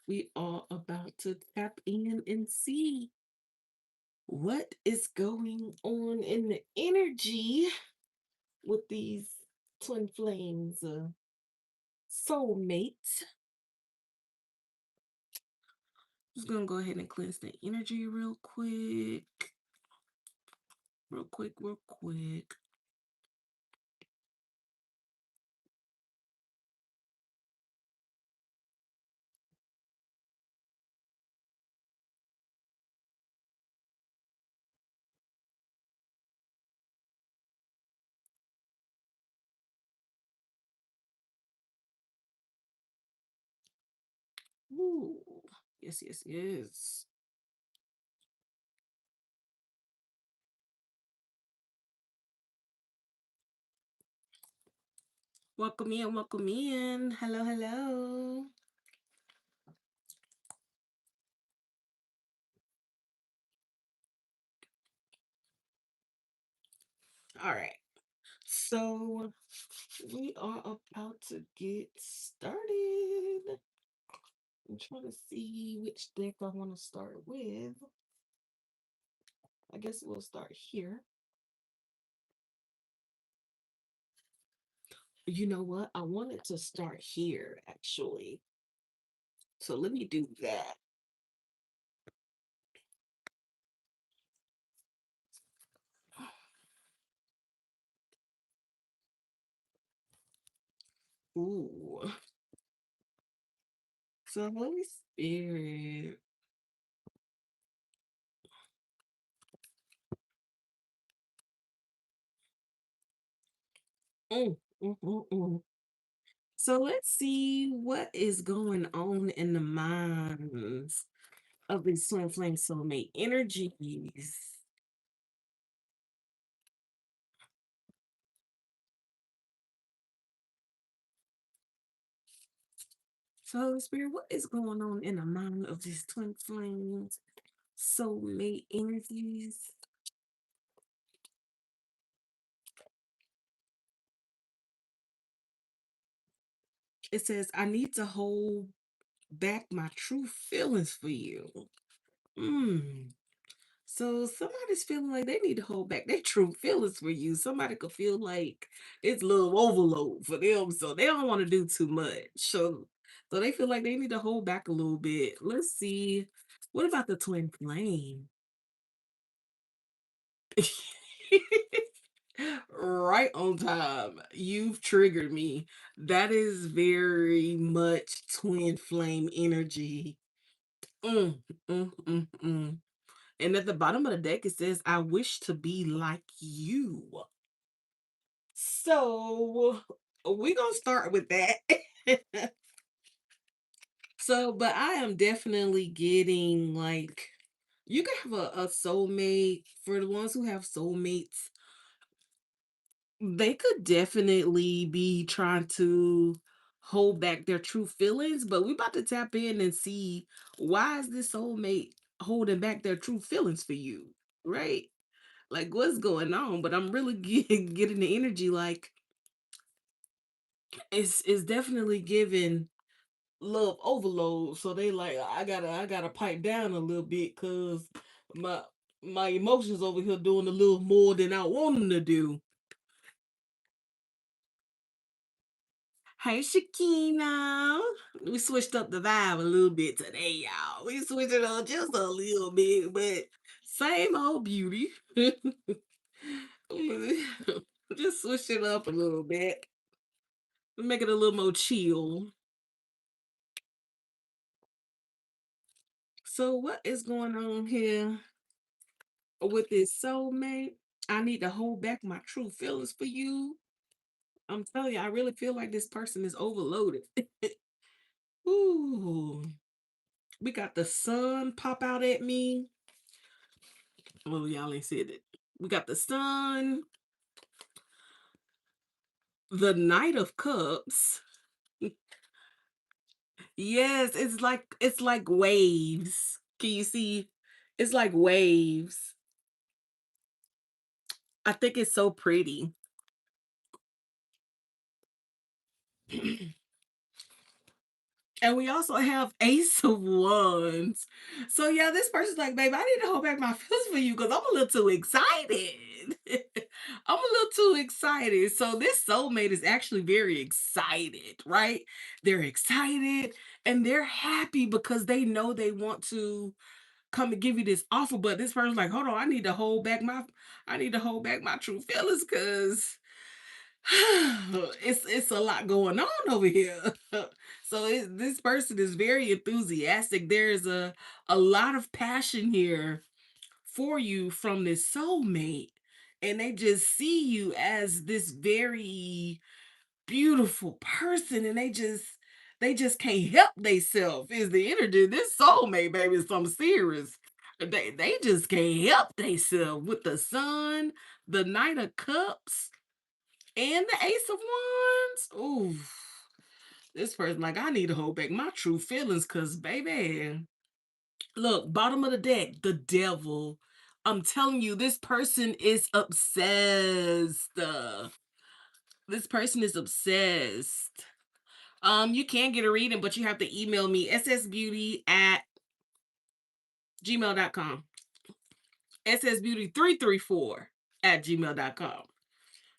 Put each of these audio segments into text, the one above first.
We are about to tap in and see what is going on in the energy with these twin flames, soulmates. Just gonna go ahead and cleanse the energy real quick, real quick, real quick. Ooh, yes, yes, yes. Welcome in, welcome in. Hello, hello. All right. So we are about to get started. I'm trying to see which deck I want to start with. I guess we'll start here. You know what? I wanted to start here actually. So let me do that. Ooh. So Holy Spirit. Mm, mm. So let's see what is going on in the minds of these twin flame soulmate energies. So Holy Spirit, what is going on in the mind of these twin flames soulmate energies? It says, I need to hold back my true feelings for you. Mm. So somebody's feeling like they need to hold back their true feelings for you. Somebody could feel like it's a little overload for them, so they don't want to do too much. So they feel like they need to hold back a little bit. Let's see. What about the twin flame? Right on time. You've triggered me. That is very much twin flame energy. Mm, mm. And at the bottom of the deck, it says, I wish to be like you. So we're going to start with that. So, but I am definitely getting like, you can have a soulmate. For the ones who have soulmates, they could definitely be trying to hold back their true feelings, but we about to tap in and see why is this soulmate holding back their true feelings for you, right? Like what's going on? But I'm really getting the energy like it's definitely giving love overload. So they like I gotta pipe down a little bit because my my emotions over here doing a little more than I want them to do. Hey, Shakina. We switched up the vibe a little bit today, y'all. We switched it up just a little bit, but same old beauty. Just switch it up a little bit. Make it a little more chill. So, what is going on here with this soulmate? I need to hold back my true feelings for you. I'm telling you, I really feel like this person is overloaded. Ooh. We got the sun pop out at me. Well, y'all ain't said it. We got the sun, the Knight of Cups. Yes, it's like waves. Can you see? It's like waves. I think it's so pretty. And we also have Ace of Wands. So yeah, this person's like, babe, I need to hold back my feelings for you because I'm a little too excited. I'm a little too excited. So this soulmate is actually very excited, right? They're excited and they're happy because they know they want to come and give you this offer. But this person's like, hold on, I need to hold back my true feelings because it's a lot going on over here. So this person is very enthusiastic. There's a lot of passion here for you from this soulmate, and they just see you as this very beautiful person, and they just can't help themselves. Is the energy this soulmate, baby, is something serious. They just can't help themselves with the sun, the Knight of Cups, and the Ace of Wands. Ooh, this person like, I need to hold back my true feelings, cause baby, look, bottom of the deck, the devil. I'm telling you, this person is obsessed. This person is obsessed. You can get a reading, but you have to email me ssbeauty@gmail.com. ssbeauty334 at gmail.com.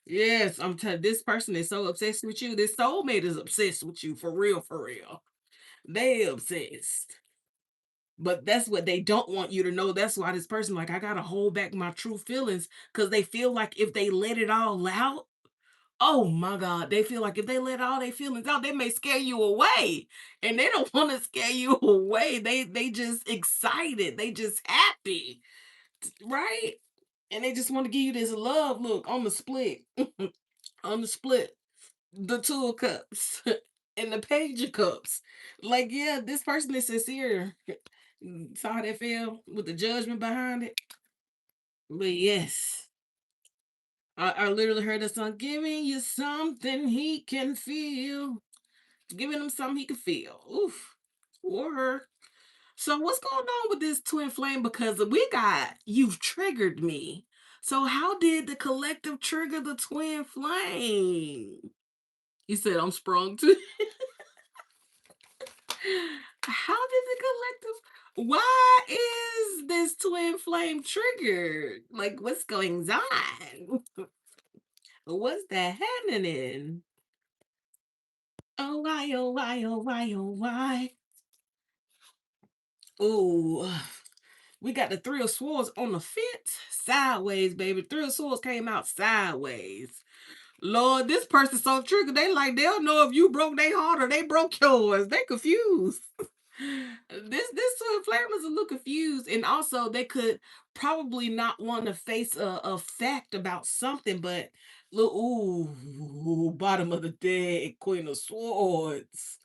Yes, I'm telling this person is so obsessed with you. This soulmate is obsessed with you for real, for real. They obsessed. But that's what they don't want you to know. That's why this person, like, I gotta hold back my true feelings because they feel like if they let it all out, oh my God, they feel like if they let all their feelings out, they may scare you away. And they don't want to scare you away. They just excited. They just happy. Right? And they just want to give you this love look on the split. On the split. The Two of Cups and the Page of Cups. Like, yeah, this person is sincere. Saw how that feel with the judgment behind it. But yes, I literally heard that song, giving you something he can feel. Giving him something he can feel. Oof. Or her. So what's going on with this twin flame? Because we got, you've triggered me. So how did the collective trigger the twin flame? He said, I'm sprung too. How did the collective? Why is this twin flame triggered? Like, what's going on? What's that happening? Oh, why, oh, why, oh, why, oh, why? Ooh, we got the Three of Swords on the fence. Sideways, baby. Three of Swords came out sideways. Lord, this person's so triggered. They like, they don't know if you broke their heart or they broke yours. They confused. This twin flame is a little confused, and also they could probably not want to face a fact about something, but look, ooh, bottom of the deck, Queen of Swords,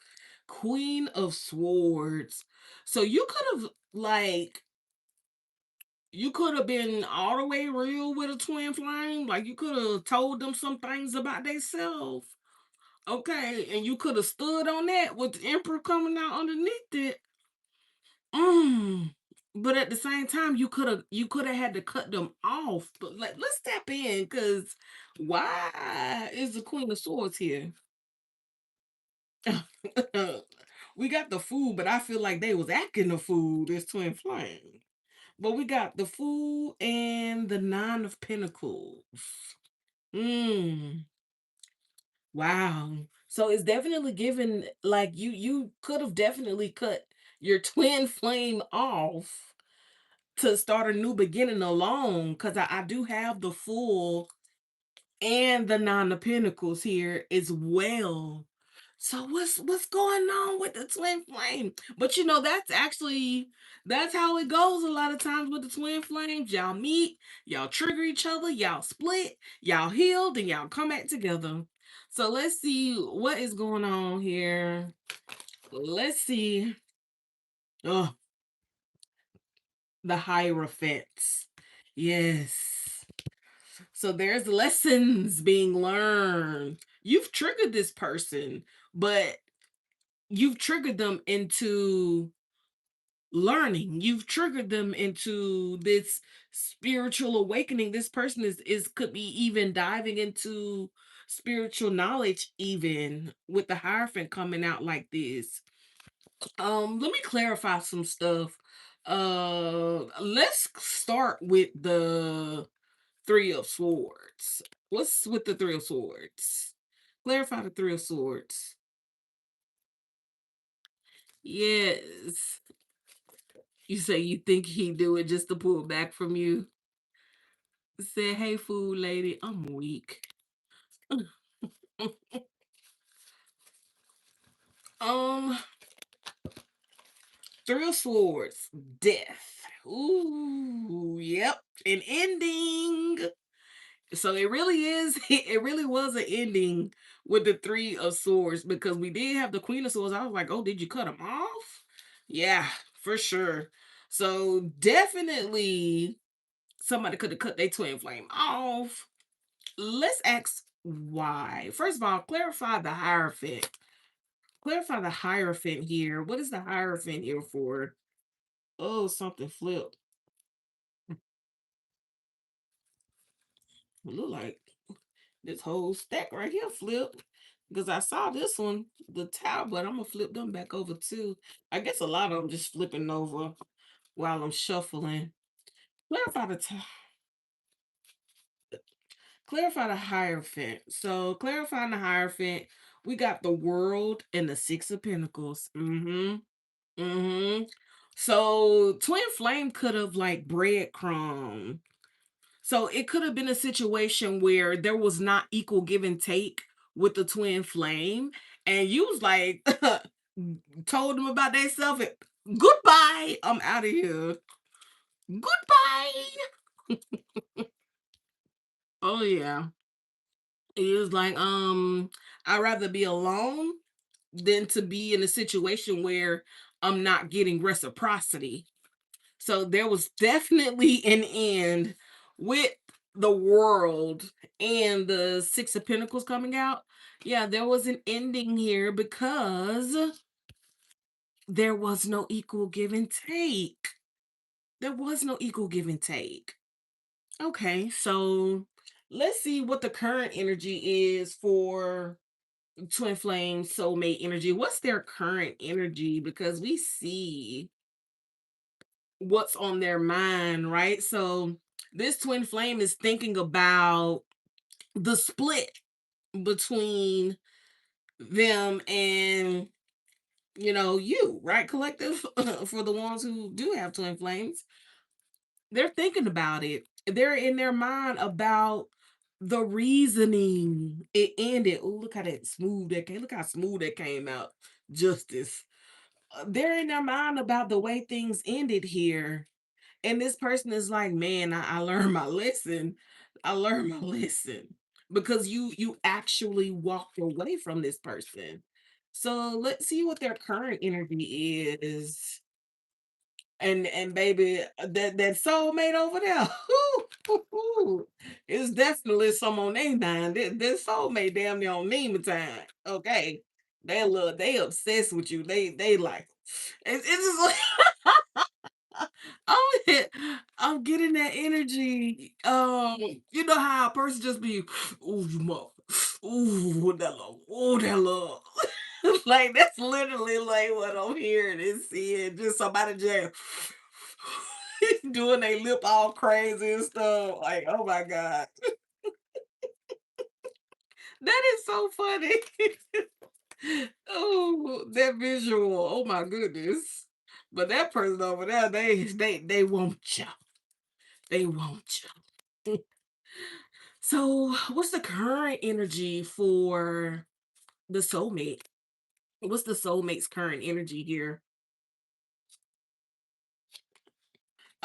Queen of Swords. So you could have like you could have been all the way real with a twin flame, like you could have told them some things about themselves. Okay, and you could have stood on that with the emperor coming out underneath it. Mm. But at the same time, you could have had to cut them off. But let's step in because why is the Queen of Swords here? We got the Fool, but I feel like they was acting the fool. This twin flame. But we got the Fool and the Nine of Pentacles. Mm. Wow. So it's definitely given like you could have definitely cut your twin flame off to start a new beginning alone because I do have the Fool and the Nine of Pentacles here as well. So what's going on with the twin flame? But you know, that's how it goes a lot of times with the twin flames. Y'all meet, y'all trigger each other, y'all split, y'all heal, then y'all come back together. So let's see what is going on here. Let's see. Oh, the Hierophants. Yes. So there's lessons being learned. You've triggered this person, but you've triggered them into learning. You've triggered them into this spiritual awakening. This person is could be even diving into spiritual knowledge even with the Hierophant coming out like this. Let me clarify some stuff. Let's start with the Three of Swords. What's with the Three of Swords? Clarify the Three of Swords. Yes. You say you think he do it just to pull back from you. Say, hey, food lady, I'm weak. um, Three of Swords, death. Ooh, yep, an ending. So it really is, it really was an ending with the Three of Swords because we did have the Queen of Swords. I was like, oh, did you cut him off? Yeah, for sure. So definitely somebody could have cut their twin flame off. Let's ask why. First of all, clarify the Hierophant. Clarify the Hierophant here. What is the Hierophant here for? Oh, something flipped. It look like this whole stack right here flipped. Because I saw this one, the tower, but I'm gonna flip them back over too. I guess a lot of them just flipping over while I'm shuffling. Clarify the clarify the Hierophant. So clarifying the Hierophant, we got the World and the Six of Pentacles. Mm-hmm. Mm-hmm. So Twin Flame could have like breadcrumb. So it could have been a situation where there was not equal give and take with the Twin Flame, and you was like told them about themselves. Goodbye. I'm out of here. Goodbye. Oh yeah. It was like, I'd rather be alone than to be in a situation where I'm not getting reciprocity. So there was definitely an end with the World and the Six of Pentacles coming out. Yeah, there was an ending here because there was no equal give and take. There was no equal give and take. Okay, so let's see what the current energy is for Twin Flame Soulmate energy. What's their current energy? Because we see what's on their mind, right? So this twin flame is thinking about the split between them and you, right? Collective for the ones who do have twin flames. They're thinking about it. They're in their mind about the reasoning it ended. Oh, look how that smooth that came. Look how smooth that came out. Justice. They're in their mind about the way things ended here. And this person is like, man, I learned my lesson. I learned my lesson because you actually walked away from this person. So let's see what their current energy is. And baby, that soulmate over there, it's definitely some on their mind. This soulmate damn near on Nemo time. Okay, they obsessed with you. They like it's just like I'm I'm getting that energy. You know how a person just be, ooh, you mother, ooh, that love, ooh, that love. Like that's literally like what I'm hearing and seeing. Just somebody just doing their lip all crazy and stuff. Like, oh my god, that is so funny. Oh, that visual. Oh my goodness. But that person over there, they want you. They want you. So, what's the current energy for the soulmate? What's the soulmate's current energy here?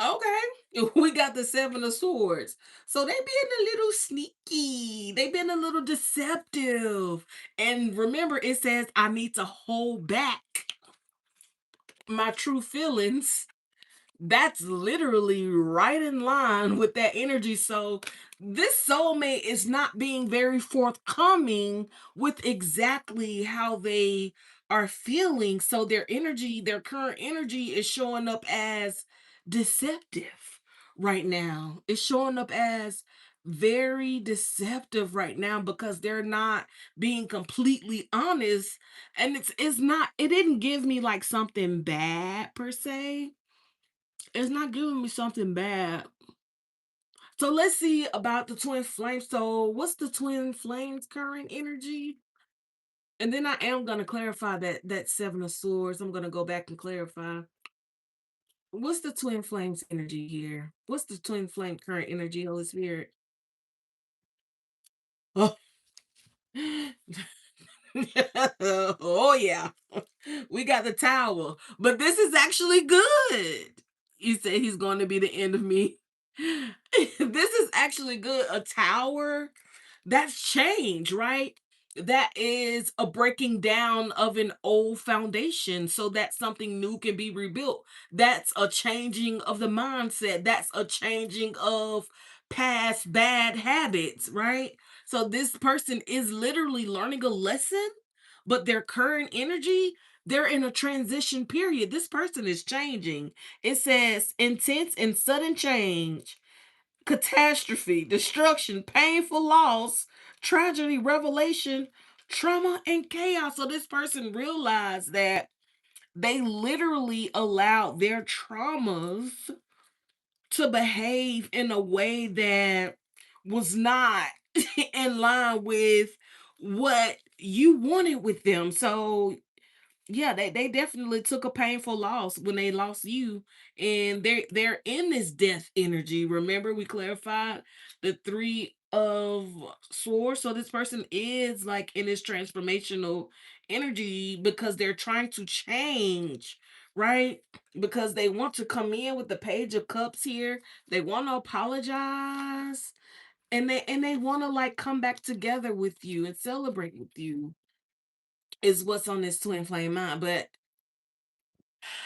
Okay. We got the Seven of Swords. So they being a little sneaky. They been a little deceptive. And remember, it says I need to hold back my true feelings. That's literally right in line with that energy. So this soulmate is not being very forthcoming with exactly how they are feeling. So their energy, their current energy is showing up as deceptive right now. It's showing up as very deceptive right now because they're not being completely honest. And it's not, it didn't give me like something bad per se. It's not giving me something bad. So let's see about the twin flames. So what's the twin flames current energy? And then I am gonna clarify that seven of swords. I'm gonna go back and clarify. What's the twin flames energy here? What's the twin flame current energy, Holy Spirit? Oh, oh yeah. We got the tower. But this is actually good. You said he's going to be the end of me. This is actually good. A tower, that's change, right? That is a breaking down of an old foundation so that something new can be rebuilt. That's a changing of the mindset. That's a changing of past bad habits, right? So this person is literally learning a lesson, but their current energy, they're in a transition period. This person is changing. It says intense and sudden change, catastrophe, destruction, painful loss, tragedy, revelation, trauma, and chaos. So this person realized that they literally allowed their traumas to behave in a way that was not in line with what you wanted with them. So yeah, they definitely took a painful loss when they lost you, and they're in this death energy. Remember, we clarified the three of swords. So this person is like in this transformational energy because they're trying to change, right? Because they want to come in with the page of cups here. They want to apologize, and they want to like come back together with you and celebrate with you, is what's on this twin flame mind. But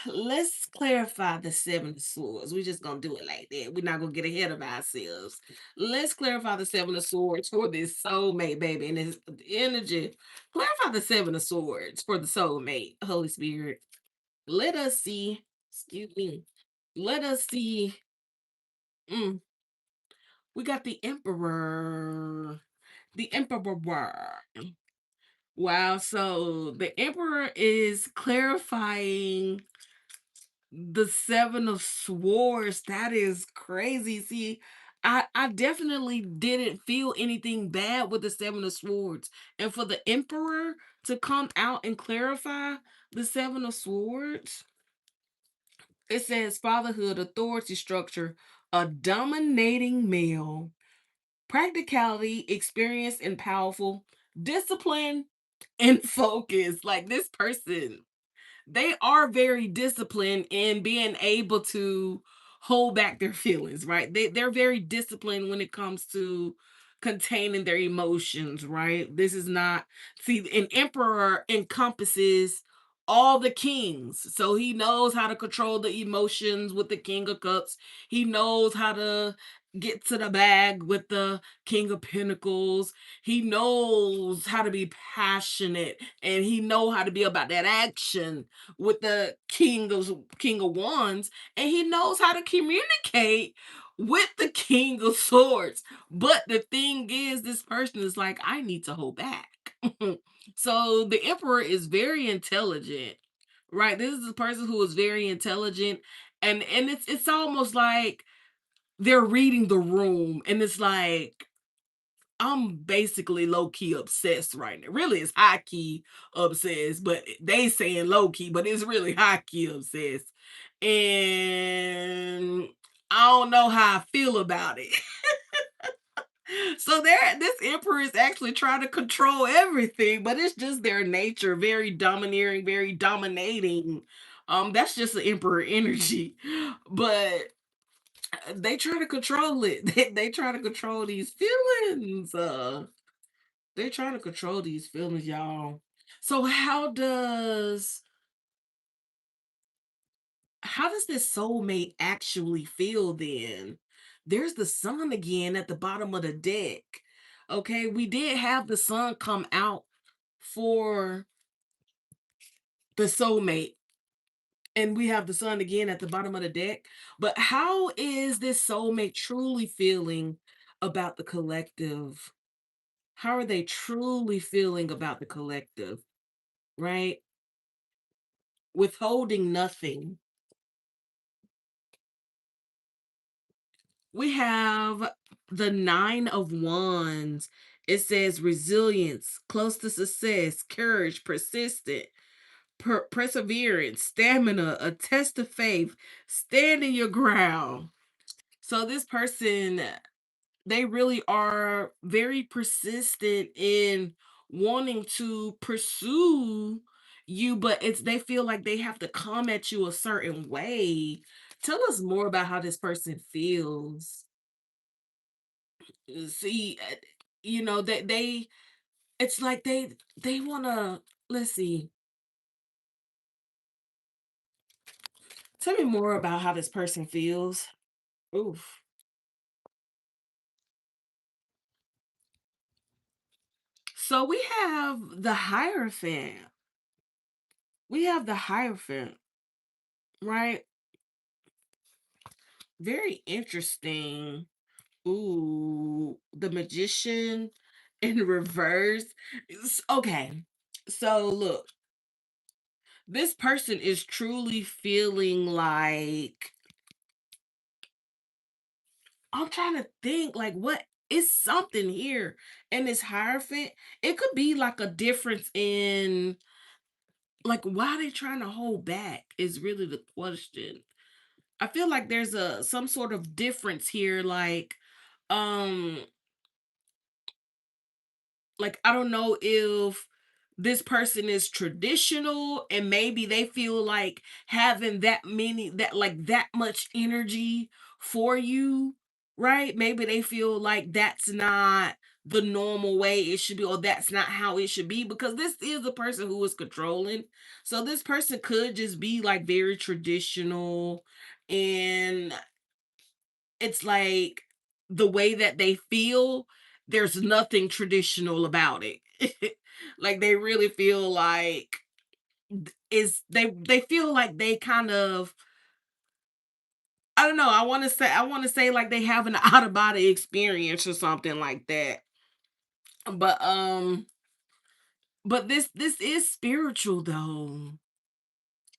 let's clarify the seven of swords. We're just gonna do it like that. We're not gonna get ahead of ourselves. Let's clarify the seven of swords for this soulmate, baby, and this energy. Clarify the seven of swords for the soulmate, Holy Spirit. Let us see. Excuse me. Let us see. Mm, we got the emperor. The emperor. Wow. So the emperor is clarifying the seven of swords. That is crazy. See, I definitely didn't feel anything bad with the seven of swords, and for the emperor to come out and clarify the seven of swords, it says fatherhood, authority structure, a dominating male, practicality, experience, and powerful, discipline, and focus. Like this person, they are very disciplined in being able to hold back their feelings, right? They're very disciplined when it comes to containing their emotions, right? This is not, see, an emperor encompasses all the kings. So he knows how to control the emotions with the king of cups. He knows how to get to the bag with the king of pentacles. He knows how to be passionate, and he know how to be about that action with the king of wands, and he knows how to communicate with the king of swords. But the thing is, this person is like, I need to hold back. So the emperor is very intelligent, right? This is a person who is very intelligent, and it's almost like they're reading the room, and it's like, I'm basically low key obsessed right now. Really, it's high key obsessed, but they saying low key, but it's really high key obsessed. And I don't know how I feel about it. So this emperor is actually trying to control everything, but it's just their nature, very domineering, very dominating. That's just the emperor energy. But they try to control it. They try to control these feelings. They're trying to control these feelings, y'all. So how does this soulmate actually feel then? There's the sun again at the bottom of the deck. Okay, we did have the sun come out for the soulmate, and we have the sun again at the bottom of the deck. But how is this soulmate truly feeling about the collective. How are they truly feeling about the collective, right? Withholding nothing. We have the Nine of Wands. It says resilience, close to success, courage, persistent, perseverance, stamina, a test of faith, standing your ground. So this person, they really are very persistent in wanting to pursue you, but it's they feel like they have to come at you a certain way. Tell us more about how this person feels. See, they it's like they want to, let's see. Tell me more about how this person feels. Oof. So we have the Hierophant. We have the Hierophant, right? Very interesting. Ooh, the Magician in reverse. Okay. So look, this person is truly feeling like, I'm trying to think like what is something here in this Hierophant. It could be like a difference in, like, why they trying to hold back is really the question. I feel like there's a some sort of difference here, um like I don't know if this person is traditional and maybe they feel like having that much energy for you, right? Maybe they feel like that's not the normal way it should be, or that's not how it should be, because this is a person who is controlling. So this person could just be like very traditional, and it's like the way that they feel, there's nothing traditional about it. Like they really feel like is they feel like they kind of, I don't know, I want to say like they have an out of body experience or something like that. But this is spiritual though.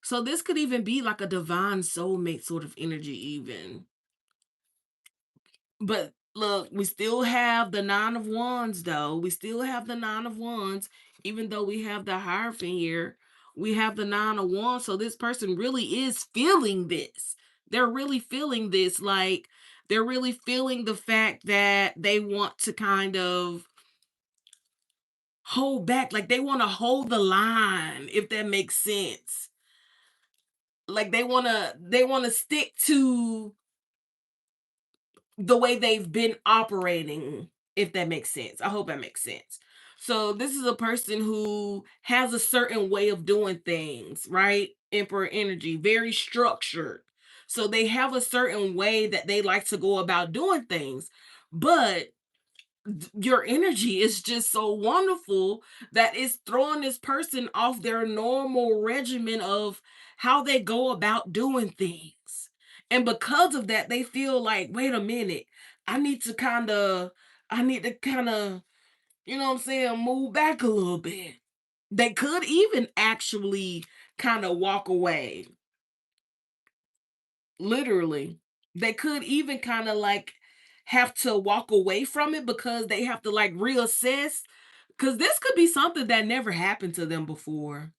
So this could even be like a divine soulmate sort of energy even. But look, we still have the Nine of Wands, though. We still have the Nine of Wands, even though we have the Hierophant here. We have the Nine of Wands. So this person really is feeling this. They're really feeling this. Like, they're really feeling the fact that they want to kind of hold back. Like, they want to hold the line, if that makes sense. Like, they want to stick to the way they've been operating, if that makes sense. I hope that makes sense. So this is a person who has a certain way of doing things, right? Emperor energy, very structured. So they have a certain way that they like to go about doing things. But your energy is just so wonderful that it's throwing this person off their normal regimen of how they go about doing things. And because of that, they feel like, wait a minute, I need to kind of, I need to kind of, what I'm saying, move back a little bit. They could even actually kind of walk away, literally. They could even kind of like have to walk away from it because they have to like reassess, because this could be something that never happened to them before.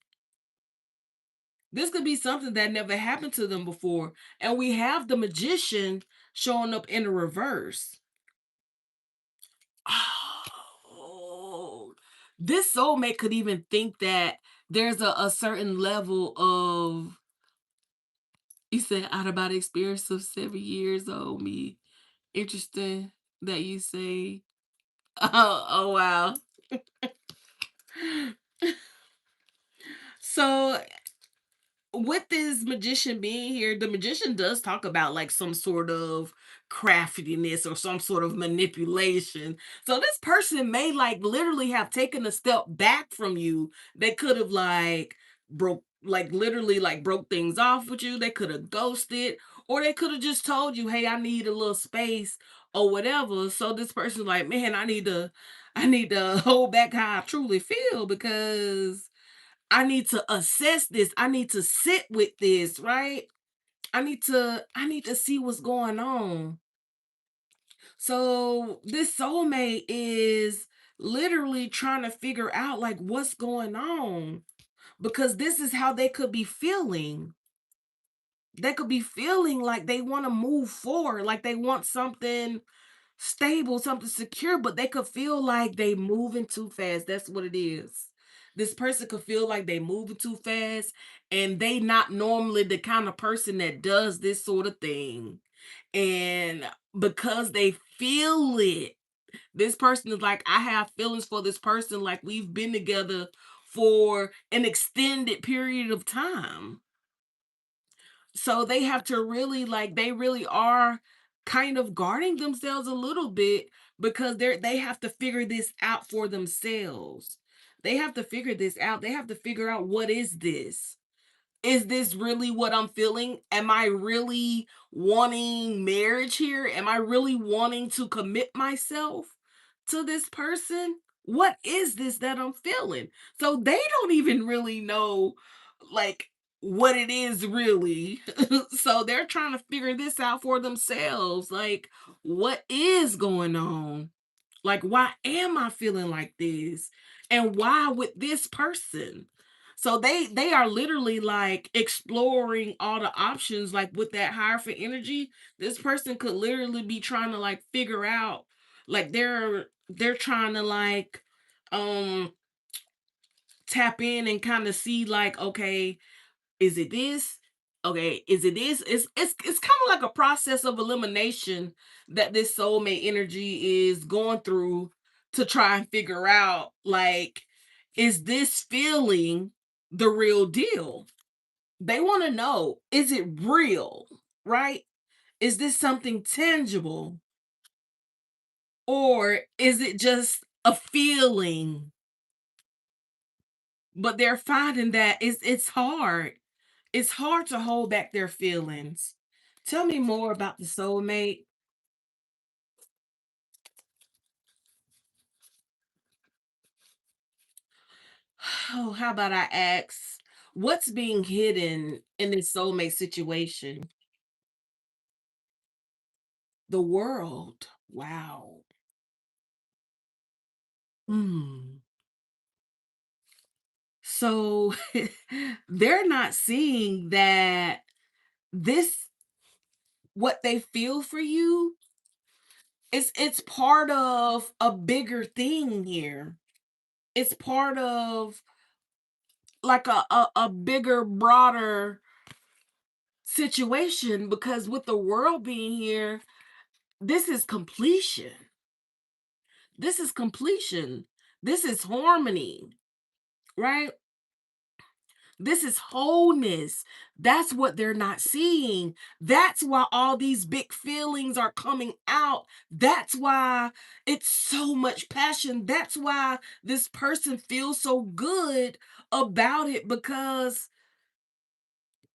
This could be something that never happened to them before. And we have the Magician showing up in the reverse. Oh, this soulmate could even think that there's a certain level of, you said, out of body experience of 7 years old. Me, interesting that you say. Oh wow. So with this magician being here, the magician does talk about like some sort of craftiness or some sort of manipulation. So this person may like literally have taken a step back from you. They could have like broke like literally like broke things off with you. They could have ghosted, or they could have just told you, "Hey, I need a little space," or whatever. So this person's like, "Man, I need to hold back how I truly feel because I need to assess this. I need to sit with this, right? I need to see what's going on." So this soulmate is literally trying to figure out like what's going on, because this is how they could be feeling. They could be feeling like they want to move forward, like they want something stable, something secure, but they could feel like they moving too fast. That's what it is. This person could feel like they moving too fast, and they not normally the kind of person that does this sort of thing. And because they feel it, this person is like, I have feelings for this person, like we've been together for an extended period of time. So they have to really like they really are kind of guarding themselves a little bit, because they have to figure this out for themselves. They have to figure this out. They have to figure out, what is this? Is this really what I'm feeling? Am I really wanting marriage here? Am I really wanting to commit myself to this person? What is this that I'm feeling? So they don't even really know like what it is really. So they're trying to figure this out for themselves. Like, what is going on? Like, why am I feeling like this? And why with this person? So they are literally like exploring all the options, like with that higher for energy. This person could literally be trying to like figure out, like they're trying to like um tap in and kind of see like, okay, is it this? Okay, is it this? It's kind of like a process of elimination that this soulmate energy is going through to try and figure out, like, is this feeling the real deal? They want to know, is it real? Right? Is this something tangible? Or is it just a feeling? But they're finding that it's hard. It's hard to hold back their feelings. Tell me more about the soulmate. Oh, how about I ask, what's being hidden in this soulmate situation? The world. Wow. Hmm. So they're not seeing that this, what they feel for you, it's part of a bigger thing here. It's part of like a bigger, broader situation, because with the world being here, this is completion. This is completion. This is harmony, right? This is wholeness. That's what they're not seeing. That's why all these big feelings are coming out. That's why it's so much passion. That's why this person feels so good about it, because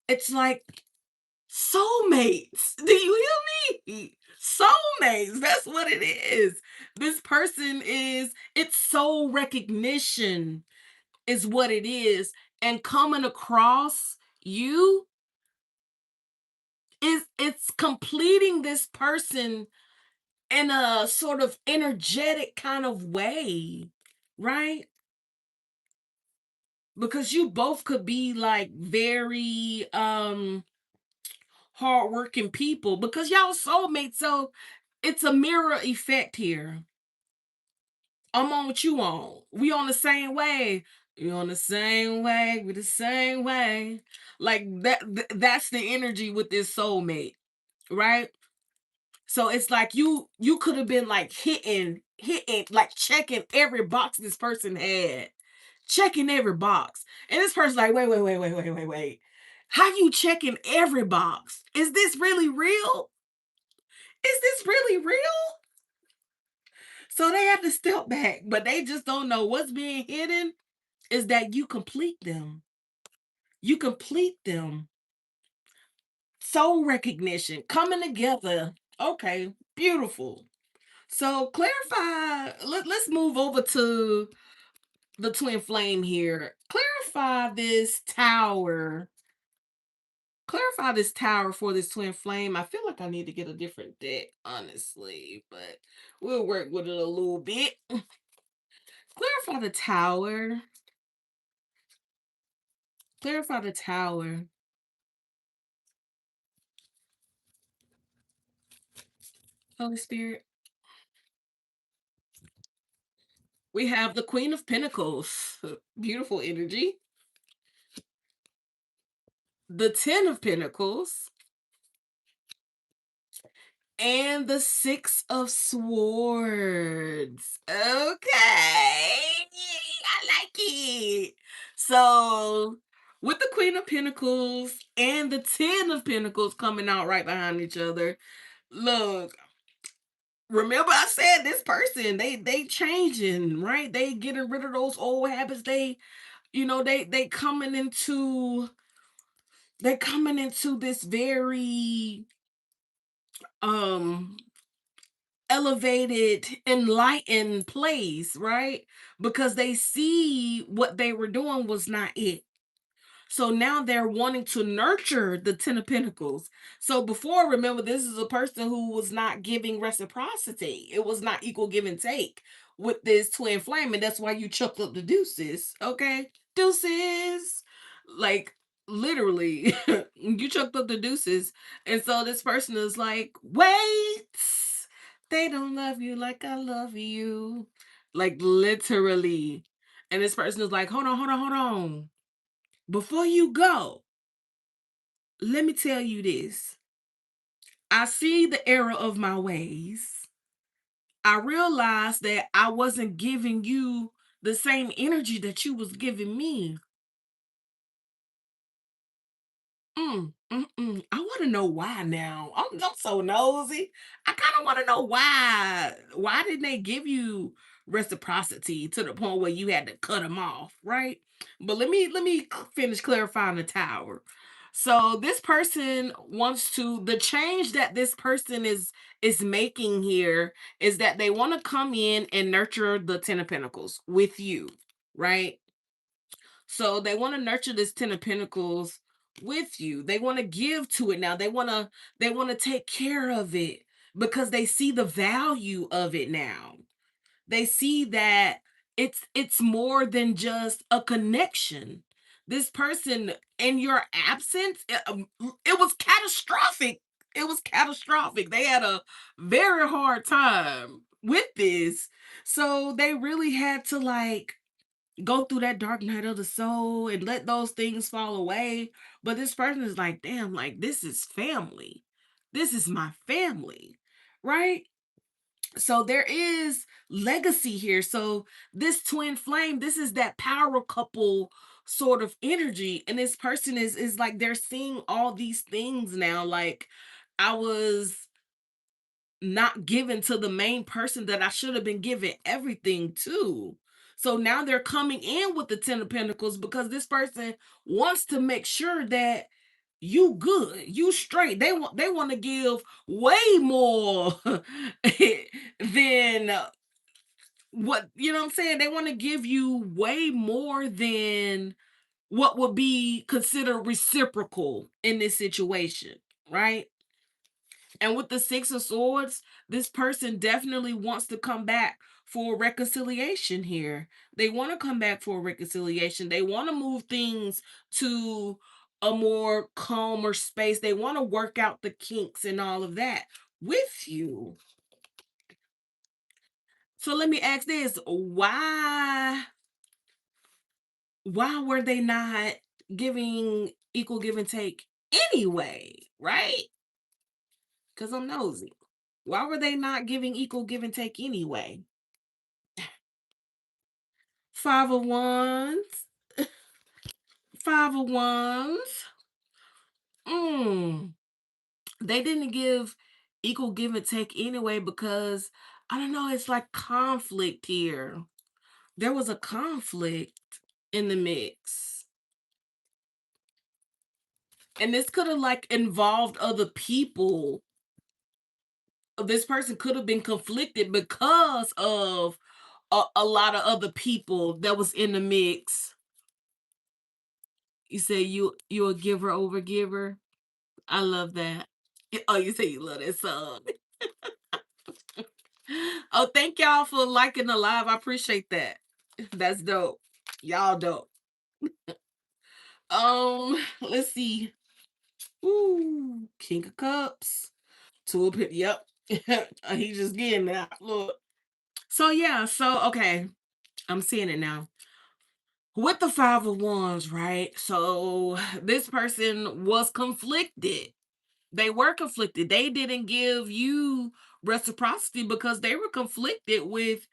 it's like soulmates. Do you hear me? Soulmates. That's what it is. This person is, it's soul recognition is what it is. And coming across you is, it's completing this person in a sort of energetic kind of way, right? Because you both could be like very hardworking people, because y'all soulmates. So it's a mirror effect here. I'm on what you on. We on the same way. You on the same way. We the same way. Like that. That's the energy with this soulmate, right? So it's like you could have been like hitting, like checking every box this person had, checking every box, and this person's like, wait. How you checking every box? Is this really real? Is this really real? So they have to step back, but they just don't know what's being hidden is that you complete them. You complete them. Soul recognition, coming together. Okay, beautiful. So clarify, let's move over to the twin flame here. Clarify this tower for this twin flame. I feel like I need to get a different deck, honestly, but we'll work with it a little bit. Clarify the tower. Clarify the tower. Holy Spirit. We have the Queen of Pentacles. Beautiful energy. The Ten of Pentacles. And the Six of Swords. Okay. I like it. So, with the Queen of Pentacles and the Ten of Pentacles coming out right behind each other, look, remember I said this person, they changing, right? They getting rid of those old habits. They coming into this very um elevated, enlightened place, right? Because they see what they were doing was not it. So now they're wanting to nurture the Ten of Pentacles. So before, remember, this is a person who was not giving reciprocity. It was not equal give and take with this twin flame. And that's why you chucked up the deuces. Okay? Deuces. Like, literally, you chucked up the deuces. And so this person is like, wait, they don't love you like I love you. Like, literally. And this person is like, hold on, hold on, hold on. Before you go, let me tell you this. I see the error of my ways. I realized that I wasn't giving you the same energy that you was giving me. I want to know why now. I'm so nosy. I kind of want to know why. Why didn't they give you reciprocity to the point where you had to cut them off, right? But let me finish clarifying the tower. So this person wants to the change that this person is making here is that they want to come in and nurture the Ten of Pentacles with you, right? So they want to nurture this Ten of Pentacles with you. They want to give to it now. They want to take care of it because they see the value of it now. They see that it's more than just a connection. This person in your absence, it was catastrophic. It was catastrophic. They had a very hard time with this. So they really had to like go through that dark night of the soul and let those things fall away. But this person is like, damn, like this is family. This is my family, right? So there is legacy here. So this twin flame, this is that power couple sort of energy. And this person is like they're seeing all these things now. Like I was not given to the main person that I should have been given everything to. So now they're coming in with the Ten of Pentacles because this person wants to make sure that you good, you straight. They want to give way more than what you know what I'm saying. They want to give you way more than what would be considered reciprocal in this situation, right? And with the Six of Swords, this person definitely wants to come back for reconciliation here. They want to come back for reconciliation. They want to move things to a more calmer space. They want to work out the kinks and all of that with you. So let me ask this, why were they not giving equal give and take anyway, right? Because I'm nosy. Why were they not giving equal give and take anyway? Five of Wands. Five of Wands. Mm. They didn't give equal give and take anyway because I don't know, it's like conflict here. There was a conflict in the mix. And this could have like involved other people. This person could have been conflicted because of a lot of other people that was in the mix. You say you a giver over giver. I love that. Oh, you say you love that song. Oh, thank y'all for liking the live. I appreciate that. That's dope. Y'all dope. Let's see. Ooh, King of Cups. Two of Yep. He just getting that. Look. So yeah, so okay. I'm seeing it now. With the Five of Wands, right? So this person was conflicted. They were conflicted. They didn't give you reciprocity because they were conflicted with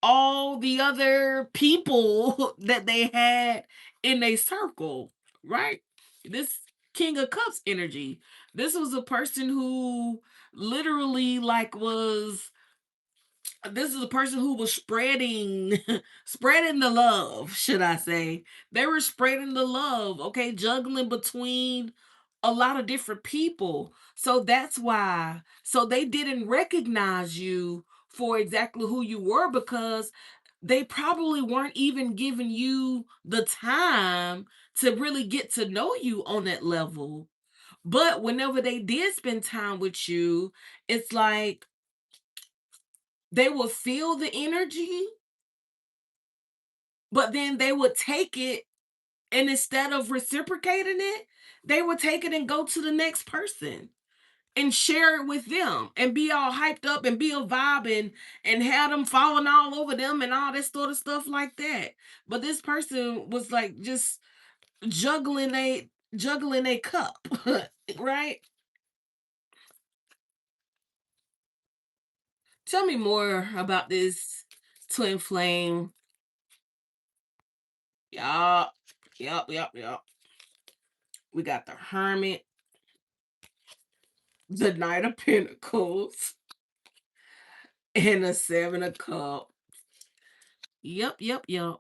all the other people that they had in a circle, right? This King of Cups energy. This was a person who literally like was this is a person who was spreading spreading the love, should I say. They were spreading the love, okay, juggling between a lot of different people. So that's why. So they didn't recognize you for exactly who you were because they probably weren't even giving you the time to really get to know you on that level. But whenever they did spend time with you, it's like they would feel the energy, but then they would take it, and instead of reciprocating it, they would take it and go to the next person and share it with them and be all hyped up and be a vibe and have them falling all over them and all this sort of stuff like that. But this person was like just juggling a cup, right? Tell me more about this twin flame. Yup, yup, yup, yup. We got the Hermit, the Knight of Pentacles, and the Seven of Cups. Yep, yep, yep.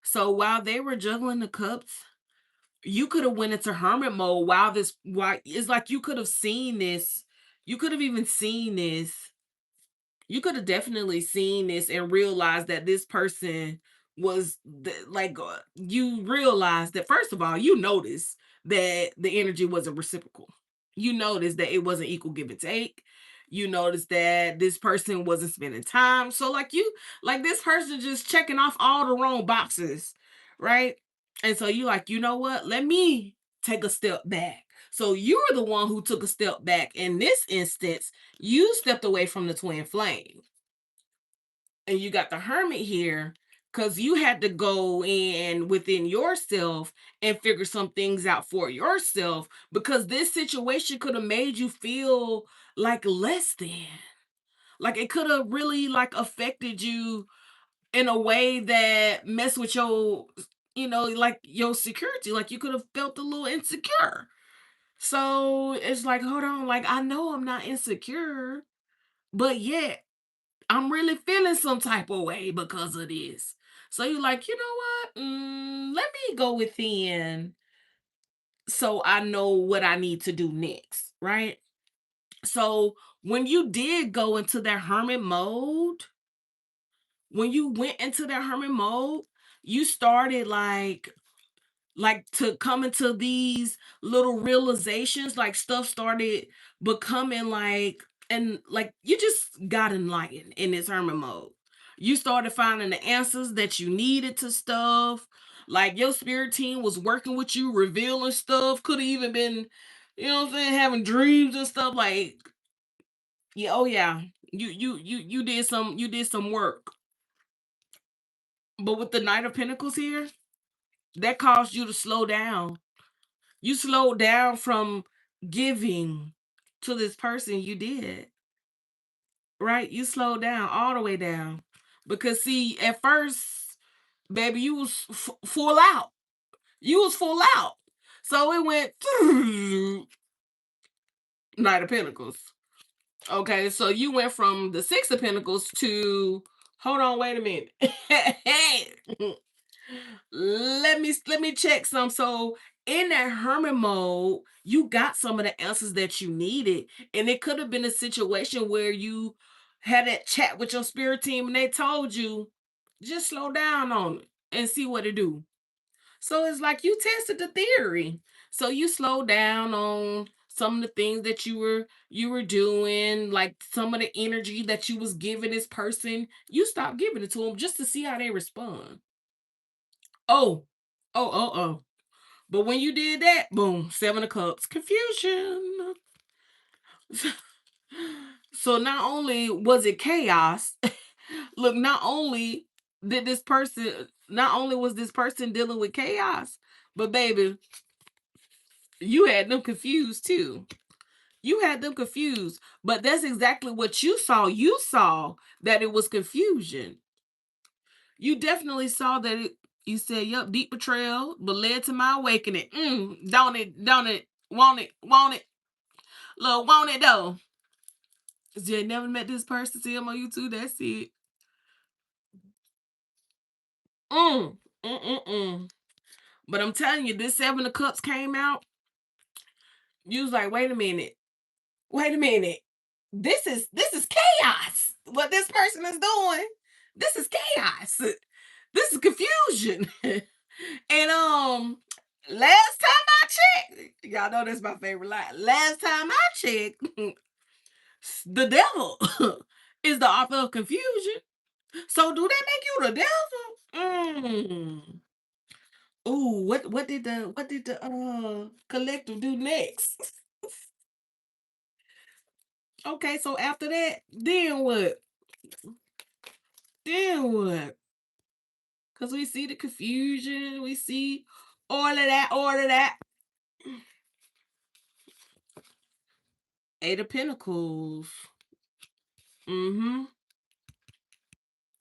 So while they were juggling the cups, you could have went into hermit mode while this why it's like you could have seen this. You could have even seen this. You could have definitely seen this and realized that this person was like you realized that first of all, you noticed that the energy wasn't reciprocal. You noticed that it wasn't equal give and take. You noticed that this person wasn't spending time. So like this person just checking off all the wrong boxes, right? And so you like, you know what? Let me take a step back. So you're the one who took a step back. In this instance, you stepped away from the twin flame. And you got the hermit here because you had to go in within yourself and figure some things out for yourself because this situation could have made you feel like less than. Like it could have really like affected you in a way that messed with your, like your security. Like you could have felt a little insecure. So it's like, hold on, like I know I'm not insecure, but yet I'm really feeling some type of way because of this. So you're like, you know what? Let me go within so I know what I need to do next, right? So when you did go into that hermit mode, when you went into that hermit mode, you started like to come into these little realizations, like stuff started becoming like, and like you just got enlightened in this hermit mode. You started finding the answers that you needed to stuff. Like your spirit team was working with you, revealing stuff. Could have even been, what I'm saying, having dreams and stuff. Like, yeah, oh yeah. You did some work. But with the Knight of Pentacles here, that caused you to slow down. You slowed down from giving to this person you did, right? You slowed down all the way down. Because see, at first, baby, you was full out. You was full out. So it went Knight of Pentacles. Okay, so you went from the Six of Pentacles to hold on, wait a minute. Let me check some. So in that hermit mode, you got some of the answers that you needed. And it could have been a situation where you had that chat with your spirit team and they told you, just slow down on it and see what it do. So it's like you tested the theory. So you slowed down on some of the things that you were doing, like some of the energy that you was giving this person. You stopped giving it to them just to see how they respond. Oh, oh. But when you did that, boom, 7 of Cups, confusion. So not only was it chaos, look, not only was this person dealing with chaos, but baby, you had them confused too. You had them confused, but that's exactly what you saw. You saw that it was confusion. You definitely saw that you said, "Yup, deep betrayal, but led to my awakening." Don't it, want it, look, want it though. You never met this person, see him on YouTube. That's it. Mm, mm. But I'm telling you, this 7 of Cups came out. You was like, wait a minute. This is chaos. What this person is doing, this is chaos. This is confusion. And last time I checked, y'all know that's my favorite line. Last time I checked, the devil is the author of confusion. So do that make you the devil? Ooh, what did the collective do next? Okay, so after that, then what? Then what? Because we see the confusion, we see all of that. 8 of Pentacles. Mm-hmm.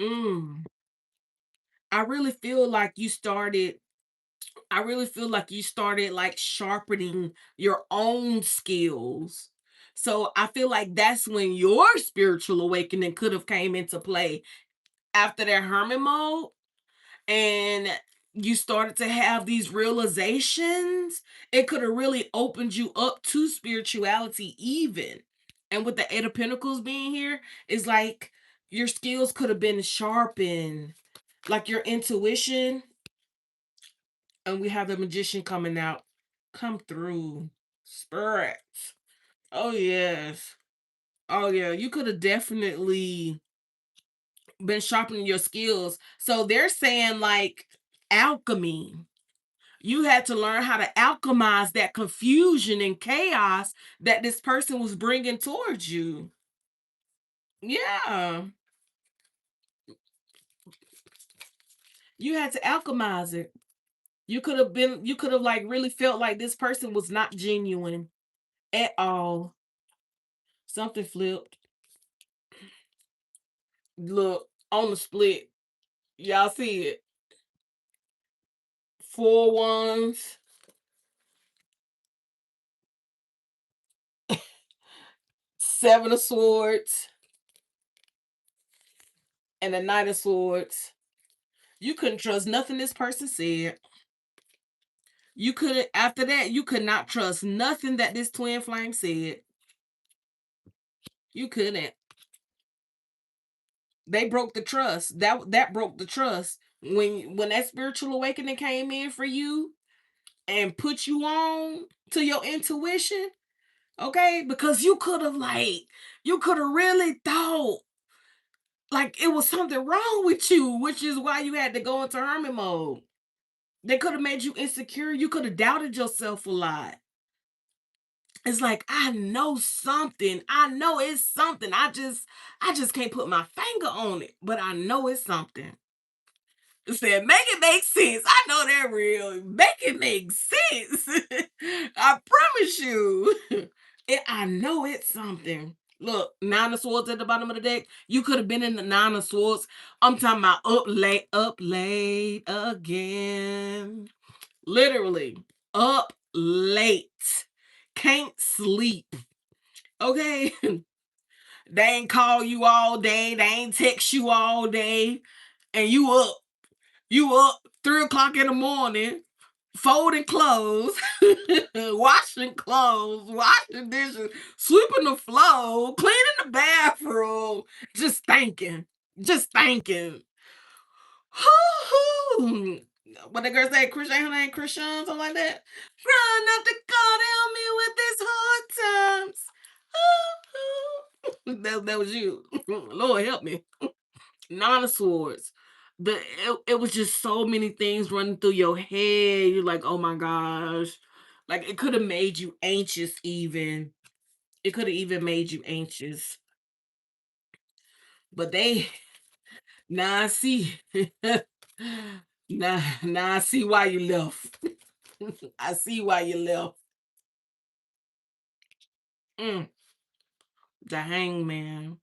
Mm. I really feel like you started. I really feel like you started like sharpening your own skills. So I feel like that's when your spiritual awakening could have came into play after that hermit mode, and you started to have these realizations. It could have really opened you up to spirituality even. And with the 8 of Pentacles being here, it's like your skills could have been sharpened, like your intuition. And we have the Magician coming out. Come through. Spirits. Oh yes. Oh yeah. You could have definitely been sharpening your skills. So they're saying like alchemy. You had to learn how to alchemize that confusion and chaos that this person was bringing towards you. Yeah. You had to alchemize it. You could have like really felt like this person was not genuine at all. Something flipped. Look, on the split. Y'all see it. 4 wands, 7 of Swords, and a Knight of Swords. You couldn't trust nothing this person said. You couldn't, after that, you could not trust nothing that this twin flame said. You couldn't. They broke the trust. That broke the trust. When that spiritual awakening came in for you and put you on to your intuition, okay? Because you could have really thought like it was something wrong with you, which is why you had to go into hermit mode. They could have made you insecure. You could have doubted yourself a lot. It's like I know something. I know it's something. I just can't put my finger on it, but I know it's something. It said, make it make sense. I know they're real. Make it make sense. I promise you. I know it's something. Look, 9 of Swords at the bottom of the deck. You could have been in the 9 of Swords. I'm talking about up late again. Literally, up late. Can't sleep. Okay? They ain't call you all day. They ain't text you all day. And you up. You up 3 o'clock in the morning. folding clothes, washing clothes, washing dishes, sweeping the floor, cleaning the bathroom, just thinking, just thinking. Hoo-hoo. What the girl say? Christian, her name Christian, something like that. Run up to God, help me with these hard times. Hoo-hoo. That was you. Lord help me. Nine of Swords. It was just so many things running through your head. You're like, oh my gosh. Like it could have made you anxious even. It could have even made you anxious. But they now I see. now I see why you left. I see why you left. Mm, the hangman.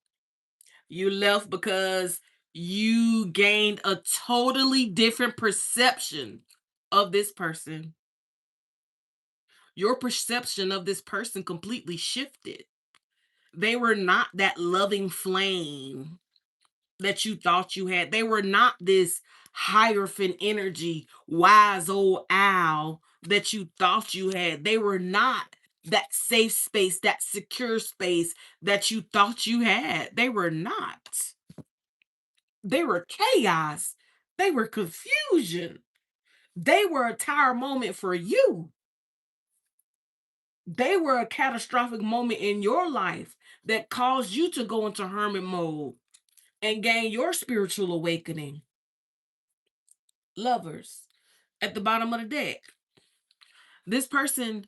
You left because you gained a totally different perception of this person. Your perception of this person completely shifted. They were not that loving flame that you thought you had. They were not this hierophant energy, wise old owl that you thought you had. They were not that safe space, that secure space that you thought you had. They were not. They were chaos. They were confusion. They were a tire moment for you. They were a catastrophic moment in your life that caused you to go into hermit mode and gain your spiritual awakening. Lovers at the bottom of the deck. This person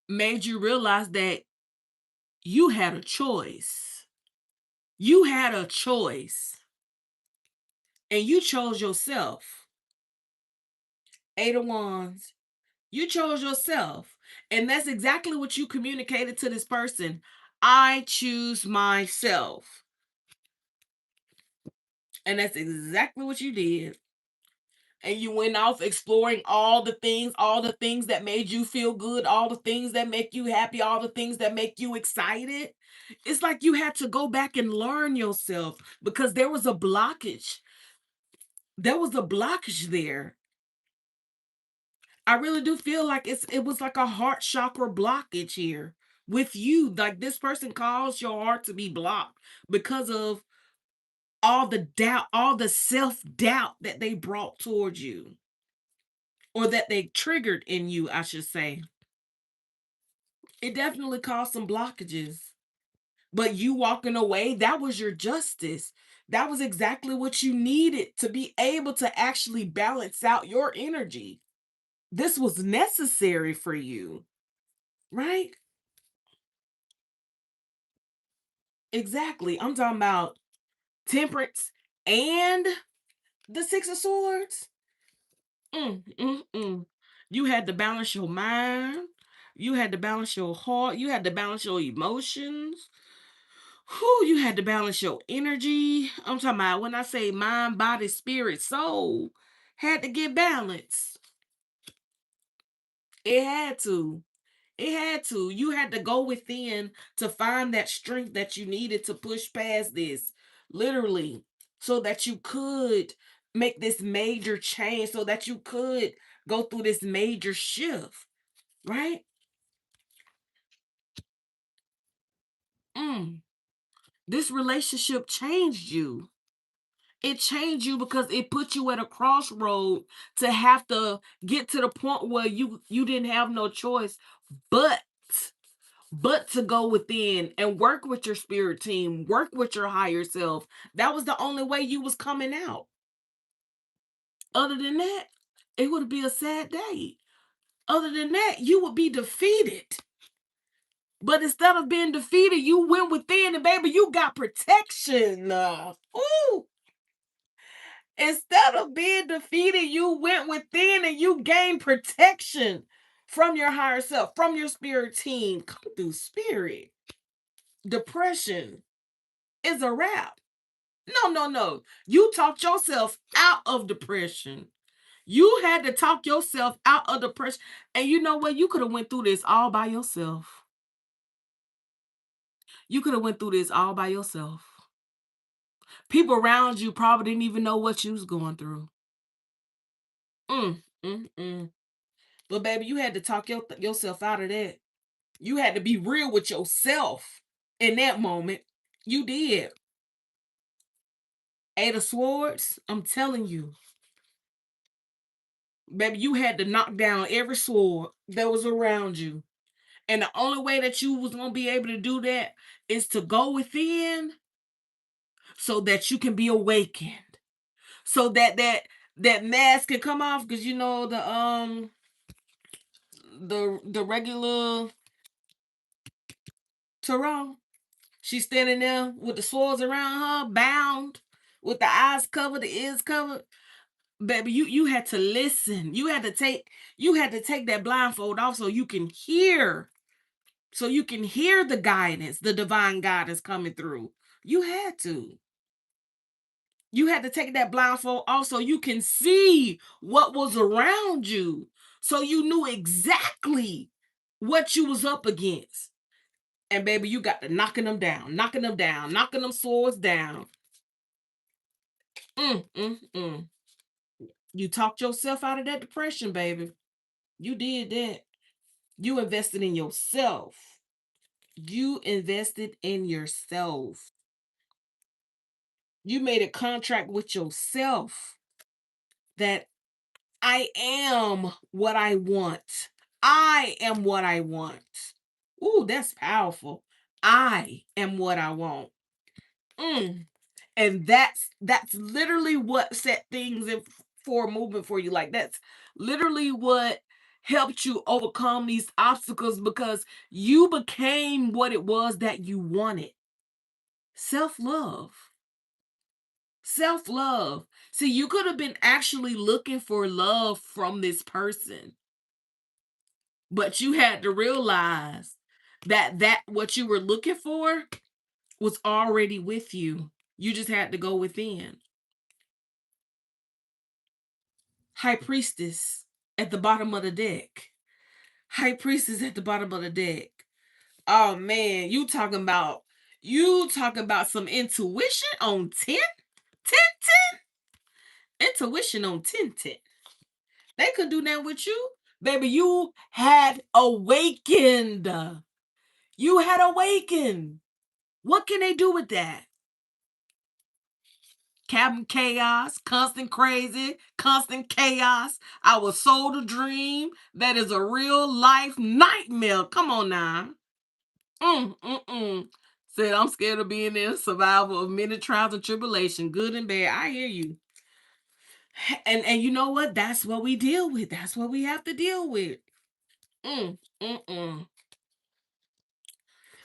made you realize that you had a choice. You had a choice and you chose yourself. Eight of Wands. You chose yourself. And that's exactly what you communicated to this person. I choose myself. And that's exactly what you did. And you went off exploring all the things that made you feel good, all the things that make you happy, all the things that make you excited. It's like you had to go back and learn yourself because there was a blockage. There was a blockage there. I really do feel like it was like a heart chakra blockage here with you. Like this person caused your heart to be blocked because of all the doubt, all the self-doubt that they brought towards you. Or that they triggered in you, I should say. It definitely caused some blockages. But you walking away, that was your justice. That was exactly what you needed to be able to actually balance out your energy. This was necessary for you, right? Exactly. I'm talking about temperance and the Six of Swords. Mm, mm, mm. You had to balance your mind. You had to balance your heart. You had to balance your emotions. Whew, you had to balance your energy. I'm talking about when I say mind, body, spirit, soul, had to get balanced. It had to. It had to. You had to go within to find that strength that you needed to push past this, literally, so that you could make this major change, so that you could go through this major shift, right? Mm. This relationship changed you. It changed you because it put you at a crossroad to have to get to the point where you didn't have no choice but to go within and work with your spirit team, work with your higher self. That was the only way you was coming out. Other than that, it would be a sad day. Other than that, you would be defeated. But instead of being defeated, you went within and baby, you got protection. Ooh. Instead of being defeated, you went within and you gained protection from your higher self, from your spirit team. Come through spirit. Depression is a wrap. No, no, no. You talked yourself out of depression. You had to talk yourself out of depression. And you know what? You could have went through this all by yourself. You could have went through this all by yourself. People around you probably didn't even know what you was going through. Mm, mm. But baby, you had to talk yourself out of that. You had to be real with yourself in that moment. You did. Eight of Swords, I'm telling you, baby, you had to knock down every sword that was around you. And the only way that you was gonna be able to do that is to go within so that you can be awakened. So that that mask can come off. Because you know the regular Tarot. She's standing there with the swords around her, bound, with the eyes covered, the ears covered. Baby, you had to listen. You had to take that blindfold off so you can hear. So you can hear the guidance, the divine guidance coming through. You had to. You had to take that blindfold off so you can see what was around you. So you knew exactly what you was up against. And baby, you got to knocking them down, knocking them down, knocking them swords down. Mm, mm, mm. You talked yourself out of that depression, baby. You did that. You invested in yourself. You invested in yourself. You made a contract with yourself that I am what I want. I am what I want. Ooh, that's powerful. I am what I want. Mm. And that's literally what set things in for movement for you. Like that's literally what helped you overcome these obstacles because you became what it was that you wanted. Self-love. Self-love. See, you could have been actually looking for love from this person, but you had to realize that what you were looking for was already with you. You just had to go within. High Priestess at the bottom of the deck. High Priestess at the bottom of the deck. Oh man, you talking about some intuition on 10? 10 10? Intuition on 10 10. They could do that with you. Baby, you had awakened. You had awakened. What can they do with that? Cabin chaos, constant crazy, constant chaos. I was sold a dream that is a real life nightmare. Come on now. Mm. Said I'm scared of being in survival of many trials and tribulation, good and bad. I hear you. And you know what? That's what we deal with. That's what we have to deal with. Mm.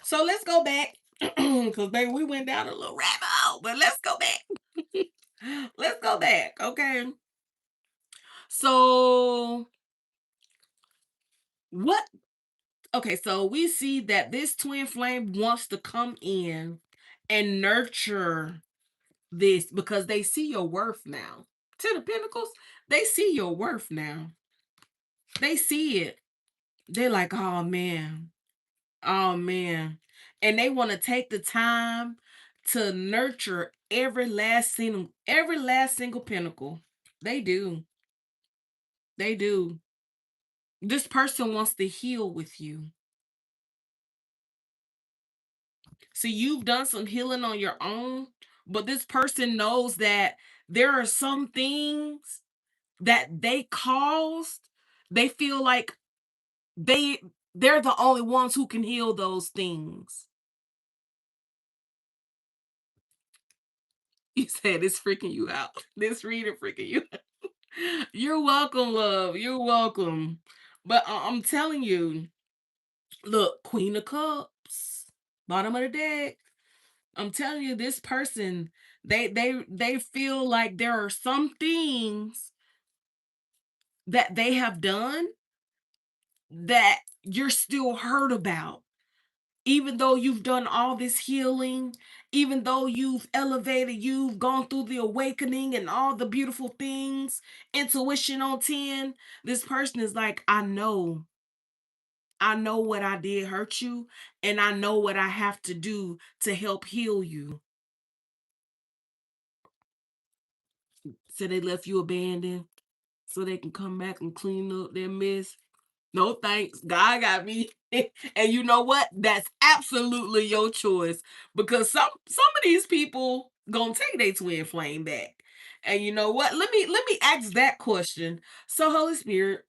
So let's go back. Because baby, we went down a little rabbit hole, but let's go back. Let's go back. Okay. So what okay, so we see that this twin flame wants to come in and nurture this because they see your worth now. Ten of Pentacles, they see your worth now. They see it. They're like, oh man, oh man. And they want to take the time to nurture every last single pentacle. They do. They do. This person wants to heal with you. See, you've done some healing on your own, but this person knows that there are some things that they caused. They feel like they they're the only ones who can heal those things. You said it's freaking you out. This reading freaking you out. You're welcome, love. You're welcome. But I'm telling you, look, Queen of Cups, bottom of the deck. I'm telling you, this person, they feel like there are some things that they have done that you're still hurt about. Even though you've done all this healing, even though you've elevated, you've gone through the awakening and all the beautiful things, intuition on 10, this person is like, I know what I did hurt you, and I know what I have to do to help heal you. So they left you abandoned. so they can come back and clean up their mess. No thanks. God got me. And you know what? That's absolutely your choice because some of these people gonna take their twin flame back. And you know what? Let me ask that question. So Holy Spirit,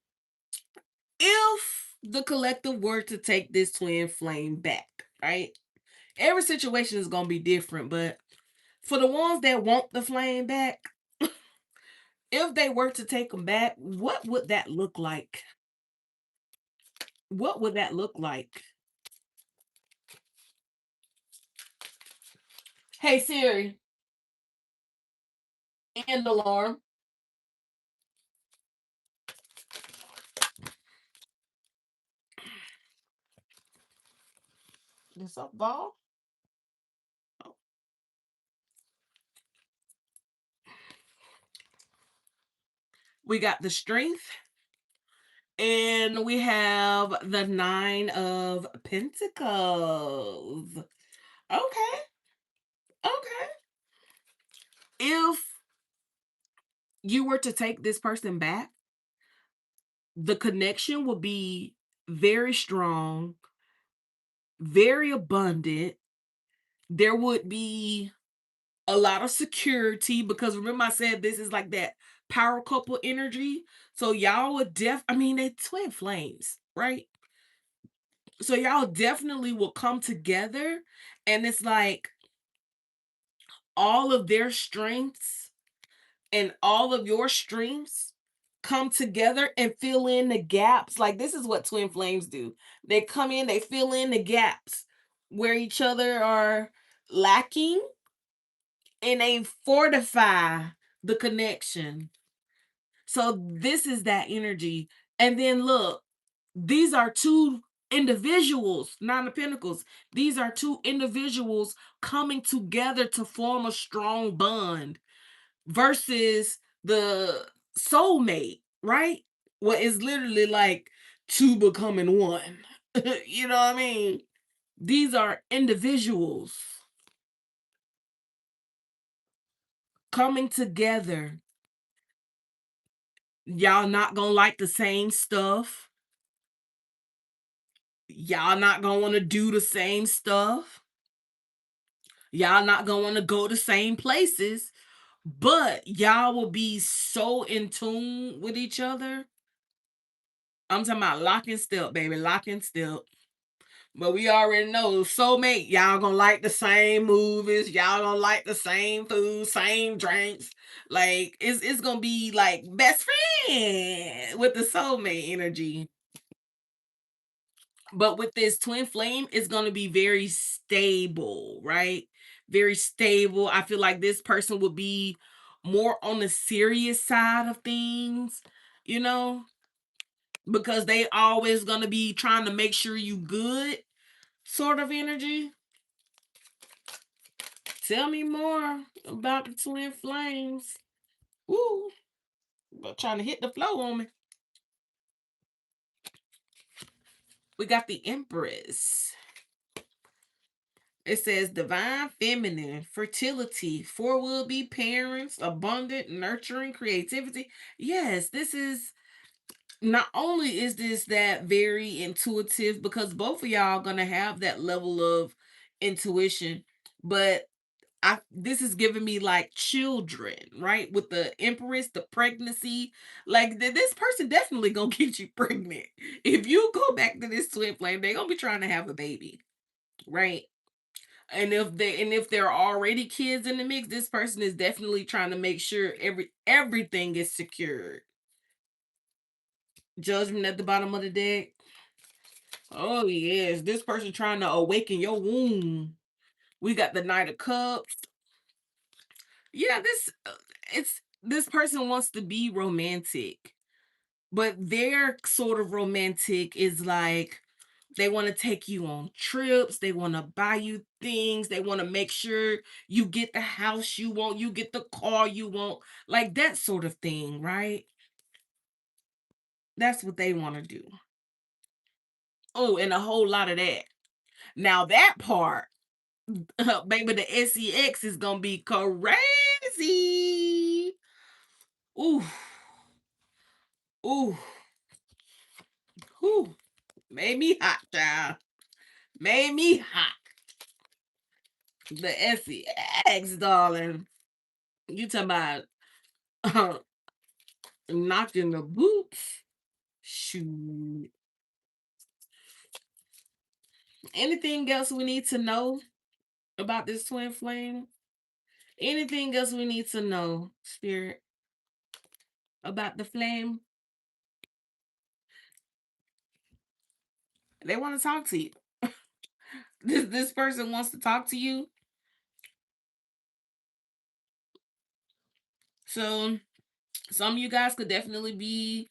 if the collective were to take this twin flame back, right? Every situation is gonna be different, but for the ones that want the flame back, if they were to take them back, what would that look like? What would that look like? Hey Siri, end alarm. This up ball. We got the strength, and we have the nine of pentacles. Okay, okay. If you were to take this person back, the connection will be very strong, very abundant. There would be a lot of security because remember I said this is like that power couple energy. So y'all would I mean they twin flames, right? So y'all definitely will come together and it's like all of their strengths and all of your strengths come together and fill in the gaps. Like this is what twin flames do. They come in, they fill in the gaps where each other are lacking and they fortify the connection. So this is that energy. And then look, these are two individuals, nine of pentacles. These are two individuals coming together to form a strong bond versus the soulmate, right? What is literally like two becoming one. You know what I mean? These are individuals coming together. Y'all not gonna like the same stuff. Y'all not gonna want to do the same stuff. Y'all not gonna want to go the same places, but y'all will be so in tune with each other. I'm talking about lock and step, baby, lock and step. But we already know soulmate, y'all gonna like the same movies, y'all gonna like the same food, same drinks. Like it's gonna be like best friend with the soulmate energy. But with this twin flame, it's going to be very stable, right? Very stable. I feel like this person would be more on the serious side of things, you know, because they always going to be trying to make sure you good sort of energy. Tell me more about the twin flames. Woo, trying to hit the flow on me. We got the Empress. It says divine feminine, fertility, for will be parents, abundant, nurturing, creativity. Yes, this is not only is this that very intuitive because both of y'all gonna have that level of intuition, but I this is giving me like children, right? With the Empress, the pregnancy, like this person definitely gonna get you pregnant. If you go back to this twin flame, they gonna be trying to have a baby, right? And if there are already kids in the mix, this person is definitely trying to make sure everything is secured. Judgment at the bottom of the deck. Oh yes, this person trying to awaken your womb. We got the Knight of Cups. Yeah, this person wants to be romantic, but their sort of romantic is like they want to take you on trips. They want to buy you things. They want to make sure you get the house you want, you get the car you want, like that sort of thing, right? That's what they want to do. Oh, and a whole lot of that. Now, that part, baby, the sex is going to be crazy. Ooh, Ooh, whew, made me hot, child. Made me hot. The SEX, darling. You talking about knocking the boots? Shoot. Anything else we need to know about this twin flame? Anything else we need to know, Spirit, about the flame? They want to talk to you. This person wants to talk to you. So some of you guys could definitely be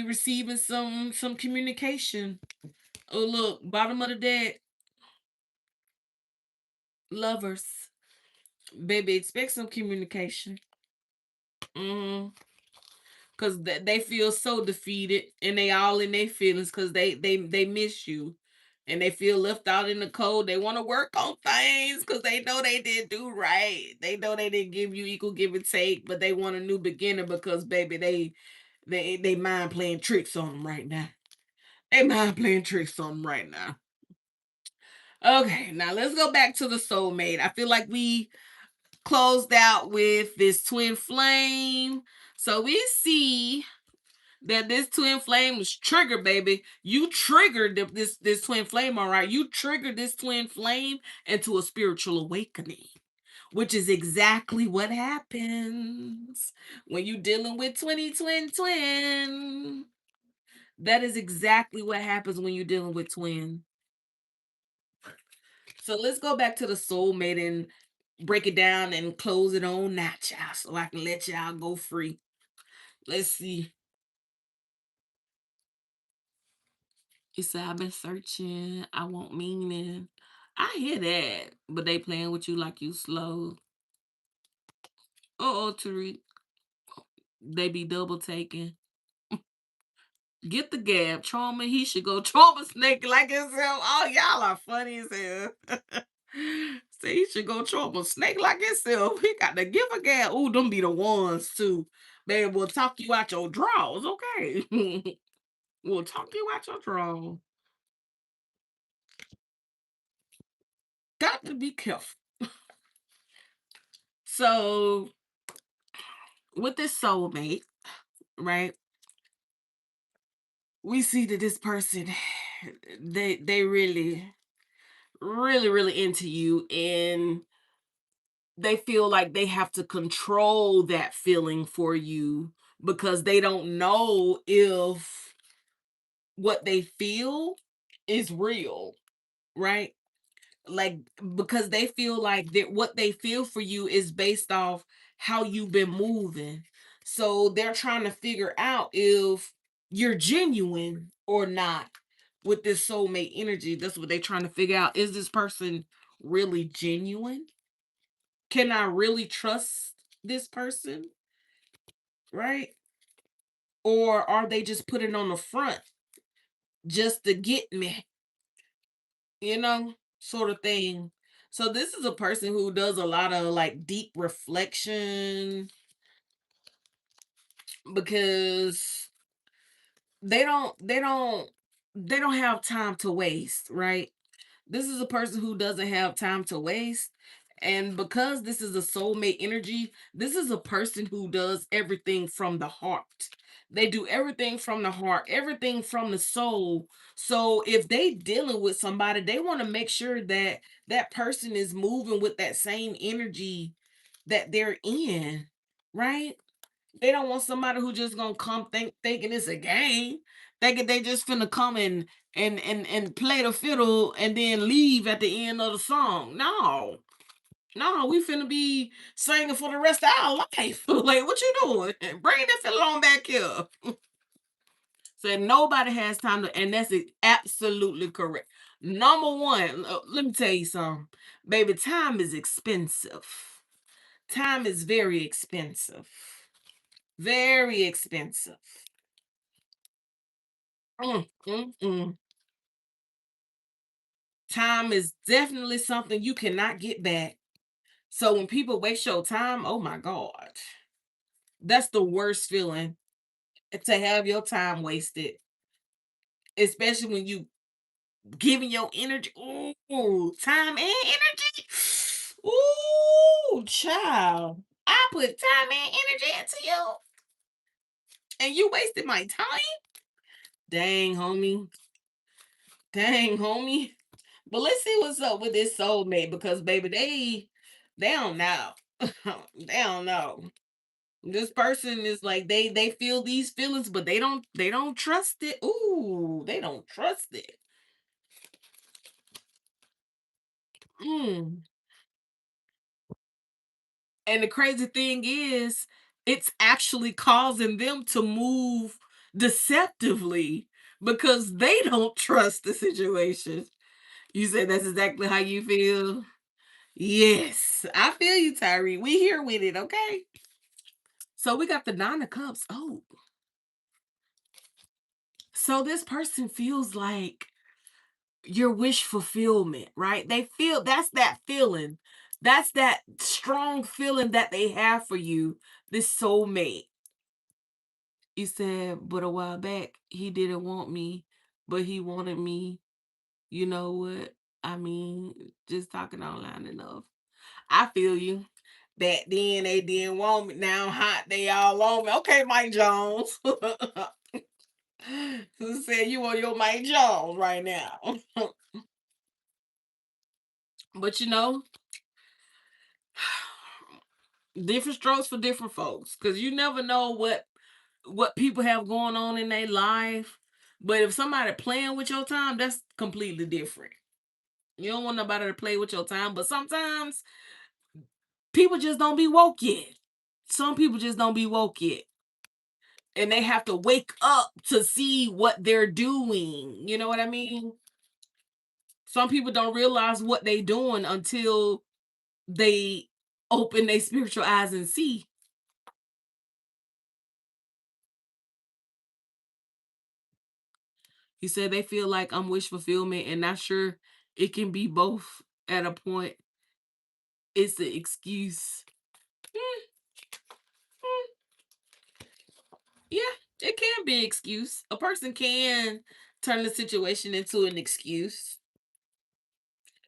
receiving some communication. Oh look, bottom of the deck, lovers. Baby, expect some communication. Mm-hmm. Cause they feel so defeated and they all in their feelings because they miss you and they feel left out in the cold. They want to work on things because they know they didn't do right. They know they didn't give you equal give and take, but they want a new beginning because baby they mind playing tricks on them right now. They mind playing tricks on them right now. Okay, now let's go back to the soulmate. I feel like we closed out with this twin flame. So we see that this twin flame was triggered, baby. You triggered this twin flame, all right. You triggered this twin flame into a spiritual awakening, which is exactly what happens when you dealing with twin. That is exactly what happens when you're dealing with twin. So let's go back to the soulmate and break it down and close it on that, y'all, so I can let y'all go free. Let's see. He said, I've been searching. I want meaning. I hear that, but they playing with you like you slow. Oh, Tariq, they be double taking. Get the gab. Trauma, he should go trauma snake like himself. Oh, y'all are funny as hell. Say he should go trauma snake like himself. He got to give a gab. Ooh, them be the ones too. Baby, we'll talk you out your drawers, okay? We'll talk you out your drawers. Got to be careful. So with this soulmate, right? We see that this person, they really into you, and they feel like they have to control that feeling for you because they don't know if what they feel is real, right? Like because they feel like that what they feel for you is based off how you've been moving. So they're trying to figure out if you're genuine or not with this soulmate energy. That's what they're trying to figure out. Is this person really genuine? Can I really trust this person? Right? Or are they just putting on the front just to get me? You know, sort of thing. So this is a person who does a lot of like deep reflection because they don't have time to waste, right? This is a person who doesn't have time to waste. And because this is a soulmate energy, this is a person who does everything from the heart. They do everything from the heart, everything from the soul. So if they dealing with somebody, they want to make sure that that person is moving with that same energy that they're in, right? They don't want somebody who just gonna come thinking it's a game, thinking they just finna come and play the fiddle and then leave at the end of the song. No, no, we finna be singing for the rest of our life. Like, what you doing? Bring that fiddle on back here. So nobody has time to, and that's absolutely correct. Number one, let me tell you something, baby. Time is expensive. Time is very expensive. Very expensive. Mm. Time is definitely something you cannot get back. So when people waste your time, oh my God, that's the worst feeling. to have your time wasted, especially when you giving your energy. Ooh, time and energy. Ooh, child. I put time and energy into you, and you wasted my time. Dang, homie. Dang, homie. But let's see what's up with this soulmate because baby, they don't know. They don't know. This person is like they feel these feelings, but they don't trust it. Ooh, they don't trust it. Mm. And the crazy thing is, it's actually causing them to move deceptively because they don't trust the situation. You said that's exactly how you feel. Yes, I feel you, Tyree. We here with it, okay? So we got the Nine of Cups. Oh, so this person feels like your wish fulfillment, right? They feel that's that feeling. That's that strong feeling that they have for you, this soulmate. You said, but a while back, he didn't want me, but he wanted me. You know what? I mean, just talking online enough. I feel you. Back then they didn't want me. Now hot, they all on me. Okay, Mike Jones. Who said you want your Mike Jones right now? But different strokes for different folks. Cause you never know what people have going on in their life. But if somebody playing with your time, that's completely different. You don't want nobody to play with your time. But sometimes people just don't be woke yet. Some people just don't be woke yet. And they have to wake up to see what they're doing. You know what I mean? Some people don't realize what they are doing until they open their spiritual eyes and see. He said they feel like I'm wish fulfillment and not sure it can be both at a point. It's the excuse. Mm, mm, yeah, it can be an excuse. A person can turn the situation into an excuse.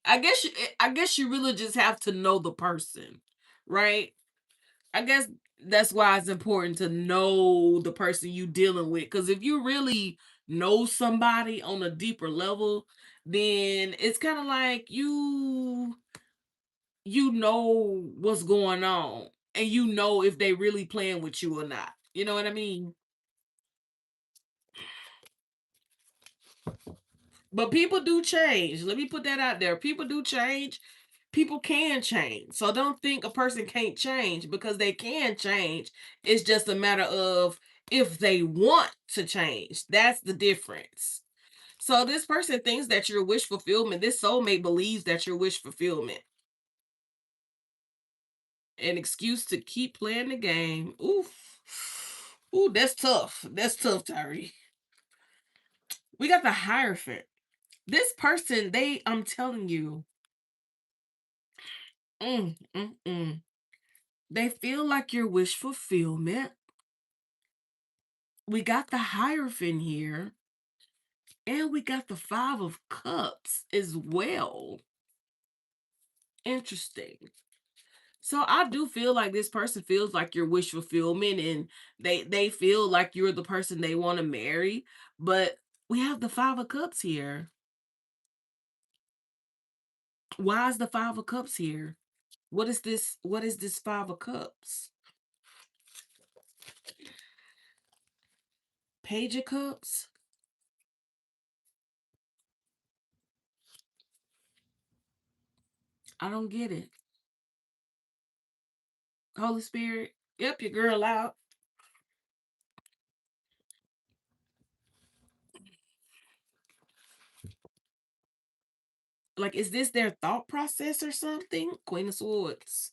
I guess you really just have to know the person, right? I guess that's why it's important to know the person you dealing with. Because if you really know somebody on a deeper level, then it's kind of like you know what's going on, and you know if they really playing with you or not. You know what I mean? But people do change. Let me put that out there. People do change. People can change. So don't think a person can't change because they can change. It's just a matter of if they want to change. That's the difference. So this person thinks that your wish fulfillment, this soulmate believes that your wish fulfillment. An excuse to keep playing the game. Oof. Ooh, that's tough. That's tough, Tyree. We got the Hierophant. This person, I'm telling you, mm, mm, mm. They feel like your wish fulfillment. We got the Hierophant here, and we got the Five of Cups as well. Interesting. So I do feel like this person feels like your wish fulfillment, and they feel like you're the person they want to marry. But we have the Five of Cups here. Why is the Five of Cups here? What is this? What is this Five of Cups? Page of Cups? I don't get it. Holy Spirit, yep, your girl out. Like, is this their thought process or something? Queen of Swords.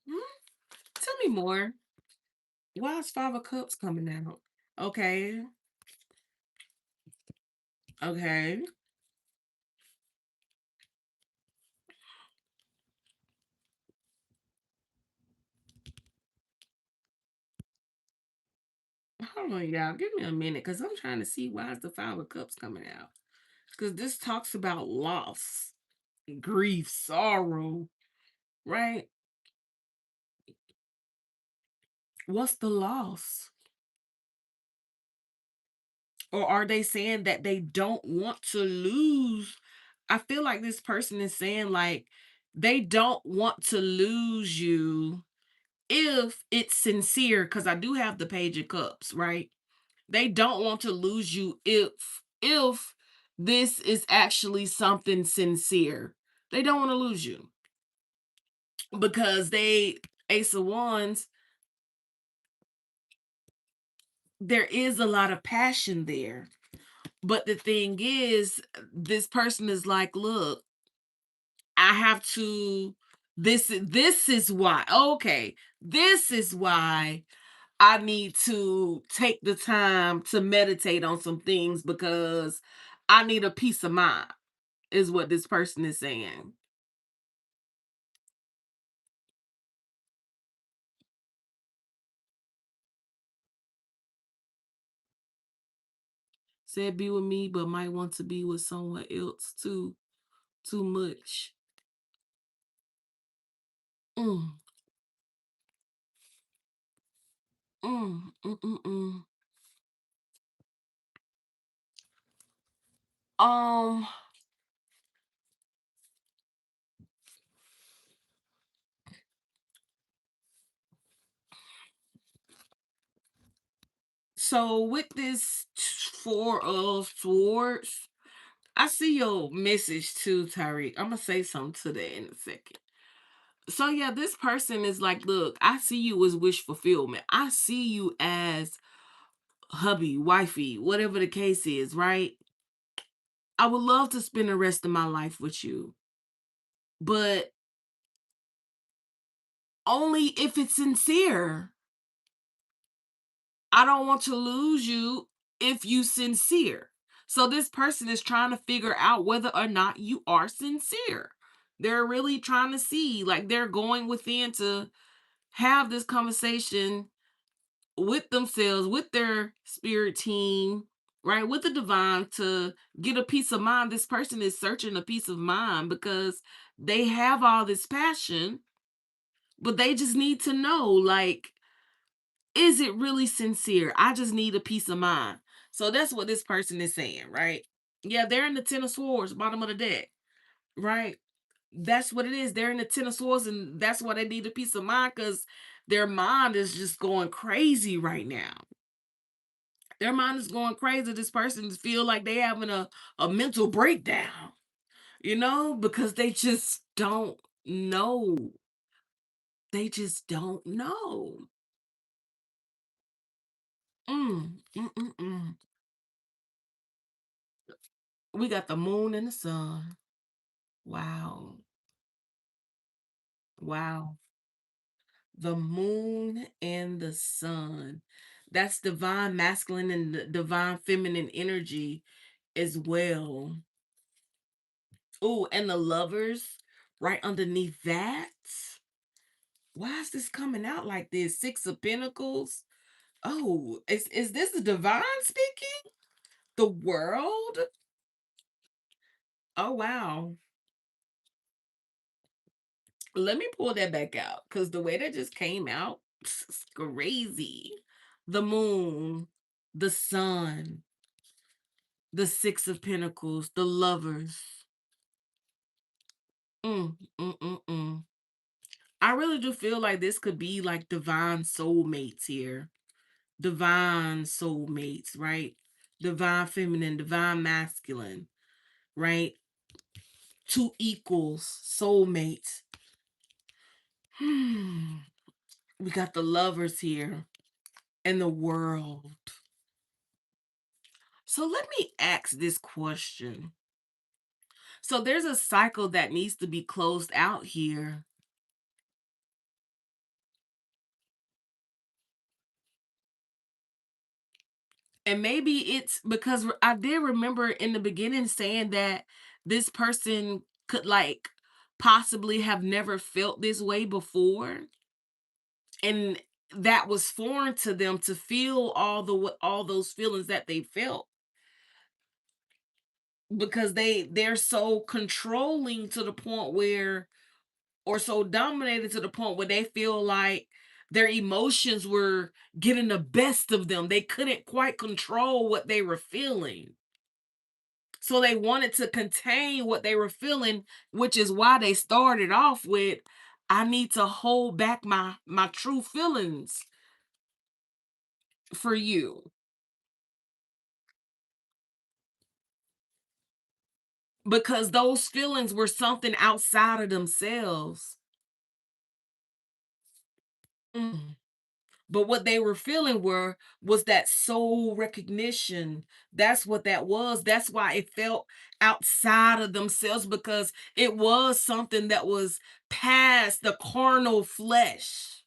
Hmm? Tell me more. Why is Five of Cups coming out? Okay. Okay. hold on, y'all. Give me a minute because I'm trying to see why is the Five of Cups coming out. Because this talks about loss, grief, sorrow, right? What's the loss? Or are they saying that they don't want to lose? I feel like this person is saying, like, they don't want to lose you if it's sincere. Because I do have the Page of Cups, right? They don't want to lose you if this is actually something sincere. They don't want to lose you because they Ace of Wands, there is a lot of passion there. But the thing is, this person is like, look, I have to, this is why. Okay, this is why I need to take the time to meditate on some things because I need a peace of mind, is what this person is saying. Said be with me, but might want to be with someone else too. Too much. Mm, mm. Um, so with this Four of Swords, I see your message too, Tyreek. I'm gonna say something to that in a second. So yeah, this person is like, look, I see you as wish fulfillment. I see you as hubby, wifey, whatever the case is, right? I would love to spend the rest of my life with you, but only if it's sincere. I don't want to lose you if you sincere. So this person is trying to figure out whether or not you are sincere. They're really trying to see, like they're going within to have this conversation with themselves, with their spirit team, right? With the divine to get a peace of mind. This person is searching a peace of mind because they have all this passion, but they just need to know, like, is it really sincere? I just need a peace of mind. So that's what this person is saying, right? Yeah, they're in the Ten of Swords, bottom of the deck, right? That's what it is. They're in the Ten of Swords, and that's why they need a peace of mind because their mind is just going crazy right now. Their mind is going crazy. This person feel like they having a mental breakdown, because they just don't know. They just don't know. Mm. We got the moon and the sun. Wow. Wow. The moon and the sun. That's divine masculine and divine feminine energy as well. Oh, and the lovers right underneath that. Why is this coming out like this? Six of Pentacles. Oh, is this the divine speaking? The world? Oh wow. Let me pull that back out because the way that just came out is crazy. The moon, the sun, the Six of Pentacles, the lovers. Mm. I really do feel like this could be like divine soulmates here. Divine soulmates, right? Divine feminine, divine masculine, right? Two equals, soulmates. We got the lovers here and the world. So let me ask this question. So there's a cycle that needs to be closed out here. And maybe it's because I did remember in the beginning saying that this person could like possibly have never felt this way before. And that was foreign to them to feel all those feelings that they felt, because they're so controlling to the point where, or so dominated to the point where they feel like their emotions were getting the best of them. They couldn't quite control what they were feeling. So they wanted to contain what they were feeling, which is why they started off with, I need to hold back my true feelings for you, because those feelings were something outside of themselves. Mm. But what they were feeling was that soul recognition. That's what that was. That's why it felt outside of themselves, because it was something that was past the carnal flesh.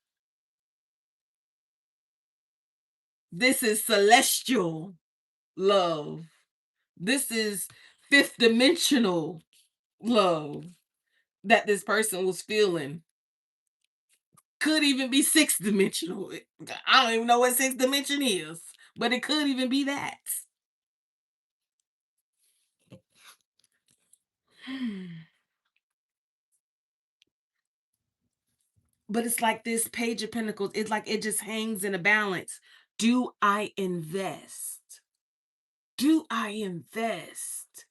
This is celestial love. This is fifth dimensional love that this person was feeling. Could even be sixth dimensional. I don't even know what sixth dimension is, but it could even be that. But it's like this Page of Pentacles, it's like it just hangs in a balance. Do I invest? Do I invest?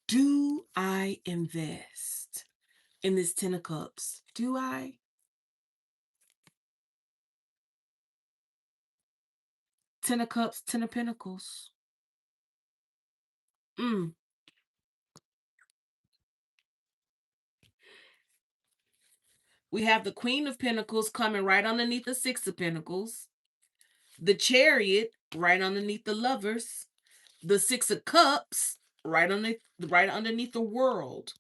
Do I invest in this Ten of Cups? Do I? Ten of Cups, Ten of Pentacles. Mm. We have the Queen of Pentacles coming right underneath the Six of Pentacles. The Chariot right underneath the Lovers. The Six of Cups right underneath the World.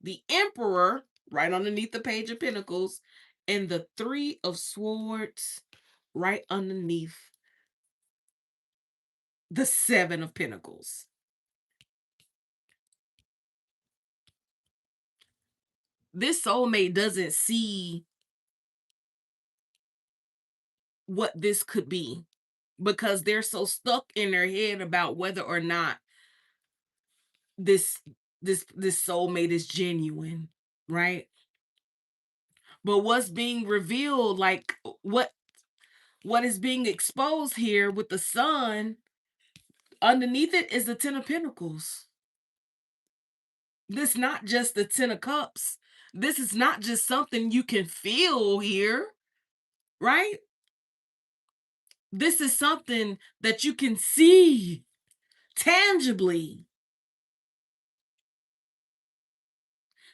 The Emperor right underneath the Page of Pentacles. And the Three of Swords right underneath the Seven of Pentacles. This soulmate doesn't see what this could be, because they're so stuck in their head about whether or not this this soulmate is genuine, right? But what's being revealed, like what is being exposed here with the Sun underneath it, is the Ten of Pentacles. This not just the Ten of Cups. This is not just something you can feel here, right? This is something that you can see tangibly.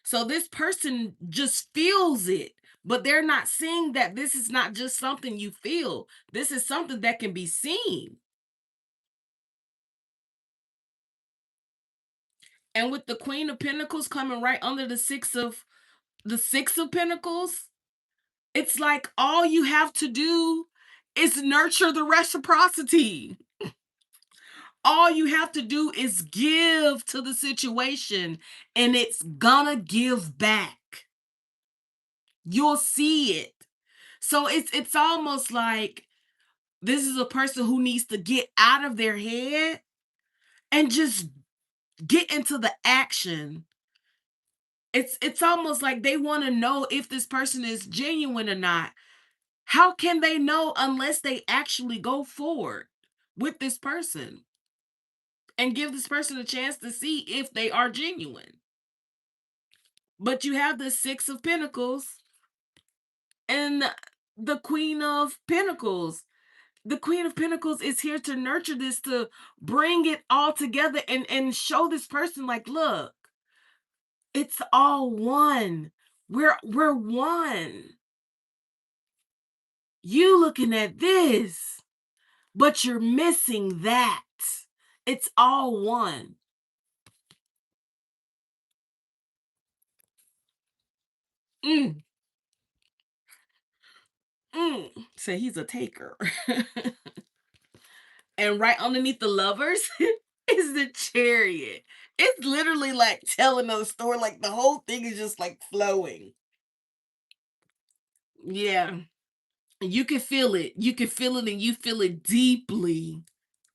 So this person just feels it, but they're not seeing that this is not just something you feel. This is something that can be seen. And with the Queen of Pentacles coming right under the Six of Pentacles, it's like all you have to do is nurture the reciprocity. All you have to do is give to the situation, and it's gonna give back. You'll see it. So it's almost like this is a person who needs to get out of their head and just get into the action. It's almost like they want to know if this person is genuine or not. How can they know unless they actually go forward with this person and give this person a chance to see if they are genuine? But you have the Six of Pentacles and the Queen of Pentacles. The Queen of Pentacles is here to nurture this, to bring it all together and show this person, like, look, it's all one. We're one. You looking at this, but you're missing that. It's all one. Mm, Say he's a taker. And right underneath the Lovers is the Chariot. It's literally like telling a story. Like the whole thing is just like flowing. Yeah. You can feel it. You can feel it and you feel it deeply,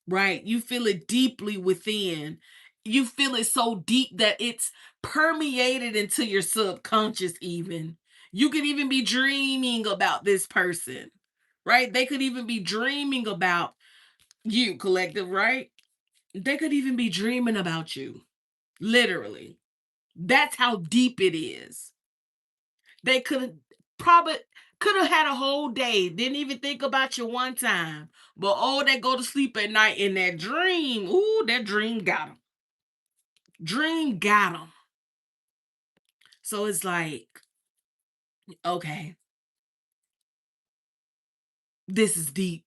right? You feel it deeply within. You feel it so deep that it's permeated into your subconscious, even. You could even be dreaming about this person, right? They could even be dreaming about you, collective, right? They could even be dreaming about you, literally. That's how deep it is. They probably could have had a whole day, didn't even think about you one time. But oh, they go to sleep at night in that dream. Ooh, that dream got them. Dream got them. So it's like, okay, this is deep.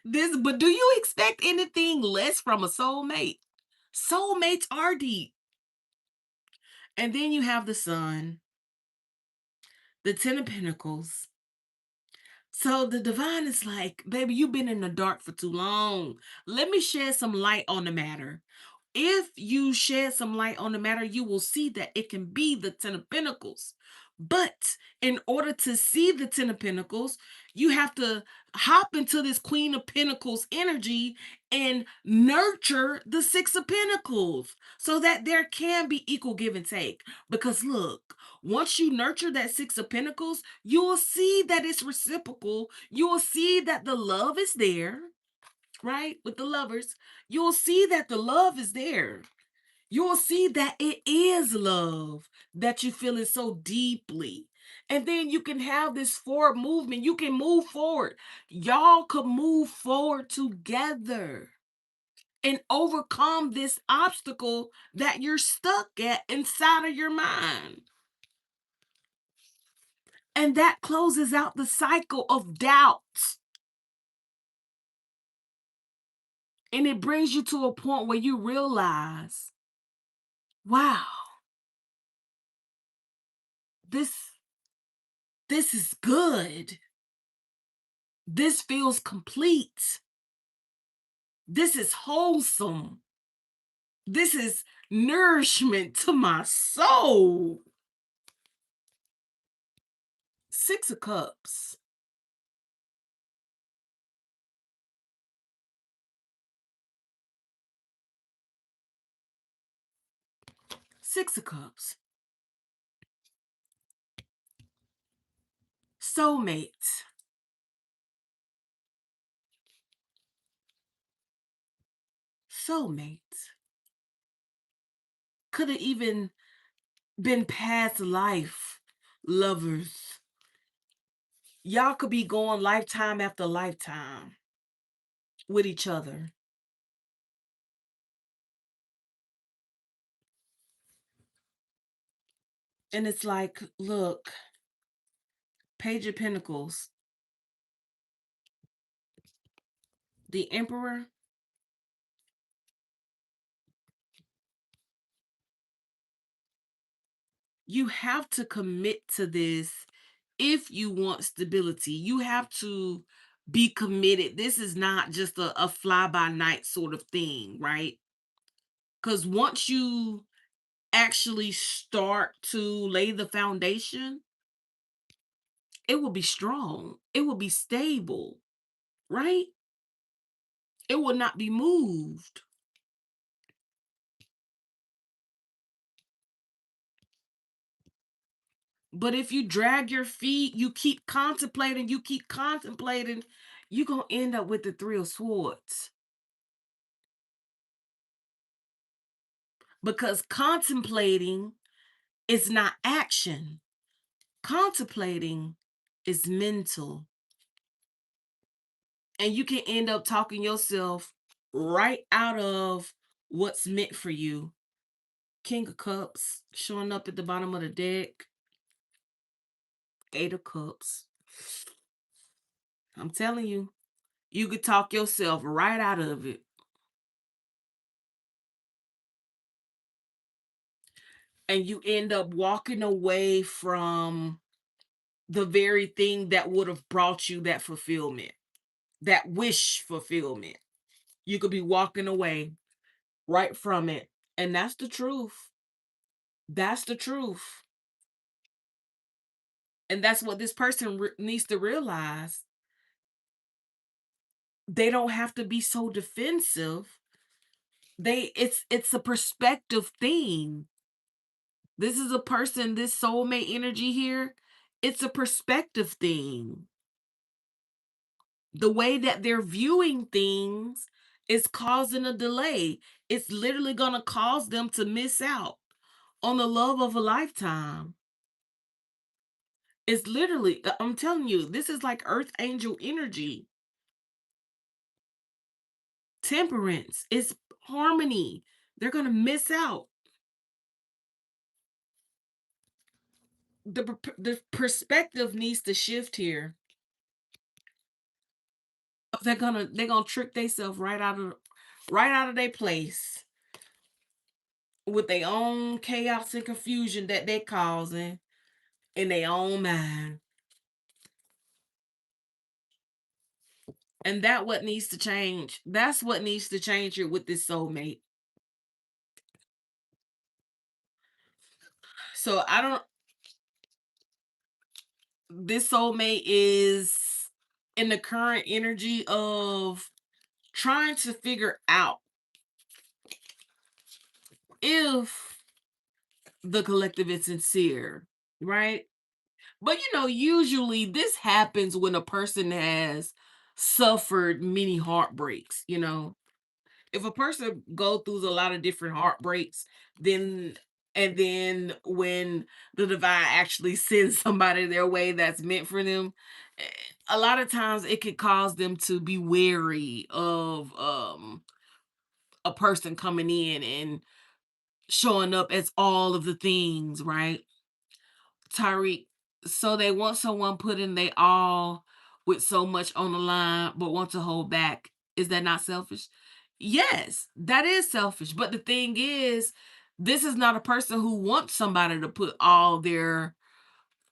But do you expect anything less from a soulmate? Soulmates are deep. And then you have the sun, the Ten of Pentacles. So the divine is like, baby, you've been in the dark for too long. Let me shed some light on the matter. If you shed some light on the matter, you will see that it can be the Ten of Pentacles. But in order to see the Ten of Pentacles, you have to hop into this Queen of Pentacles energy and nurture the Six of Pentacles so that there can be equal give and take. Because look, once you nurture that Six of Pentacles, you will see that it's reciprocal. You will see that the love is there, right? With the lovers, you'll see that the love is there. You'll see that it is love that you feel it so deeply. And then you can have this forward movement. You can move forward. Y'all could move forward together and overcome this obstacle that you're stuck at inside of your mind. And that closes out the cycle of doubt. And it brings you to a point where you realize, wow, this this is good. This feels complete. This is wholesome. This is nourishment to my soul. Six of Cups. Six of Cups. Soulmate. Soulmate. Could have even been past life lovers. Y'all could be going lifetime after lifetime with each other. And it's like, look, Page of Pentacles, the Emperor. You have to commit to this if you want stability. You have to be committed. This is not just a fly by night sort of thing, right? Because once you actually start to lay the foundation, it will be strong, it will be stable, right? It will not be moved. But if you drag your feet, you keep contemplating, you're going to end up with the Three of Swords. Because contemplating is not action. Contemplating is mental. And you can end up talking yourself right out of what's meant for you. King of Cups showing up at the bottom of the deck. Eight of Cups. I'm telling you, you could talk yourself right out of it. And you end up walking away from the very thing that would have brought you that fulfillment, that wish fulfillment. You could be walking away right from it. And that's the truth. That's the truth. And that's what this person needs to realize. They don't have to be so defensive. It's a perspective thing. This is a person, this soulmate energy here, it's a perspective thing. The way that they're viewing things is causing a delay. It's literally going to cause them to miss out on the love of a lifetime. It's literally, I'm telling you, this is like earth angel energy. Temperance, it's harmony. They're going to miss out. The perspective needs to shift here. They're gonna trick themselves right out of their place with their own chaos and confusion that they causing in their own mind. And that what needs to change. That's what needs to change here with this soulmate. So I don't this soulmate is in the current energy of trying to figure out if the collective is sincere, right? But usually this happens when a person has suffered many heartbreaks. If a person go through a lot of different heartbreaks, then and then when the divine actually sends somebody their way that's meant for them, eh, a lot of times it could cause them to be wary of a person coming in and showing up as all of the things, right? Tyreek, so they want someone putting they all with so much on the line, but want to hold back. Is that not selfish? Yes, that is selfish. But the thing is, this is not a person who wants somebody to put all their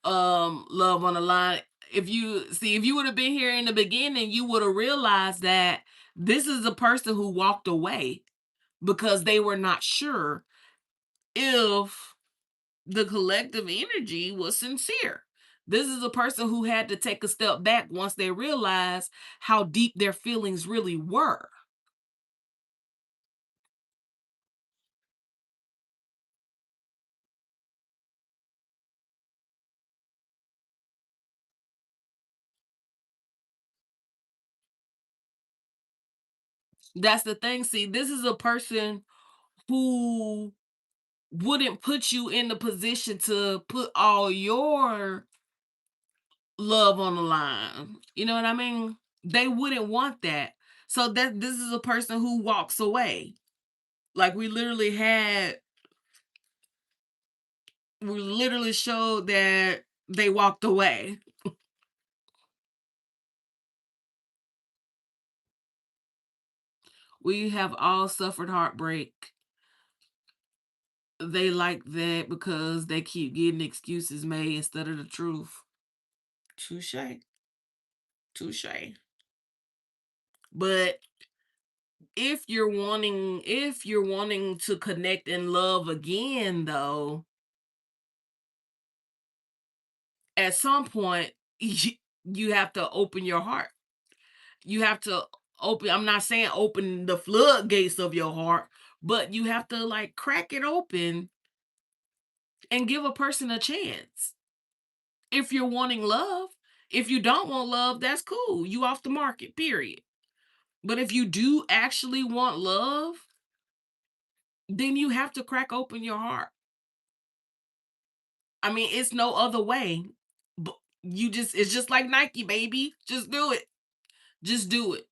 love on the line. If you would have been here in the beginning, you would have realized that this is a person who walked away because they were not sure if the collective energy was sincere. This is a person who had to take a step back once they realized how deep their feelings really were. That's the thing. See, this is a person who wouldn't put you in the position to put all your love on the line. You know what I mean? They wouldn't want that. So that this is a person who walks away. Like we literally showed that they walked away. We have all suffered heartbreak. They like that because they keep getting excuses made instead of the truth. Touche. Touche. But if you're wanting to connect and love again though, at some point you have to open your heart. You have to open, I'm not saying open the floodgates of your heart, but you have to like crack it open and give a person a chance. If you're wanting love, if you don't want love, that's cool. You off the market, period. But if you do actually want love, then you have to crack open your heart. I mean, it's no other way. But it's just like Nike, baby. Just do it. Just do it.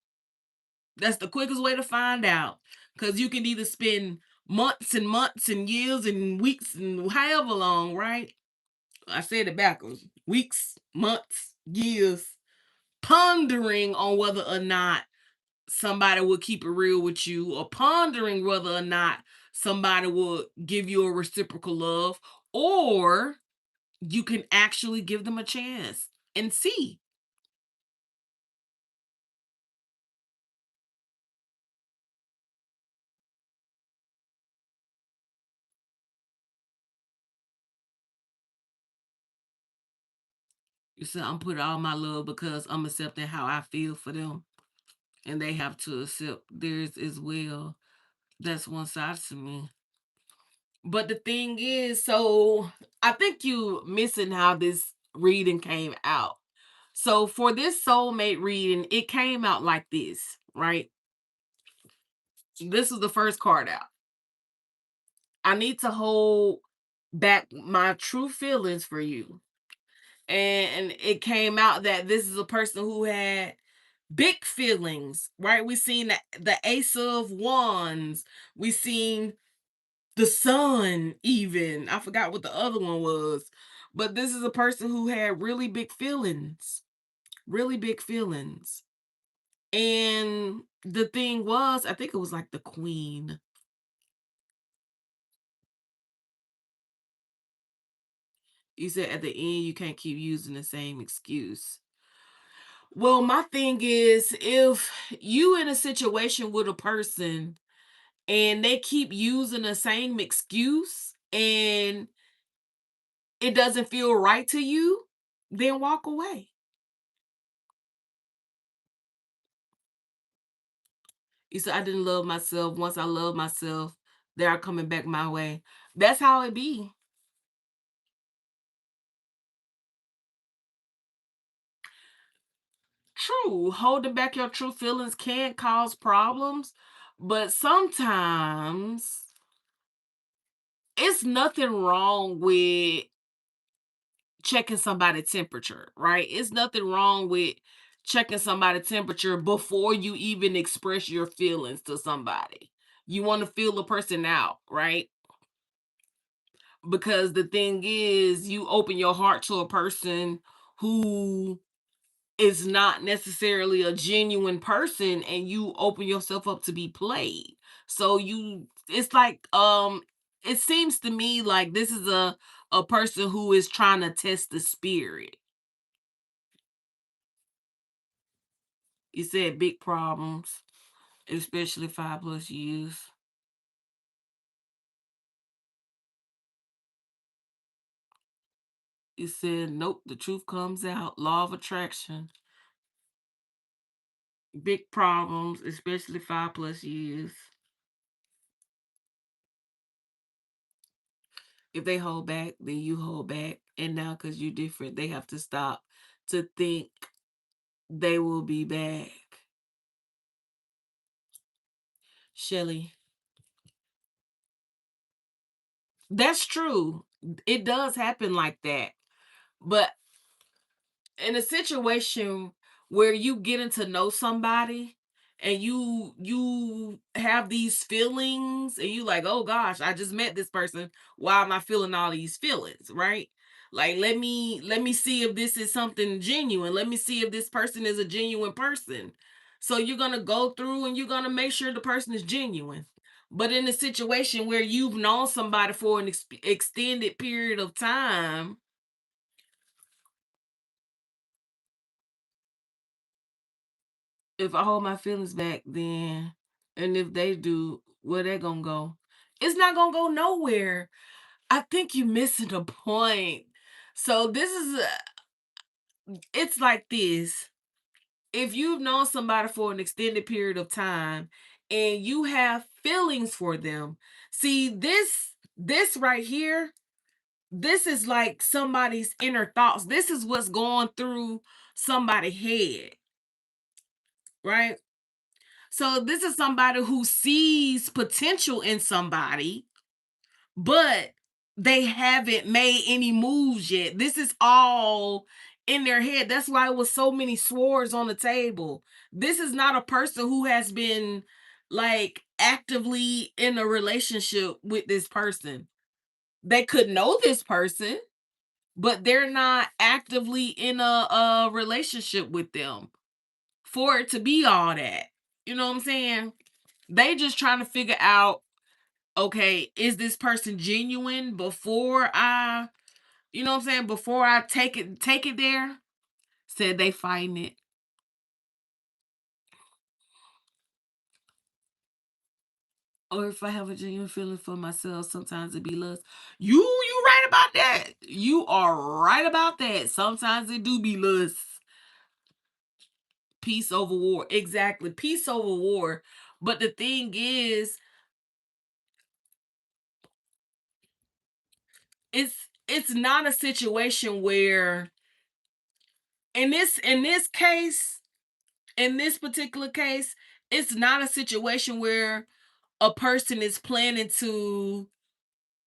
That's the quickest way to find out. Because you can either spend months and months and years and weeks and however long, right? I said it backwards. Weeks, months, years, pondering on whether or not somebody will keep it real with you, or pondering whether or not somebody will give you a reciprocal love, or you can actually give them a chance and see. You said I'm putting all my love because I'm accepting how I feel for them, and they have to accept theirs as well. That's one side to me. But the thing is, so I think you missing how this reading came out. So for this soulmate reading, it came out like this, right? This is the first card out. I need to hold back my true feelings for you. And it came out that this is a person who had big feelings, right? We seen the Ace of Wands. We seen the Sun, even. I forgot what the other one was. But this is a person who had really big feelings. Really big feelings. And the thing was, I think it was like the Queen. You said at the end you can't keep using the same excuse. Well, my thing is, if you in a situation with a person and they keep using the same excuse and it doesn't feel right to you, then walk away. You said I didn't love myself. Once I love myself, they are coming back my way. That's how it be. True. Holding back your true feelings can cause problems, but sometimes it's nothing wrong with checking somebody's temperature, right? It's nothing wrong with checking somebody's temperature before you even express your feelings to somebody. You want to feel the person out, right? Because the thing is, you open your heart to a person who is not necessarily a genuine person and you open yourself up to be played. So you it's like it seems to me like this is a person who is trying to test the spirit. You said big problems, especially 5 plus years. You said nope, the truth comes out. Law of attraction. Big problems, especially 5 plus years. If they hold back, then you hold back. And now because you're different, they have to stop to think they will be back. Shelly, that's true. It does happen like that. But in a situation where you getting to know somebody and you have these feelings and you like, oh gosh, I just met this person, why am I feeling all these feelings, right? Like, let me see if this is something genuine, let me see if this person is a genuine person. So you're gonna go through and you're gonna make sure the person is genuine. But in a situation where you've known somebody for an extended period of time, if I hold my feelings back, then and if they do, where they gonna go? It's not gonna go nowhere. I think you missing the point. So this is it's like this. If you've known somebody for an extended period of time and you have feelings for them, see this right here, this is like somebody's inner thoughts. This is what's going through somebody's head, right? So this is somebody who sees potential in somebody, but they haven't made any moves yet. This is all in their head. That's why it was so many swords on the table. This is not a person who has been like actively in a relationship with this person. They could know this person, but they're not actively in a relationship with them for it to be all that. You know what I'm saying? They just trying to figure out, okay, is this person genuine before I, you know what I'm saying, before I take it there? Said they fighting it. Or if I have a genuine feeling for myself, sometimes it be lust. You right about that. You are right about that. Sometimes it do be lust. Peace over war. Exactly. Peace over war. But the thing is, it's not a situation where in this case, in this particular case, it's not a situation where a person is planning to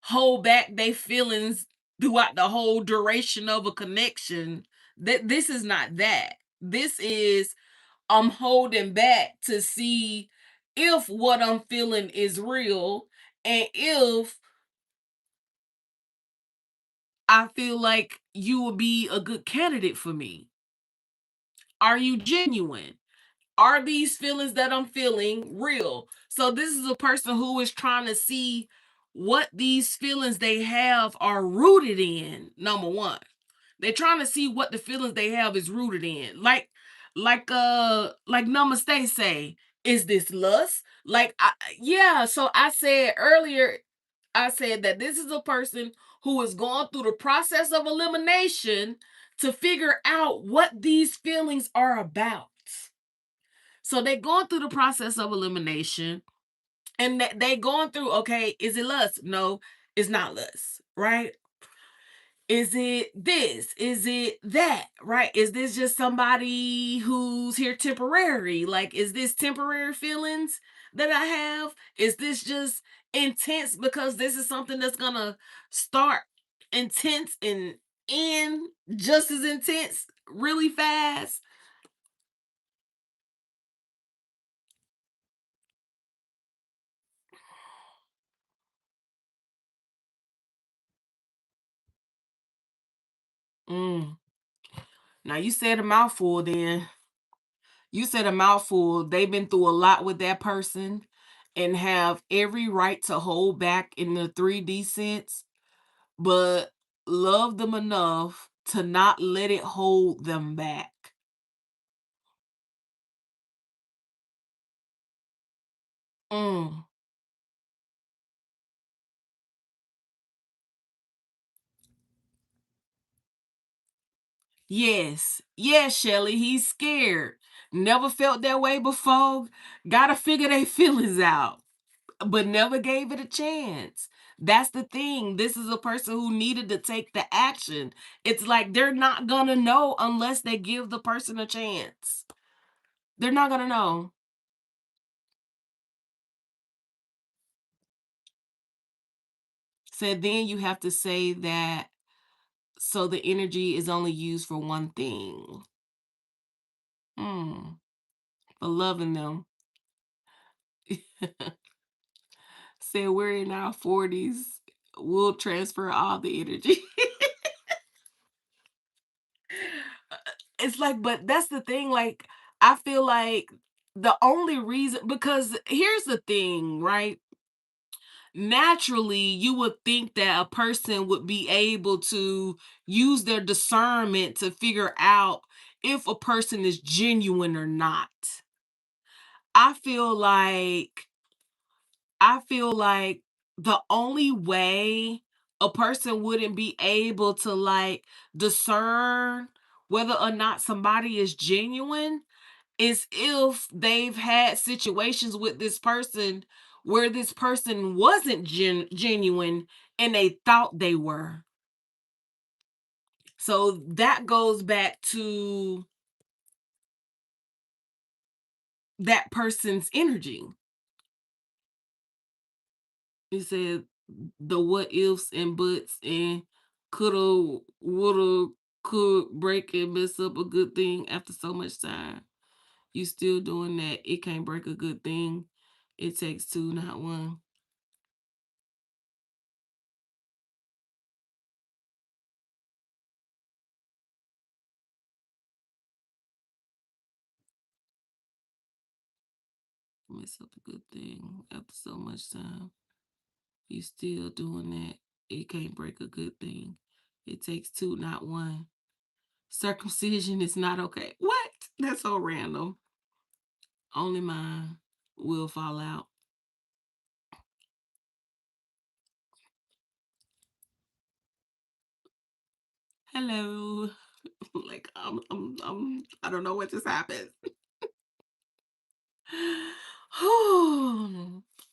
hold back their feelings throughout the whole duration of a connection. That this is not that. This is, I'm holding back to see if what I'm feeling is real, and if I feel like you will be a good candidate for me. Are you genuine? Are these feelings that I'm feeling real? So this is a person who is trying to see what these feelings they have are rooted in. Number one, they're trying to see what the feelings they have is rooted in. Like Namaste say, is this lust? Yeah. So I said earlier, I said that this is a person who is going through the process of elimination to figure out what these feelings are about. So they're going through the process of elimination, and they going through, okay, is it lust? No, it's not lust, right? Is it this? Is it that? Right? Is this just somebody who's here temporary? Like, is this temporary feelings that I have? Is this just intense because this is something that's gonna start intense and end just as intense really fast? Mm. Now you said a mouthful then. You said a mouthful. They've been through a lot with that person and have every right to hold back in the 3D sense, but love them enough to not let it hold them back. Mm. Yes. Yes, Shelly. He's scared. Never felt that way before. Gotta figure their feelings out, but never gave it a chance. That's the thing. This is a person who needed to take the action. It's like they're not gonna know unless they give the person a chance. They're not gonna know. So then you have to say that, so the energy is only used for one thing. Hmm. For loving them. Said we're in our 40s. We'll transfer all the energy. It's like, but that's the thing. Like, I feel like the only reason, because here's the thing, right? Naturally, you would think that a person would be able to use their discernment to figure out if a person is genuine or not. I feel like I feel like the only way a person wouldn't be able to like discern whether or not somebody is genuine is if they've had situations with this person where this person wasn't genuine and they thought they were. So that goes back to that person's energy. It said the what ifs and buts and coulda, woulda, could break and mess up a good thing after so much time. You still doing that. It can't break a good thing. It takes two, not one. Mess up a good thing after so much time. You still doing that. It can't break a good thing. It takes two, not one. Circumcision is not okay. What? That's so random. Only mine will fall out. Hello. Like I don't know what just happened.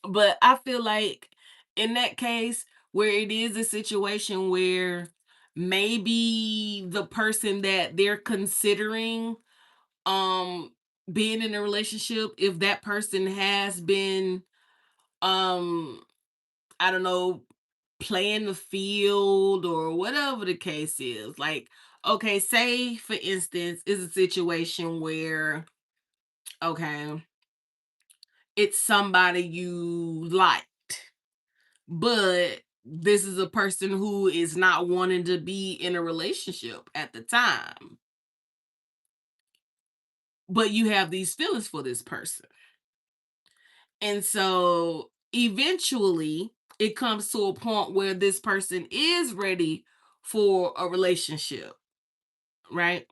But I feel like in that case where it is a situation where maybe the person that they're considering um being in a relationship, if that person has been um I don't know, playing the field or whatever the case is. Like, okay, say for instance, is a situation where, okay, it's somebody you liked, but this is a person who is not wanting to be in a relationship at the time, but you have these feelings for this person. And so eventually it comes to a point where this person is ready for a relationship, right?